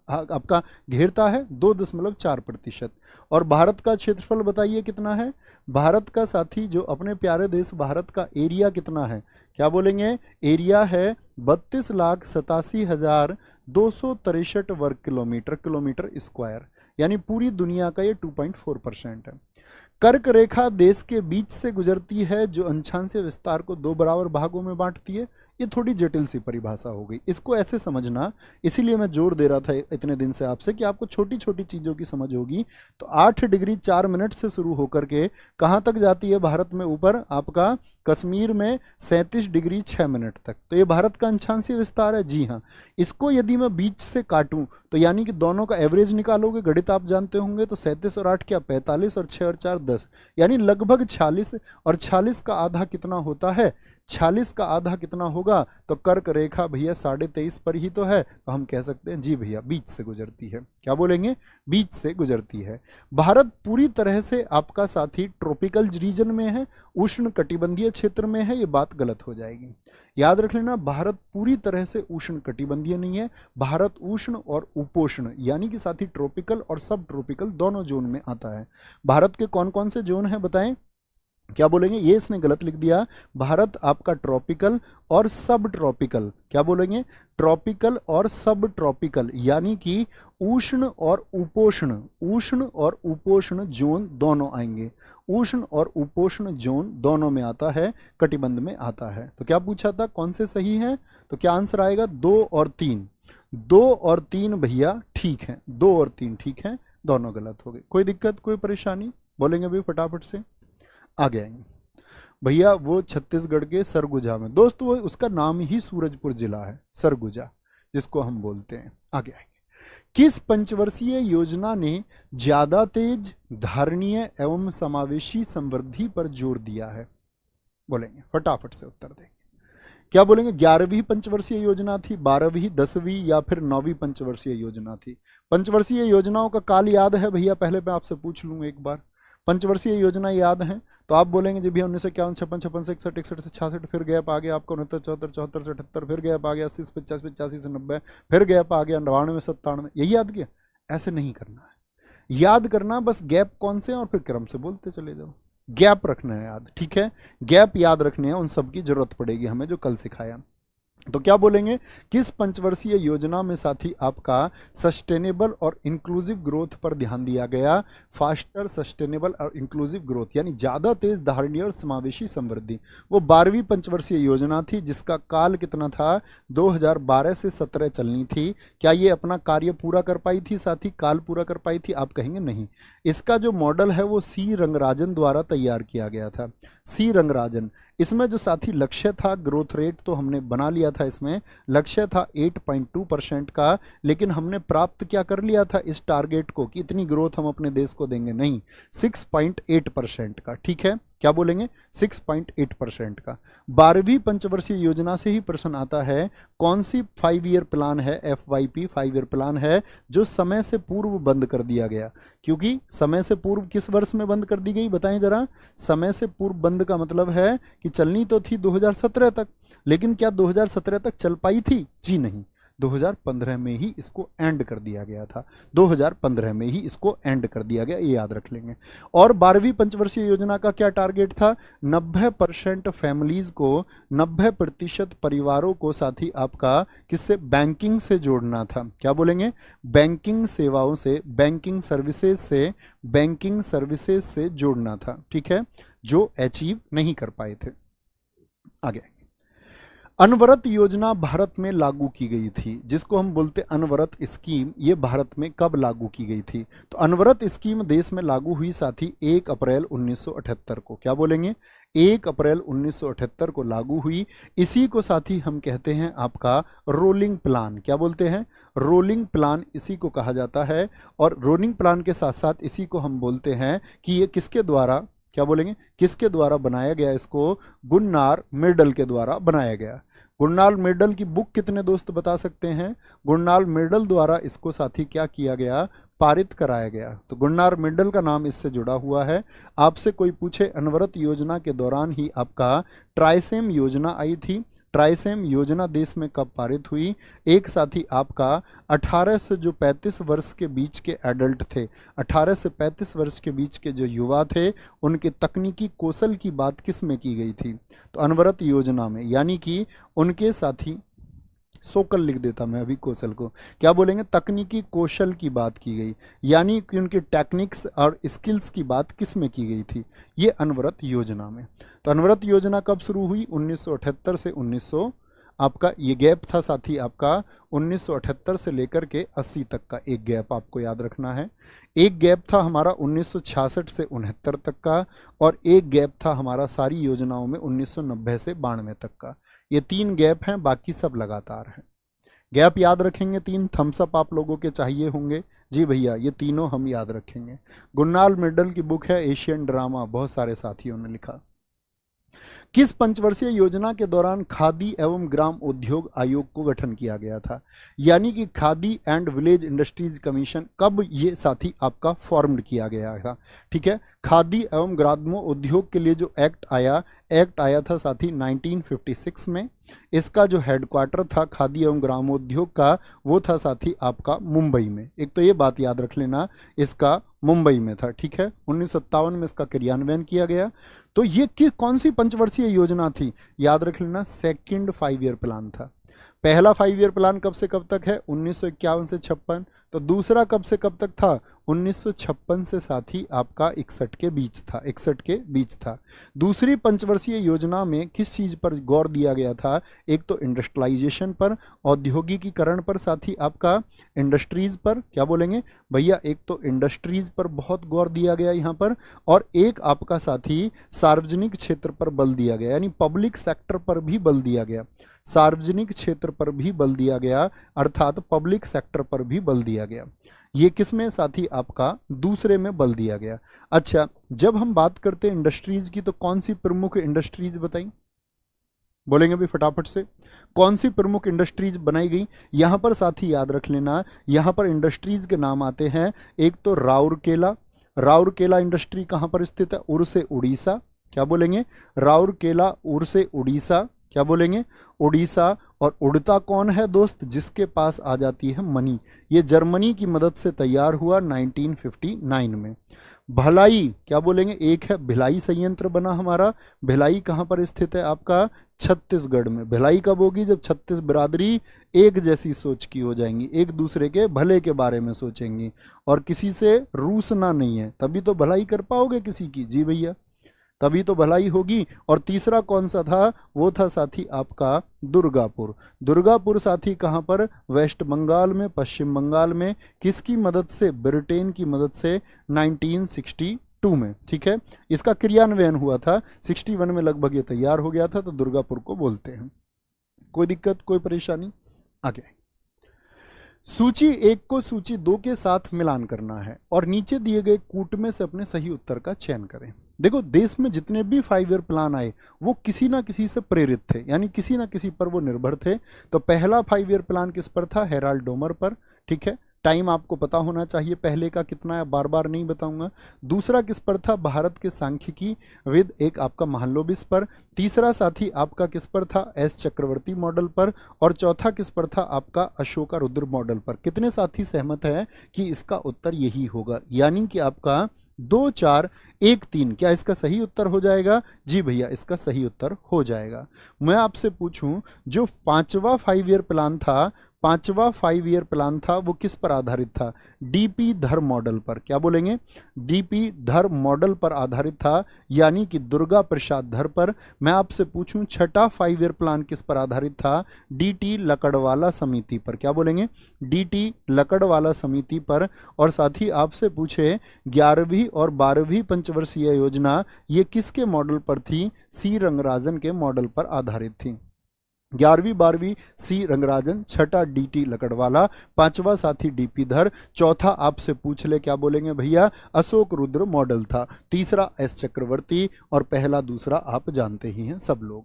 आपका घेरता है? 2.4%। और भारत का क्षेत्रफल बताइए कितना है? भारत का साथी जो अपने प्यारे देश भारत का एरिया कितना है? क्या बोलेंगे? एरिया है 32,87,263 वर्ग किलोमीटर, किलोमीटर स्क्वायर, यानी पूरी दुनिया का ये 2.4% है। कर्क रेखा देश के बीच से गुजरती है जो अंशांशीय विस्तार को 2 बराबर भागों में बांटती है। ये थोड़ी जटिल सी परिभाषा हो गई, इसको ऐसे समझना, इसीलिए मैं जोर दे रहा था इतने दिन से आपसे कि आपको छोटी छोटी चीज़ों की समझ होगी। तो 8 डिग्री 4 मिनट से शुरू होकर के कहाँ तक जाती है भारत में? ऊपर आपका कश्मीर में 37 डिग्री 6 मिनट तक। तो ये भारत का अंशांशीय विस्तार है। जी हाँ, इसको यदि मैं बीच से काटूं तो यानी कि दोनों का एवरेज निकालोगे, गणित आप जानते होंगे, तो 37 और 8 क्या 45, और 6 और 4 10, यानी लगभग 46। और 46 का आधा कितना होता है? 46 का आधा कितना होगा? तो कर्क रेखा भैया 23.5 पर ही तो है, तो हम कह सकते हैं जी भैया बीच से गुजरती है। क्या बोलेंगे? बीच से गुजरती है। भारत पूरी तरह से आपका साथी ट्रॉपिकल रीजन में है, उष्ण कटिबंधीय क्षेत्र में है, ये बात गलत हो जाएगी। याद रख लेना, भारत पूरी तरह से उष्ण कटिबंधीय नहीं है, भारत उष्ण और उपोष्ण यानी कि साथी ट्रॉपिकल और सब ट्रॉपिकल दोनों जोन में आता है। भारत के कौन कौन से जोन हैं बताएं? क्या बोलेंगे? ये इसने गलत लिख दिया। भारत आपका ट्रॉपिकल और सब ट्रॉपिकल, क्या बोलेंगे? ट्रॉपिकल और सब ट्रॉपिकल, यानी कि उष्ण और उपोष्ण, उष्ण और उपोष्ण जोन दोनों आएंगे। उष्ण और उपोष्ण जोन दोनों में आता है, कटिबंध में आता है। तो क्या पूछा था, कौन से सही है? तो क्या आंसर आएगा? 2 और 3। 2 और 3 भैया ठीक है, 2 और 3 ठीक है, दोनों गलत हो गए। कोई दिक्कत, कोई परेशानी? बोलेंगे भाई फटाफट से, आगे आएंगे भैया। वो छत्तीसगढ़ के सरगुजा में, दोस्त वो उसका नाम ही सूरजपुर जिला है, सरगुजा जिसको हम बोलते हैं। आगे आएंगे। किस पंचवर्षीय योजना ने ज्यादा तेज, धारणीय एवं समावेशी समृद्धि पर जोर दिया है? बोलेंगे फटाफट से उत्तर देंगे। क्या बोलेंगे? 11वीं पंचवर्षीय योजना थी, 12वीं, 10वीं या फिर 9वीं पंचवर्षीय योजना थी? पंचवर्षीय योजनाओं का काल याद है भैया? पहले मैं आपसे पूछ लूँ एक बार, पंचवर्षीय योजना याद है? तो आप बोलेंगे जी भैया 1951, 56, 56 से 61, 61 से 66, फिर गैप आ गया आपका 69, 74, 74 से 78, फिर गैप आ गया 80 से 85, 85 से 90, फिर गैप आ गया 99, 97। यही याद किया? ऐसे नहीं करना है, याद करना बस गैप कौन से हैं और फिर क्रम से बोलते चले जाओ। गैप रखना है याद, ठीक है? गैप याद रखने हैं, उन सब की जरूरत पड़ेगी हमें जो कल सिखाया। तो क्या बोलेंगे? किस पंचवर्षीय योजना में साथी आपका सस्टेनेबल और इंक्लूसिव ग्रोथ पर ध्यान दिया गया? फास्टर, सस्टेनेबल और इंक्लूसिव ग्रोथ, यानी ज्यादा तेज, धारणीय और समावेशी समृद्धि। वो 12वीं पंचवर्षीय योजना थी जिसका काल कितना था? 2012 से 17 चलनी थी। क्या ये अपना कार्य पूरा कर पाई थी साथी? काल पूरा कर पाई थी? आप कहेंगे नहीं। इसका जो मॉडल है वो सी रंगराजन द्वारा तैयार किया गया था, सी रंगराजन। इसमें जो साथी लक्ष्य था, ग्रोथ रेट तो हमने बना लिया था, इसमें लक्ष्य था 8.2% का, लेकिन हमने प्राप्त क्या कर लिया था इस टारगेट को कि इतनी ग्रोथ हम अपने देश को देंगे, नहीं, 6.8% का। ठीक है, क्या बोलेंगे? 6.8% का। 12वीं पंचवर्षीय योजना से ही प्रश्न आता है, कौन सी 5 ईयर प्लान है, FYP 5 ईयर प्लान है, जो समय से पूर्व बंद कर दिया गया? क्योंकि समय से पूर्व किस वर्ष में बंद कर दी गई बताएं जरा? समय से पूर्व बंद का मतलब है कि चलनी तो थी 2017 तक, लेकिन क्या 2017 तक चल पाई थी? जी नहीं, 2015 में ही इसको एंड कर दिया गया था, 2015 में ही इसको एंड कर दिया गया, ये याद रख लेंगे। और 12वीं पंचवर्षीय योजना का क्या टारगेट था? 90% फैमिलीज को, 90% परिवारों को साथी आपका किससे? बैंकिंग से जोड़ना था। क्या बोलेंगे? बैंकिंग सेवाओं से, बैंकिंग सर्विसेज से, बैंकिंग सर्विसेज से जोड़ना था। ठीक है, जो अचीव नहीं कर पाए थे। आगे अनवरत योजना भारत में लागू की गई थी, जिसको हम बोलते अनवरत स्कीम, ये भारत में कब लागू की गई थी? तो अनवरत स्कीम देश में लागू हुई साथी 1 अप्रैल 1978 को। क्या बोलेंगे? 1 अप्रैल 1978 को लागू हुई। इसी को साथी हम कहते हैं आपका रोलिंग प्लान। क्या बोलते हैं? रोलिंग प्लान इसी को कहा जाता है। और रोलिंग प्लान के साथ साथ इसी को हम बोलते हैं कि ये किसके द्वारा, क्या बोलेंगे, किसके द्वारा बनाया गया? इसको गुन्नार मिर्डल के द्वारा बनाया गया। गुरनाल मिर्डल की बुक कितने दोस्त बता सकते हैं? गुरनाल मिर्डल द्वारा इसको साथी क्या किया गया? पारित कराया गया। तो गुरनाल मिर्डल का नाम इससे जुड़ा हुआ है। आपसे कोई पूछे अनवरत योजना के दौरान ही आपका ट्राइसेम योजना आई थी। ट्राइसेम योजना देश में कब पारित हुई? एक साथी आपका 18 से जो 35 वर्ष के बीच के एडल्ट थे, 18 से 35 वर्ष के बीच के जो युवा थे, उनके तकनीकी कौशल की बात किस में की गई थी? तो अनवरत योजना में। यानी कि उनके साथी, सोकल लिख देता मैं अभी कौशल को, क्या बोलेंगे? तकनीकी कौशल की बात की गई, यानी कि उनके टेक्निक्स और स्किल्स की बात किस में की गई थी? ये अनवरत योजना में। तो अनवरत योजना कब शुरू हुई? 1978 से 1900, आपका ये गैप था साथी आपका 1978 से लेकर के 80 तक का एक गैप आपको याद रखना है। एक गैप था हमारा 1966 से 69 तक का, और एक गैप था हमारा सारी योजनाओं में 1990 से 92 तक का। ये 3 गैप हैं, बाकी सब लगातार हैं। गैप याद रखेंगे 3। थम्सअप आप लोगों के चाहिए होंगे। जी भैया, ये तीनों हम याद रखेंगे। गुरनाल मिर्डल की बुक है एशियन ड्रामा, बहुत सारे साथियों ने लिखा। किस पंचवर्षीय योजना के दौरान खादी एवं ग्राम उद्योग आयोग को गठन किया गया था? यानी कि khadi and village industries commission, कब ये साथी आपका फॉर्म्ड किया गया था? ठीक है, खादी एवं ग्रामो उद्योग के लिए जो एक्ट आया था साथी 1956 में। इसका जो हेडक्वार्टर था खादी एवं ग्रामोद्योग का, वो था साथी आपका मुंबई में। एक तो ये बात याद रख लेना, इसका मुंबई में था। ठीक है, 1957 में इसका क्रियान्वयन किया गया। तो ये कौन सी पंचवर्षीय योजना थी? याद रख लेना, सेकंड 5 ईयर प्लान था। पहला 5 ईयर प्लान कब से कब तक है? 1951 से 56। तो दूसरा कब से कब तक था? 1956 से साथी आपका 61 के बीच था, 61 के बीच था। दूसरी पंचवर्षीय योजना में किस चीज पर गौर दिया गया था? एक तो इंडस्ट्रियलाइजेशन पर, औद्योगिकीकरण पर साथी आपका, इंडस्ट्रीज पर। क्या बोलेंगे भैया? एक तो इंडस्ट्रीज पर बहुत गौर दिया गया यहाँ पर, और एक आपका साथी सार्वजनिक क्षेत्र पर बल दिया गया, यानी पब्लिक सेक्टर पर भी बल दिया गया। सार्वजनिक क्षेत्र पर भी बल दिया गया, अर्थात पब्लिक सेक्टर पर भी बल दिया गया। ये किसमें साथी आपका? दूसरे में बल दिया गया। अच्छा, जब हम बात करते हैं इंडस्ट्रीज की, तो कौन सी प्रमुख इंडस्ट्रीज बताई? बोलेंगे भी फटाफट से, कौन सी प्रमुख इंडस्ट्रीज बनाई गई? यहां पर साथी याद रख लेना, यहां पर इंडस्ट्रीज के नाम आते हैं। एक तो राउरकेला। राउरकेला इंडस्ट्री कहां पर स्थित है? उड़ीसा, उड़ीसा। क्या बोलेंगे? राउरकेला, उड़ीसा, उड़ीसा। क्या बोलेंगे? उड़ीसा। और उड़ता कौन है दोस्त? जिसके पास आ जाती है मनी। ये जर्मनी की मदद से तैयार हुआ 1959 में। भलाई, क्या बोलेंगे? एक है भिलाई संयंत्र बना हमारा। भिलाई कहाँ पर स्थित है आपका? छत्तीसगढ़ में। भिलाई कब होगी? जब छत्तीस बिरादरी एक जैसी सोच की हो जाएंगी, एक दूसरे के भले के बारे में सोचेंगी, और किसी से रूसना नहीं है, तभी तो भलाई कर पाओगे किसी की। जी भैया, तभी तो भलाई होगी। और तीसरा कौन सा था? वो था साथी आपका दुर्गापुर। दुर्गापुर साथी कहाँ पर? वेस्ट बंगाल में, पश्चिम बंगाल में। किसकी मदद से? ब्रिटेन की मदद से 1962 में। ठीक है, इसका क्रियान्वयन हुआ था 61 में, लगभग ये तैयार हो गया था। तो दुर्गापुर को बोलते हैं। कोई दिक्कत, कोई परेशानी? आगे सूची 1 को सूची 2 के साथ मिलान करना है, और नीचे दिए गए कूट में से अपने सही उत्तर का चयन करें। देखो, देश में जितने भी 5 ईयर प्लान आए, वो किसी ना किसी से प्रेरित थे, यानी किसी ना किसी पर वो निर्भर थे। तो पहला 5 ईयर प्लान किस पर था? हेराल्ड डोमर पर। ठीक है, टाइम आपको पता होना चाहिए पहले का कितना है, बार बार नहीं बताऊंगा। दूसरा किस पर था? भारत के सांख्यिकी विद एक आपका महालनोबिस पर। तीसरा साथी आपका किस पर था? एस चक्रवर्ती मॉडल पर। और चौथा किस पर था? आपका अशोका रुद्र मॉडल पर। कितने साथी सहमत हैं कि इसका उत्तर यही होगा? यानी कि आपका 2, 4, 1, 3, क्या इसका सही उत्तर हो जाएगा? जी भैया, इसका सही उत्तर हो जाएगा। मैं आपसे पूछूं, जो 5वां 5 ईयर प्लान था, पांचवा 5 ईयर प्लान था वो किस पर आधारित था? डीपी धर मॉडल पर। क्या बोलेंगे? डीपी धर मॉडल पर आधारित था, यानी कि दुर्गा प्रसाद धर पर। मैं आपसे पूछूं छठा 5 ईयर प्लान किस पर आधारित था? डीटी लकड़वाला समिति पर। क्या बोलेंगे? डीटी लकड़वाला समिति पर। और साथ ही आपसे पूछे 11वीं और 12वीं पंचवर्षीय योजना ये किसके मॉडल पर थी? सी रंगराजन के मॉडल पर आधारित थी। 11वीं 12वीं सी रंगराजन, छठा डीटी लकड़वाला, पांचवा साथी डीपी धर, चौथा आपसे पूछ ले क्या बोलेंगे भैया? अशोक रुद्र मॉडल था, तीसरा एस चक्रवर्ती, और पहला दूसरा आप जानते ही हैं सब लोग।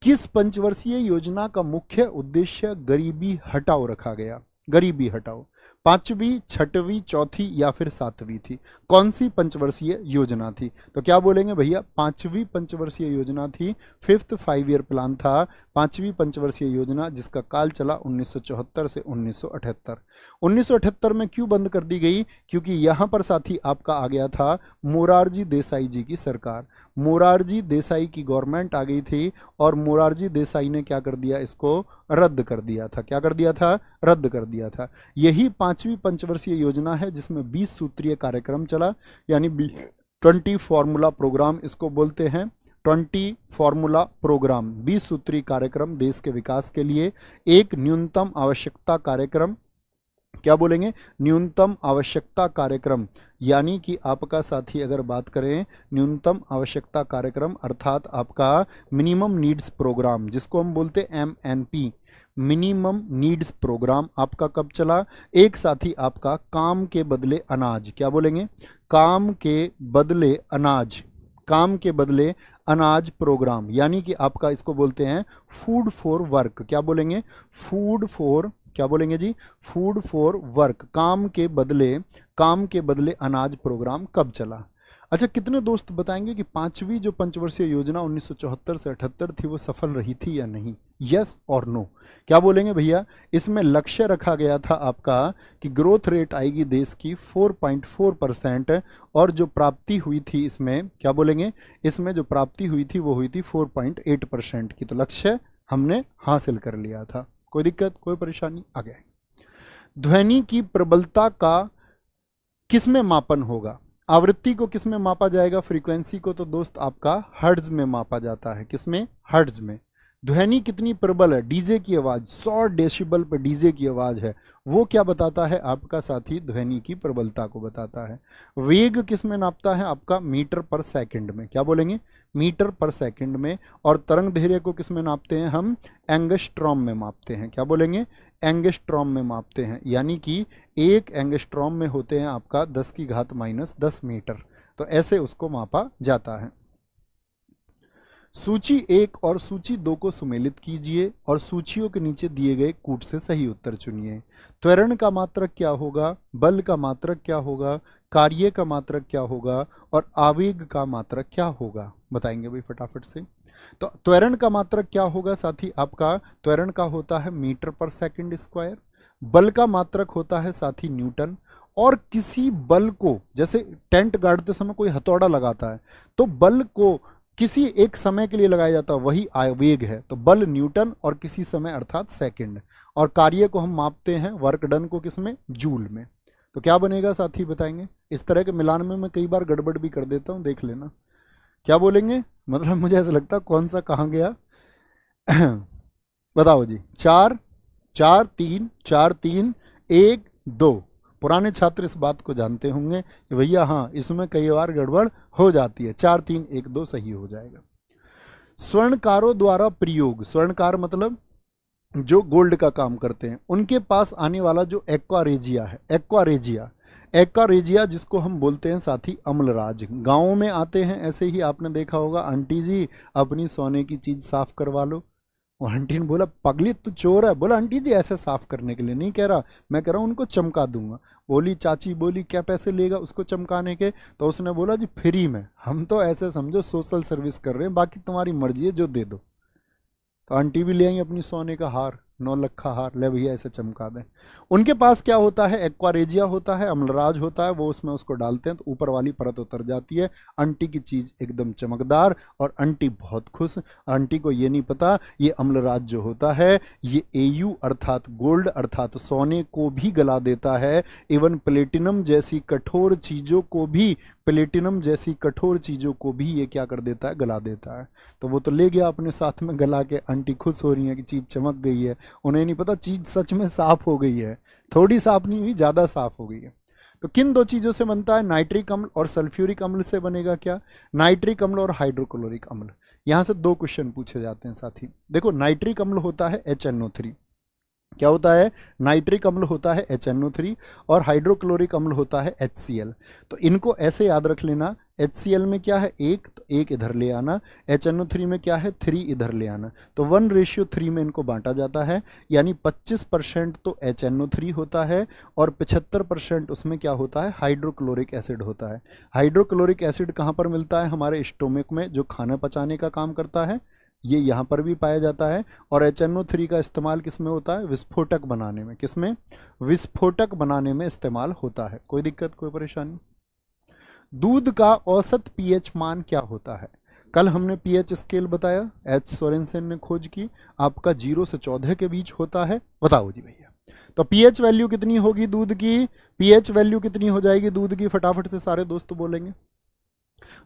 किस पंचवर्षीय योजना का मुख्य उद्देश्य गरीबी हटाओ रखा गया? गरीबी हटाओ। पांचवी, छठवीं, चौथी या फिर सातवीं थी? कौन सी पंचवर्षीय योजना थी? तो क्या बोलेंगे भैया? पांचवी पंचवर्षीय योजना थी। 5th 5 ईयर प्लान था, पांचवी पंचवर्षीय योजना, जिसका काल चला 1974 से 1978। 1978 में क्यों बंद कर दी गई? क्योंकि यहां पर साथी आपका आ गया था मोरारजी देसाई जी की सरकार। मोरारजी देसाई की गवर्नमेंट आ गई थी और मोरारजी देसाई ने क्या कर दिया? इसको रद्द कर दिया था। क्या कर दिया था? रद्द कर दिया था। यही पांचवी पंचवर्षीय योजना है जिसमें 20 सूत्रीय कार्यक्रम चला, यानी 20 फॉर्मूला प्रोग्राम इसको बोलते हैं। 20 फॉर्मूला प्रोग्राम, 20 सूत्री कार्यक्रम देश के विकास के लिए। एक न्यूनतम आवश्यकता कार्यक्रम, क्या बोलेंगे? न्यूनतम आवश्यकता कार्यक्रम, यानी कि आपका साथी अगर बात करें न्यूनतम आवश्यकता कार्यक्रम अर्थात आपका मिनिमम नीड्स प्रोग्राम, जिसको हम बोलते हैं MNP, मिनिमम नीड्स प्रोग्राम, आपका कब चला? एक साथी आपका काम के बदले अनाज, क्या बोलेंगे? काम के बदले अनाज, काम के बदले अनाज प्रोग्राम, यानी कि आपका इसको बोलते हैं फूड फॉर वर्क। क्या बोलेंगे? फूड फॉर, क्या बोलेंगे जी? फूड फॉर वर्क, काम के बदले अनाज प्रोग्राम कब चला? अच्छा, कितने दोस्त बताएंगे कि पांचवी जो पंचवर्षीय योजना 1974 से 78 थी वो सफल रही थी या नहीं? यस और नो? क्या बोलेंगे भैया? इसमें लक्ष्य रखा गया था आपका कि ग्रोथ रेट आएगी देश की 4.4%, और जो प्राप्ति हुई थी इसमें, क्या बोलेंगे? इसमें जो प्राप्ति हुई थी वो हुई थी 4.8% की। तो लक्ष्य हमने हासिल कर लिया था। कोई दिक्कत, कोई परेशानी? आगे ध्वनि की प्रबलता का किसमें मापन होगा? आवृत्ति को किसमें मापा जाएगा? फ्रीक्वेंसी को तो दोस्त आपका हर्ट्ज में मापा जाता है। किसमें? हर्ट्ज में। ध्वनि कितनी प्रबल है? डीजे की आवाज 100 डेसिबल पर डीजे की आवाज है, वो क्या बताता है? आपका साथी ध्वनि की प्रबलता को बताता है। वेग किसमें नापता है? आपका मीटर पर सेकंड में। क्या बोलेंगे? मीटर पर सेकंड में। और तरंग धैर्य को किसमें नापते हैं? हम एंगस्ट्रॉम में मापते हैं। क्या बोलेंगे? एंगस्ट्रॉम में मापते हैं, यानी कि 1 एंगस्ट्रॉम में होते हैं आपका 10⁻⁻10 मीटर। तो ऐसे उसको मापा जाता है। सूची 1 और सूची 2 को सुमेलित कीजिए और सूचियों के नीचे दिए गए कूट से सही उत्तर चुनिए। त्वरण का मात्रक क्या होगा? बल का मात्रक क्या होगा? कार्य का मात्रक क्या होगा? और आवेग का मात्रक क्या होगा? बताएंगे भाई फटाफट से। तो त्वरण का मात्रक क्या होगा साथी? आपका त्वरण का होता है मीटर पर सेकंड स्क्वायर। बल का मात्रक होता है साथी न्यूटन। और किसी बल को, जैसे टेंट गाड़ते समय कोई हथौड़ा लगाता है, तो बल को किसी एक समय के लिए लगाया जाता है, वही आवेग है। तो बल न्यूटन और किसी समय अर्थात सेकंड। और कार्य को हम मापते हैं वर्क डन को किसमें? जूल में। तो क्या बनेगा साथी बताएंगे? इस तरह के मिलान में मैं कई बार गड़बड़ भी कर देता हूं, देख लेना। क्या बोलेंगे? मतलब मुझे ऐसा लगता है कौन सा कहाँ गया। बताओ जी। 4 4 3 4 3 1 2। पुराने छात्र इस बात को जानते होंगे कि भैया हाँ, इसमें कई बार गड़बड़ हो जाती है। 4 3 1 2 सही हो जाएगा। स्वर्णकारों द्वारा प्रयोग, स्वर्णकार मतलब जो गोल्ड का काम करते हैं, उनके पास आने वाला जो एक्वारेजिया है, एक्वारेजिया जिसको हम बोलते हैं साथी अम्लराज। गाँव में आते हैं, ऐसे ही आपने देखा होगा, आंटी जी अपनी सोने की चीज साफ करवा लो। और आंटी ने बोला पगली तू चोर है। बोला आंटी जी ऐसे साफ करने के लिए नहीं कह रहा, मैं कह रहा हूँ उनको चमका दूंगा। बोली चाची बोली क्या पैसे लेगा उसको चमकाने के? तो उसने बोला जी फ्री में। हम तो ऐसे समझो सोशल सर्विस कर रहे हैं, बाकी तुम्हारी मर्जी है जो दे दो। तो आंटी भी ले आई अपनी सोने का हार। नौलखा हार, ले भैया ऐसे चमका दें। उनके पास क्या होता है, एक्वारेजिया होता है, अम्लराज होता है, वो उसमें उसको डालते हैं तो ऊपर वाली परत उतर जाती है, आंटी की चीज एकदम चमकदार और आंटी बहुत खुश। आंटी को ये नहीं पता ये अम्लराज जो होता है ये एयू अर्थात गोल्ड अर्थात सोने को भी गला देता है, इवन प्लेटिनम जैसी कठोर चीजों को भी, प्लेटिनम जैसी कठोर चीजों को भी ये क्या कर देता है, गला देता है। तो वो तो ले गया अपने साथ में गला के, आंटी खुश हो रही है कि चीज चमक गई है, उन्हें नहीं पता चीज सच में साफ हो गई है, थोड़ी साफ नहीं हुई, ज्यादा साफ हो गई है। तो किन दो चीजों से बनता है, नाइट्रिक अम्ल और सल्फ्यूरिक अम्ल से बनेगा क्या, नाइट्रिक अम्ल और हाइड्रोक्लोरिक अम्ल। यहां से दो क्वेश्चन पूछे जाते हैं साथी। देखो नाइट्रिक अम्ल होता है HNO3, क्या होता है, नाइट्रिक अम्ल होता है HNO3 और हाइड्रोक्लोरिक अम्ल होता है HCl। तो इनको ऐसे याद रख लेना, HCl में क्या है, एक, तो एक इधर ले आना, HNO3 में क्या है, 3 इधर ले आना, तो 1:3 में इनको बांटा जाता है, यानी 25% तो HNO3 होता है और 75% उसमें क्या होता है, हाइड्रोक्लोरिक एसिड होता है। हाइड्रोक्लोरिक एसिड कहाँ पर मिलता है, हमारे स्टोमक में, जो खाना पचाने का काम करता है, ये यहाँ पर भी पाया जाता है। और HNO3 का इस्तेमाल किस में होता है, विस्फोटक बनाने में, किसमें, विस्फोटक बनाने में इस्तेमाल होता है। कोई दिक्कत, कोई परेशानी। दूध का औसत पीएच मान क्या होता है, कल हमने पीएच स्केल बताया, एच सोरेनसन ने खोज की, आपका 0 से 14 के बीच होता है। बताओ जी भैया, तो पीएच वैल्यू कितनी होगी दूध की, पीएच वैल्यू कितनी हो जाएगी दूध की, फटाफट से सारे दोस्त बोलेंगे।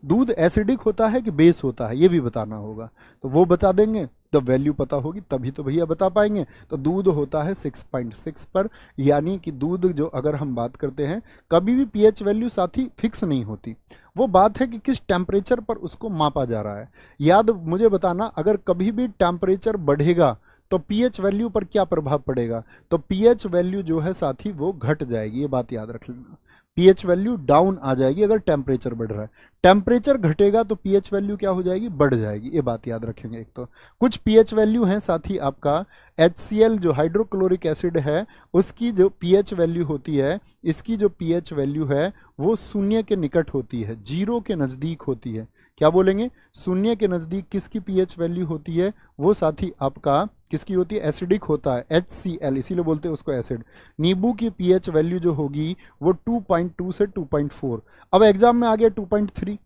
दूध एसिडिक होता है कि बेस होता है, ये भी बताना होगा, तो वो बता देंगे, जब वैल्यू पता होगी तभी तो भैया बता पाएंगे। तो दूध होता है 6.6 पर, यानी कि दूध जो अगर हम बात करते हैं, कभी भी पीएच वैल्यू साथी फिक्स नहीं होती, वो बात है कि किस टेम्परेचर पर उसको मापा जा रहा है। याद मुझे बताना, अगर कभी भी टेम्परेचर बढ़ेगा तो पीएच वैल्यू पर क्या प्रभाव पड़ेगा, तो पीएच वैल्यू जो है साथी वो घट जाएगी, ये बात याद रख लेना। पीएच वैल्यू डाउन आ जाएगी अगर टेम्परेचर बढ़ रहा है, टेम्परेचर घटेगा तो पीएच वैल्यू क्या हो जाएगी, बढ़ जाएगी, ये बात याद रखेंगे। एक तो कुछ पीएच वैल्यू है साथी, आपका HCl जो हाइड्रोक्लोरिक एसिड है उसकी जो पीएच वैल्यू होती है, इसकी जो पीएच वैल्यू है वो शून्य के निकट होती है, 0 के नजदीक होती है। क्या बोलेंगे, शून्य के नजदीक किसकी पीएच वैल्यू होती है, वो साथी आपका किसकी होती है, एसिडिक होता है, HCl, इसीलिए बोलते हैं उसको एसिड। नींबू की पीएच वैल्यू जो होगी वो 2.2 से 2.4। अब एग्जाम में आ गया 2.3,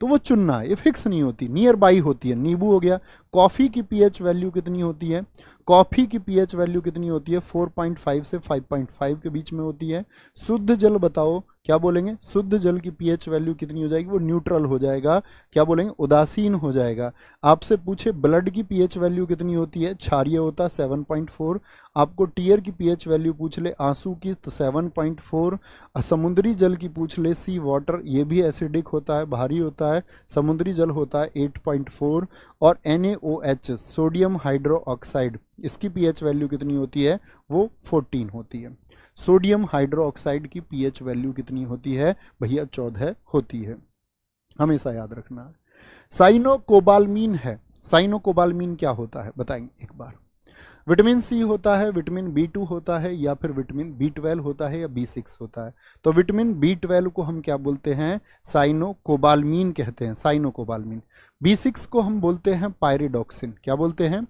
तो वो चुनना है, ये फिक्स नहीं होती, नियर बाई होती है। नींबू हो गया। कॉफी की पीएच वैल्यू कितनी होती है, कॉफी की पीएच वैल्यू कितनी होती है, 4.5 से 5.5 के बीच में होती है। शुद्ध जल बताओ, क्या बोलेंगे, शुद्ध जल की पीएच वैल्यू कितनी हो जाएगी, वो न्यूट्रल हो जाएगा, क्या बोलेंगे, उदासीन हो जाएगा। आपसे पूछे ब्लड की पीएच वैल्यू कितनी होती है, क्षारीय होता है 7.4। आपको टीयर की पीएच वैल्यू पूछ ले आंसू की तो 7.4। समुद्री जल की पूछ ले, सी वाटर, ये भी एसिडिक होता है, भारी होता है, समुद्री जल होता है 8.4। और NaOH सोडियम हाइड्रो ऑक्साइड, इसकी पीएच वैल्यू कितनी होती है, वो 14 होती है। सोडियम हाइड्रो ऑक्साइड की पीएच वैल्यू कितनी होती है भैया, 14 होती है, हमेशा याद रखना है। साइनोकोबालमीन है, साइनोकोबालमीन क्या होता है बताएंगे एक बार। विटामिन सी होता है, विटामिन B2 होता है, या फिर विटामिन B12 होता है, या B6 होता है। तो विटामिन B12 को हम क्या बोलते हैं, साइनोकोबालमीन कहते हैं, साइनोकोबालमीन। B6 को हम बोलते हैं पायरिडॉक्सिन, क्या बोलते हैं,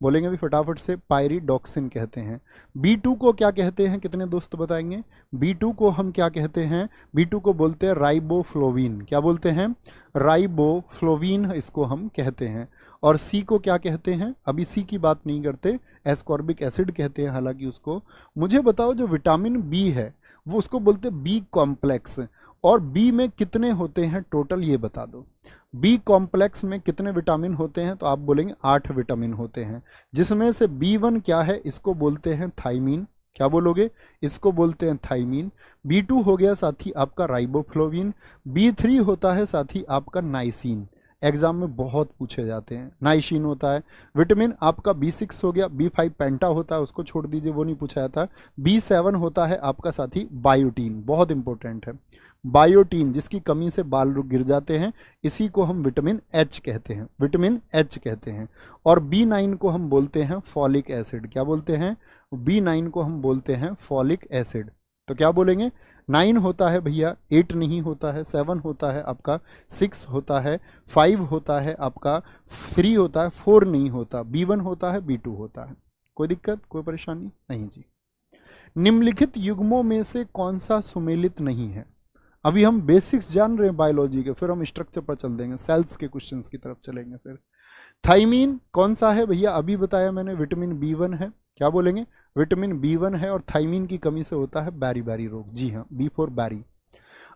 बोलेंगे भी फटाफट से, पायरिडॉक्सिन कहते हैं। B2 को क्या कहते हैं, कितने दोस्त बताएंगे, B2 को हम क्या कहते हैं, B2 को बोलते हैं राइबोफ्लोविन, क्या बोलते हैं, राइबोफ्लोविन इसको हम कहते हैं। और सी को क्या कहते हैं, अभी सी की बात नहीं करते, एस्कॉर्बिक एसिड कहते हैं हालांकि उसको। मुझे बताओ जो विटामिन बी है वो उसको बोलते हैं बी कॉम्प्लेक्स, और बी में कितने होते हैं टोटल ये बता दो। बी कॉम्प्लेक्स में कितने विटामिन होते हैं, तो आप बोलेंगे 8 विटामिन होते हैं, जिसमें से B1 क्या है, इसको बोलते हैं थाइमीन, क्या बोलोगे, इसको बोलते हैं थाइमीन। B2 हो गया साथी आपका राइबोफ्लोविन। B3 होता है साथी आपका नाइसिन, एग्जाम में बहुत पूछे जाते हैं, नाइसिन होता है। विटामिन आपका B6 हो गया, B5 पेंटा होता है, उसको छोड़ दीजिए, वो नहीं पूछा जाता। B7 होता है आपका साथी बायोटीन, बहुत इंपॉर्टेंट है, बायोटीन, जिसकी कमी से बाल गिर जाते हैं, इसी को हम विटामिन H कहते हैं, विटामिन H कहते हैं। और B9 को हम बोलते हैं फॉलिक एसिड, क्या बोलते हैं, B9 को हम बोलते हैं फॉलिक एसिड। तो क्या बोलेंगे, 9 होता है भैया, 8 नहीं होता है, 7 होता है आपका, 6 होता है, 5 होता है आपका, 3 होता है, 4 नहीं होता, B1 होता है, B2 होता है। कोई दिक्कत, कोई परेशानी नहीं जी। निम्नलिखित युग्मों में से कौन सा सुमेलित नहीं है? अभी हम बेसिक्स जान रहे हैं बायोलॉजी के, फिर हम स्ट्रक्चर पर चल देंगे, सेल्स के क्वेश्चंस की तरफ चलेंगे। फिर थाइमीन कौन सा है भैया? अभी बताया मैंने, विटामिन B1 है। क्या बोलेंगे? विटामिन B1 है, और थाइमीन की कमी से होता है बैरी बैरी रोग। जी हाँ, B4 बैरी।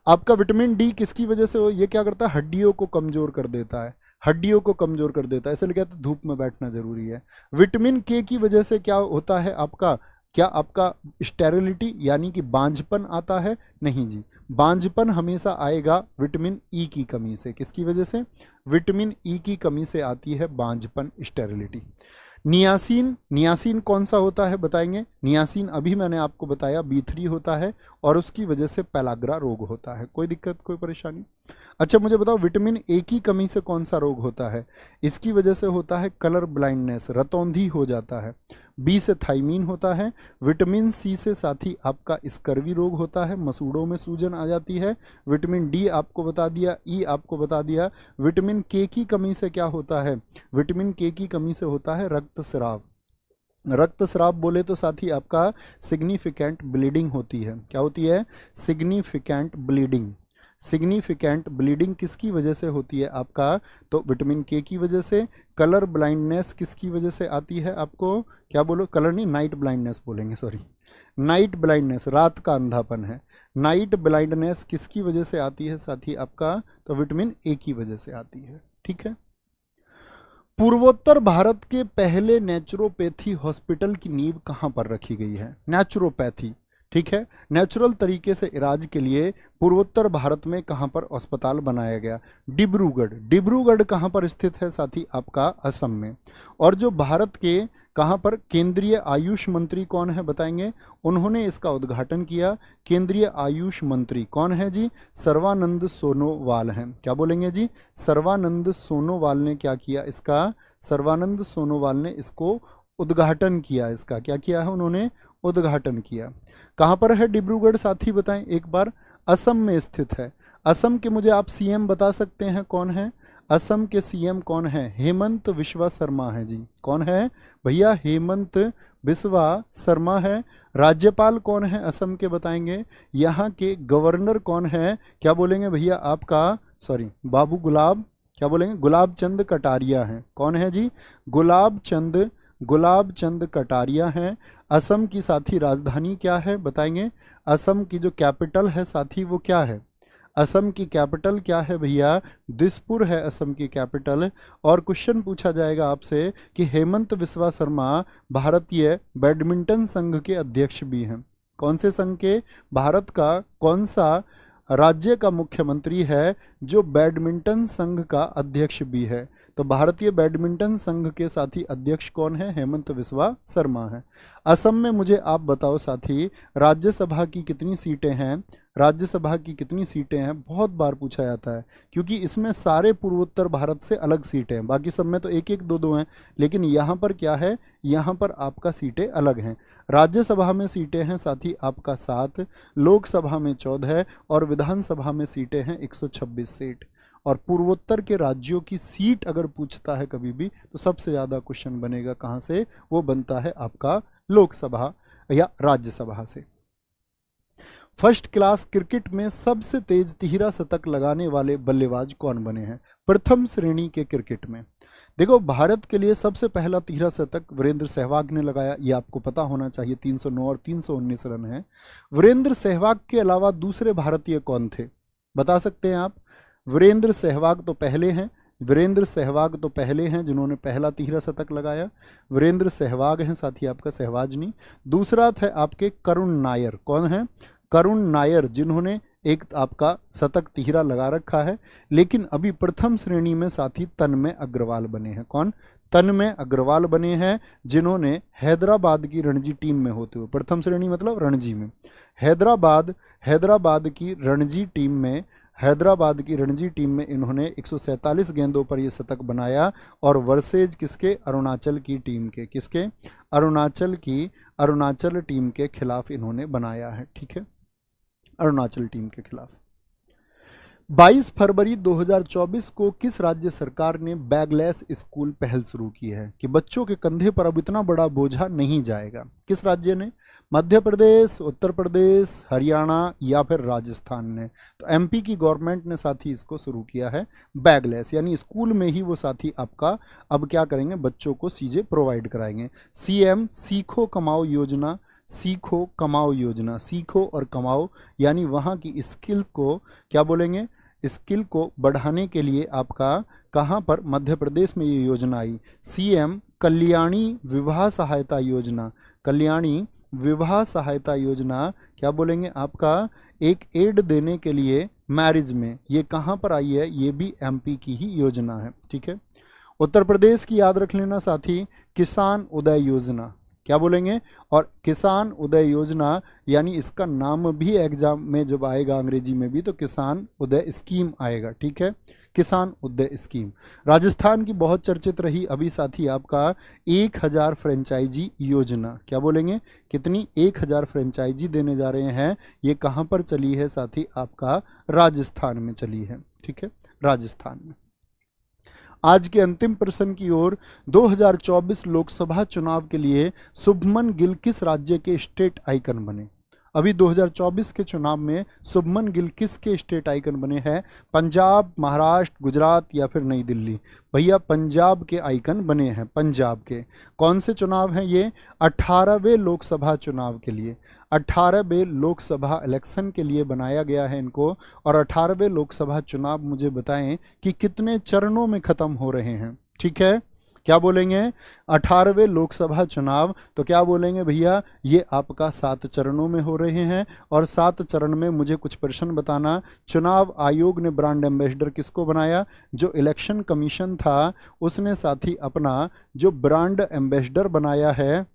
आपका विटामिन डी किसकी वजह से हो? ये क्या करता है? हड्डियों को कमजोर कर देता है, हड्डियों को कमजोर कर देता है, इसलिए कहते हैं धूप में बैठना जरूरी है। विटामिन के की वजह से क्या होता है आपका? क्या आपका स्टेरिलिटी यानी कि बांझपन आता है? नहीं जी, बांझपन हमेशा आएगा विटामिन ई की कमी से। किसकी वजह से? विटामिन ई की कमी से आती है बांझपन, स्टेरिलिटी। नियासिन, नियासिन कौन सा होता है बताएंगे? नियासिन अभी मैंने आपको बताया B3 होता है, और उसकी वजह से पेलाग्रा रोग होता है। कोई दिक्कत, कोई परेशानी? अच्छा मुझे बताओ, विटामिन ए की कमी से कौन सा रोग होता है? इसकी वजह से होता है कलर ब्लाइंडनेस, रतौंधी हो जाता है। बी से थाइमीन होता है। विटामिन सी से साथी आपका स्कर्वी रोग होता है, मसूड़ों में सूजन आ जाती है। विटामिन डी आपको बता दिया, ई आपको बता दिया। विटामिन के की कमी से क्या होता है? विटामिन के की कमी से होता है रक्तस्राव। रक्तस्राव बोले तो साथी आपका सिग्निफिकेंट ब्लीडिंग होती है। क्या होती है? Significant bleeding. सिग्निफिकेंट ब्लीडिंग किसकी वजह से होती है आपका? तो विटामिन के की वजह से। कलर ब्लाइंडनेस किसकी वजह से आती है आपको? क्या बोलो? कलर नहीं, नाइट ब्लाइंडनेस बोलेंगे, सॉरी। नाइट ब्लाइंडनेस, रात का अंधापन है। नाइट ब्लाइंडनेस किसकी वजह से आती है साथी आपका? तो विटामिन ए की वजह से आती है। ठीक है। पूर्वोत्तर भारत के पहले नेचुरोपैथी हॉस्पिटल की नींव कहाँ पर रखी गई है? नेचुरोपैथी, ठीक है, नेचुरल तरीके से इलाज के लिए पूर्वोत्तर भारत में कहाँ पर अस्पताल बनाया गया? डिब्रूगढ़। डिब्रूगढ़ कहाँ पर स्थित है साथी आपका? असम में। और जो भारत के कहाँ पर केंद्रीय आयुष मंत्री कौन है बताएंगे? उन्होंने इसका उद्घाटन किया। केंद्रीय आयुष मंत्री कौन है जी? सर्वानंद सोनोवाल हैं। क्या बोलेंगे जी? सर्वानंद सोनोवाल ने क्या किया इसका? सर्वानंद सोनोवाल ने इसको उद्घाटन किया। इसका क्या किया है उन्होंने? उद्घाटन किया। कहाँ पर है डिब्रूगढ़ साथी बताएं एक बार? असम में स्थित है। असम के मुझे आप सीएम बता सकते हैं कौन है? असम के सीएम कौन है? हेमंत बिस्वा शर्मा है जी। कौन है भैया? हेमंत बिस्वा शर्मा है। राज्यपाल कौन है असम के बताएंगे? यहाँ के गवर्नर कौन है? क्या बोलेंगे भैया आपका? सॉरी, बाबू गुलाब, क्या बोलेंगे? गुलाब चंद कटारिया हैं। कौन है जी? गुलाब चंद कटारिया हैं। असम की साथी राजधानी क्या है बताएंगे? असम की जो कैपिटल है साथी वो क्या है? असम की कैपिटल क्या है भैया? दिसपुर है असम की कैपिटल। और क्वेश्चन पूछा जाएगा आपसे कि हेमंत बिस्वा शर्मा भारतीय बैडमिंटन संघ के अध्यक्ष भी हैं। कौन से संघ के? भारत का कौन सा राज्य का मुख्यमंत्री है जो बैडमिंटन संघ का अध्यक्ष भी है? तो भारतीय बैडमिंटन संघ के साथी अध्यक्ष कौन है? हेमंत बिस्वा शर्मा है। असम में मुझे आप बताओ साथी, राज्यसभा की कितनी सीटें हैं? राज्यसभा की कितनी सीटें हैं? बहुत बार पूछा जाता है, क्योंकि इसमें सारे पूर्वोत्तर भारत से अलग सीटें हैं। बाकी सब में तो एक एक दो दो हैं, लेकिन यहाँ पर क्या है? यहाँ पर आपका सीटें अलग हैं। राज्यसभा में सीटें हैं साथी आपका 7, लोकसभा में 14 और विधानसभा में सीटें हैं 126 सीट। और पूर्वोत्तर के राज्यों की सीट अगर पूछता है कभी भी, तो सबसे ज़्यादा क्वेश्चन बनेगा कहाँ से? वो बनता है आपका लोकसभा या राज्यसभा से। फर्स्ट क्लास क्रिकेट में सबसे तेज तिहरा शतक लगाने वाले बल्लेबाज कौन बने हैं प्रथम श्रेणी के क्रिकेट में? देखो, भारत के लिए सबसे पहला तिहरा शतक वीरेंद्र सहवाग ने लगाया, ये आपको पता होना चाहिए। 309 और 319 रन है। वीरेंद्र सहवाग के अलावा दूसरे भारतीय कौन थे, बता सकते हैं आप? वीरेंद्र सहवाग तो पहले हैं, वीरेंद्र सहवाग तो पहले हैं जिन्होंने पहला तिहरा शतक लगाया। वीरेंद्र सहवाग हैं साथी आपका, सहवाज नहीं। दूसरा थे आपके करुण नायर। कौन है? करुण नायर, जिन्होंने एक आपका शतक तिहरा लगा रखा है। लेकिन अभी प्रथम श्रेणी में साथी तन्मय अग्रवाल बने हैं। कौन? तन्मय अग्रवाल बने हैं, जिन्होंने हैदराबाद की रणजी टीम में होते हुए, प्रथम श्रेणी मतलब रणजी में, हैदराबाद की रणजी टीम में इन्होंने 147 गेंदों पर ये शतक बनाया। और वर्सेज किसके? अरुणाचल की टीम के। किसके? अरुणाचल टीम के खिलाफ इन्होंने बनाया है। ठीक है, अरुणाचल टीम के खिलाफ। 22 फरवरी 2024 को किस राज्य सरकार ने बैगलेस स्कूल पहल शुरू की है कि बच्चों के कंधे पर अब इतना बड़ा बोझा नहीं जाएगा? किस राज्य ने? मध्य प्रदेश, उत्तर प्रदेश, हरियाणा या फिर राजस्थान ने? तो एमपी की गवर्नमेंट ने साथी इसको शुरू किया है बैगलेस, यानी स्कूल में ही वो साथी आपका अब क्या करेंगे, बच्चों को चीज़ें प्रोवाइड कराएंगे। सीएम सीखो कमाओ योजना, सीखो कमाओ योजना, सीखो और कमाओ यानी वहाँ की स्किल को क्या बोलेंगे, स्किल को बढ़ाने के लिए आपका कहाँ पर, मध्य प्रदेश में ये योजना आई। सीएम कल्याणी विवाह सहायता योजना, कल्याणी विवाह सहायता योजना क्या बोलेंगे आपका, एक एड देने के लिए मैरिज में, ये कहाँ पर आई है, ये भी एमपी की ही योजना है। ठीक है। उत्तर प्रदेश की याद रख लेना साथी, किसान उदय योजना, क्या बोलेंगे, और किसान उदय योजना यानी इसका नाम भी एग्जाम में जब आएगा अंग्रेजी में भी तो किसान उदय स्कीम आएगा। ठीक है, किसान उदय स्कीम। राजस्थान की बहुत चर्चित रही अभी साथी आपका 1000 फ्रेंचाइजी योजना, क्या बोलेंगे, कितनी, 1000 फ्रेंचाइजी देने जा रहे हैं। ये कहाँ पर चली है साथी, आपका राजस्थान में चली है। ठीक है, राजस्थान में। आज के अंतिम प्रश्न की ओर, 2024 लोकसभा चुनाव के लिए शुभमन गिल किस राज्य के स्टेट आइकन बने? अभी 2024 के चुनाव में शुभमन गिल किसके स्टेट आइकन बने हैं? पंजाब, महाराष्ट्र, गुजरात या फिर नई दिल्ली? भैया पंजाब के आइकन बने हैं, पंजाब के। कौन से चुनाव हैं ये? 18वें लोकसभा चुनाव के लिए, 18वें लोकसभा इलेक्शन के लिए बनाया गया है इनको। और 18वें लोकसभा चुनाव मुझे बताएं कि कितने चरणों में खत्म हो रहे हैं? ठीक है, क्या बोलेंगे, 18वें लोकसभा चुनाव, तो क्या बोलेंगे भैया, ये आपका 7 चरणों में हो रहे हैं। और 7 चरण में मुझे कुछ प्रश्न बताना। चुनाव आयोग ने ब्रांड एम्बेसडर किसको बनाया? जो इलेक्शन कमीशन था उसने साथी अपना जो ब्रांड एम्बेसडर बनाया है,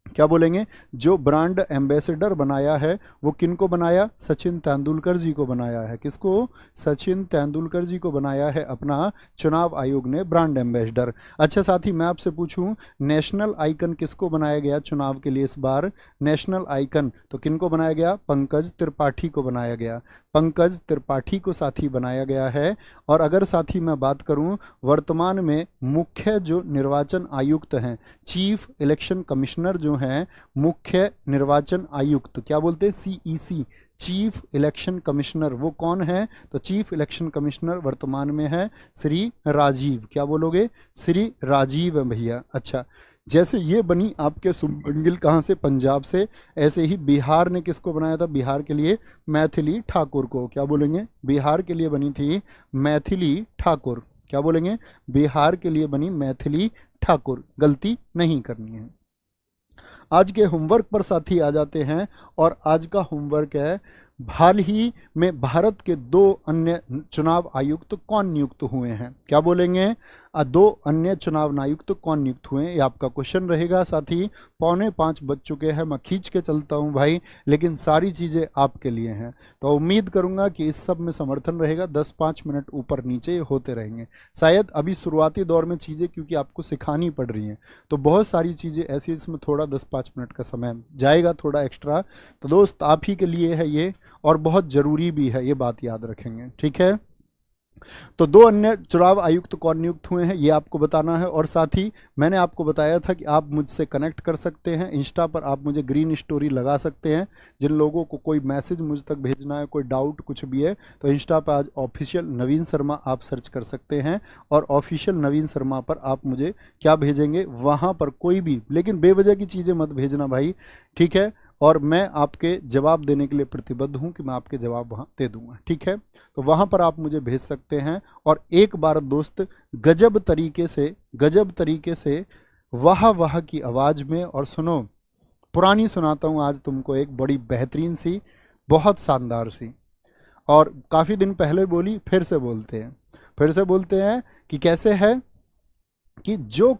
क्या बोलेंगे, जो ब्रांड एम्बेसडर बनाया है वो किनको बनाया? सचिन तेंदुलकर जी को बनाया है। किसको? सचिन तेंदुलकर जी को बनाया है अपना चुनाव आयोग ने ब्रांड एम्बेसडर। अच्छा साथी, मैं आपसे पूछूं, नेशनल आइकन किसको बनाया गया चुनाव के लिए इस बार? नेशनल आइकन तो किनको बनाया गया? पंकज त्रिपाठी को बनाया गया, पंकज त्रिपाठी को साथी बनाया गया है। और अगर साथी मैं बात करूं, वर्तमान में मुख्य जो निर्वाचन आयुक्त हैं, चीफ इलेक्शन कमिश्नर जो हैं, मुख्य निर्वाचन आयुक्त, क्या बोलते हैं, सीईसी, चीफ इलेक्शन कमिश्नर, वो कौन है? तो चीफ इलेक्शन कमिश्नर वर्तमान में है श्री राजीव, क्या बोलोगे, श्री राजीव है भैया। अच्छा, जैसे ये बनी आपके शुभमन गिल कहाँ से? पंजाब से। ऐसे ही बिहार ने किसको बनाया था? बिहार के लिए मैथिली ठाकुर को, क्या बोलेंगे, बिहार के लिए बनी थी मैथिली ठाकुर, क्या बोलेंगे, बिहार के लिए बनी मैथिली ठाकुर, गलती नहीं करनी है। आज के होमवर्क पर साथी आ जाते हैं और आज का होमवर्क है, हाल ही में भारत के 2 अन्य चुनाव आयुक्त कौन नियुक्त हुए हैं? क्या बोलेंगे, 2 अन्य चुनाव आयुक्त कौन नियुक्त हुए हैं? ये आपका क्वेश्चन रहेगा साथी। 4:45 बज चुके हैं, मैं खींच के चलता हूं भाई, लेकिन सारी चीज़ें आपके लिए हैं। तो उम्मीद करूंगा कि इस सब में समर्थन रहेगा। 10-5 मिनट ऊपर नीचे होते रहेंगे। शायद अभी शुरुआती दौर में चीज़ें क्योंकि आपको सिखानी पड़ रही हैं, तो बहुत सारी चीज़ें ऐसी, इसमें थोड़ा 10-5 मिनट का समय जाएगा, थोड़ा एक्स्ट्रा। तो दोस्त आप ही के लिए है ये, और बहुत ज़रूरी भी है, ये बात याद रखेंगे। ठीक है, तो 2 अन्य चुनाव आयुक्त कौन नियुक्त हुए हैं ये आपको बताना है। और साथ ही मैंने आपको बताया था कि आप मुझसे कनेक्ट कर सकते हैं, इंस्टा पर आप मुझे ग्रीन स्टोरी लगा सकते हैं। जिन लोगों को कोई मैसेज मुझ तक भेजना है, कोई डाउट कुछ भी है, तो इंस्टा पर आज ऑफिशियल नवीन शर्मा आप सर्च कर सकते हैं, और ऑफिशियल नवीन शर्मा पर आप मुझे क्या भेजेंगे, वहाँ पर कोई भी, लेकिन बेवजह की चीज़ें मत भेजना भाई, ठीक है। और मैं आपके जवाब देने के लिए प्रतिबद्ध हूं कि मैं आपके जवाब वहां दे दूंगा, ठीक है। तो वहां पर आप मुझे भेज सकते हैं। और एक बार दोस्त गजब तरीके से वाह वाह की आवाज़ में, और सुनो, पुरानी सुनाता हूं आज तुमको एक बड़ी बेहतरीन सी, बहुत शानदार सी, और काफ़ी दिन पहले बोली, फिर से बोलते हैं कि कैसे है कि जो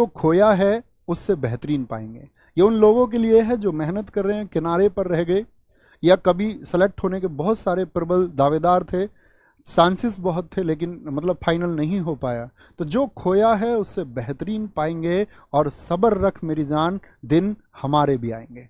खोया है उससे बेहतरीन पाएंगे। ये उन लोगों के लिए है जो मेहनत कर रहे हैं, किनारे पर रह गए, या कभी सेलेक्ट होने के बहुत सारे प्रबल दावेदार थे, चांसेस बहुत थे, लेकिन मतलब फाइनल नहीं हो पाया। तो जो खोया है उससे बेहतरीन पाएंगे, और सब्र रख मेरी जान, दिन हमारे भी आएंगे।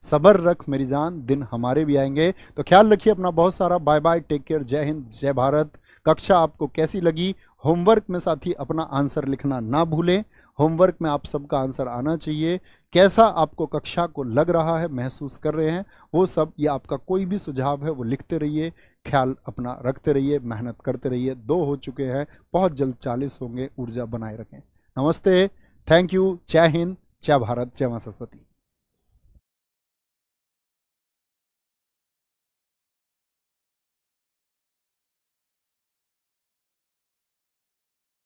सब्र रख मेरी जान, दिन हमारे भी आएंगे। तो ख्याल रखिए अपना बहुत सारा। बाय बाय, टेक केयर, जय हिंद, जय भारत। कक्षा आपको कैसी लगी? होमवर्क में साथी अपना आंसर लिखना ना भूलें। होमवर्क में आप सबका आंसर आना चाहिए। कैसा आपको कक्षा को लग रहा है, महसूस कर रहे हैं, वो सब, ये आपका कोई भी सुझाव है वो लिखते रहिए। ख्याल अपना रखते रहिए, मेहनत करते रहिए। 2 हो चुके हैं, बहुत जल्द 40 होंगे। ऊर्जा बनाए रखें। नमस्ते, थैंक यू, जय हिंद, जय भारत, जय मां सरस्वती।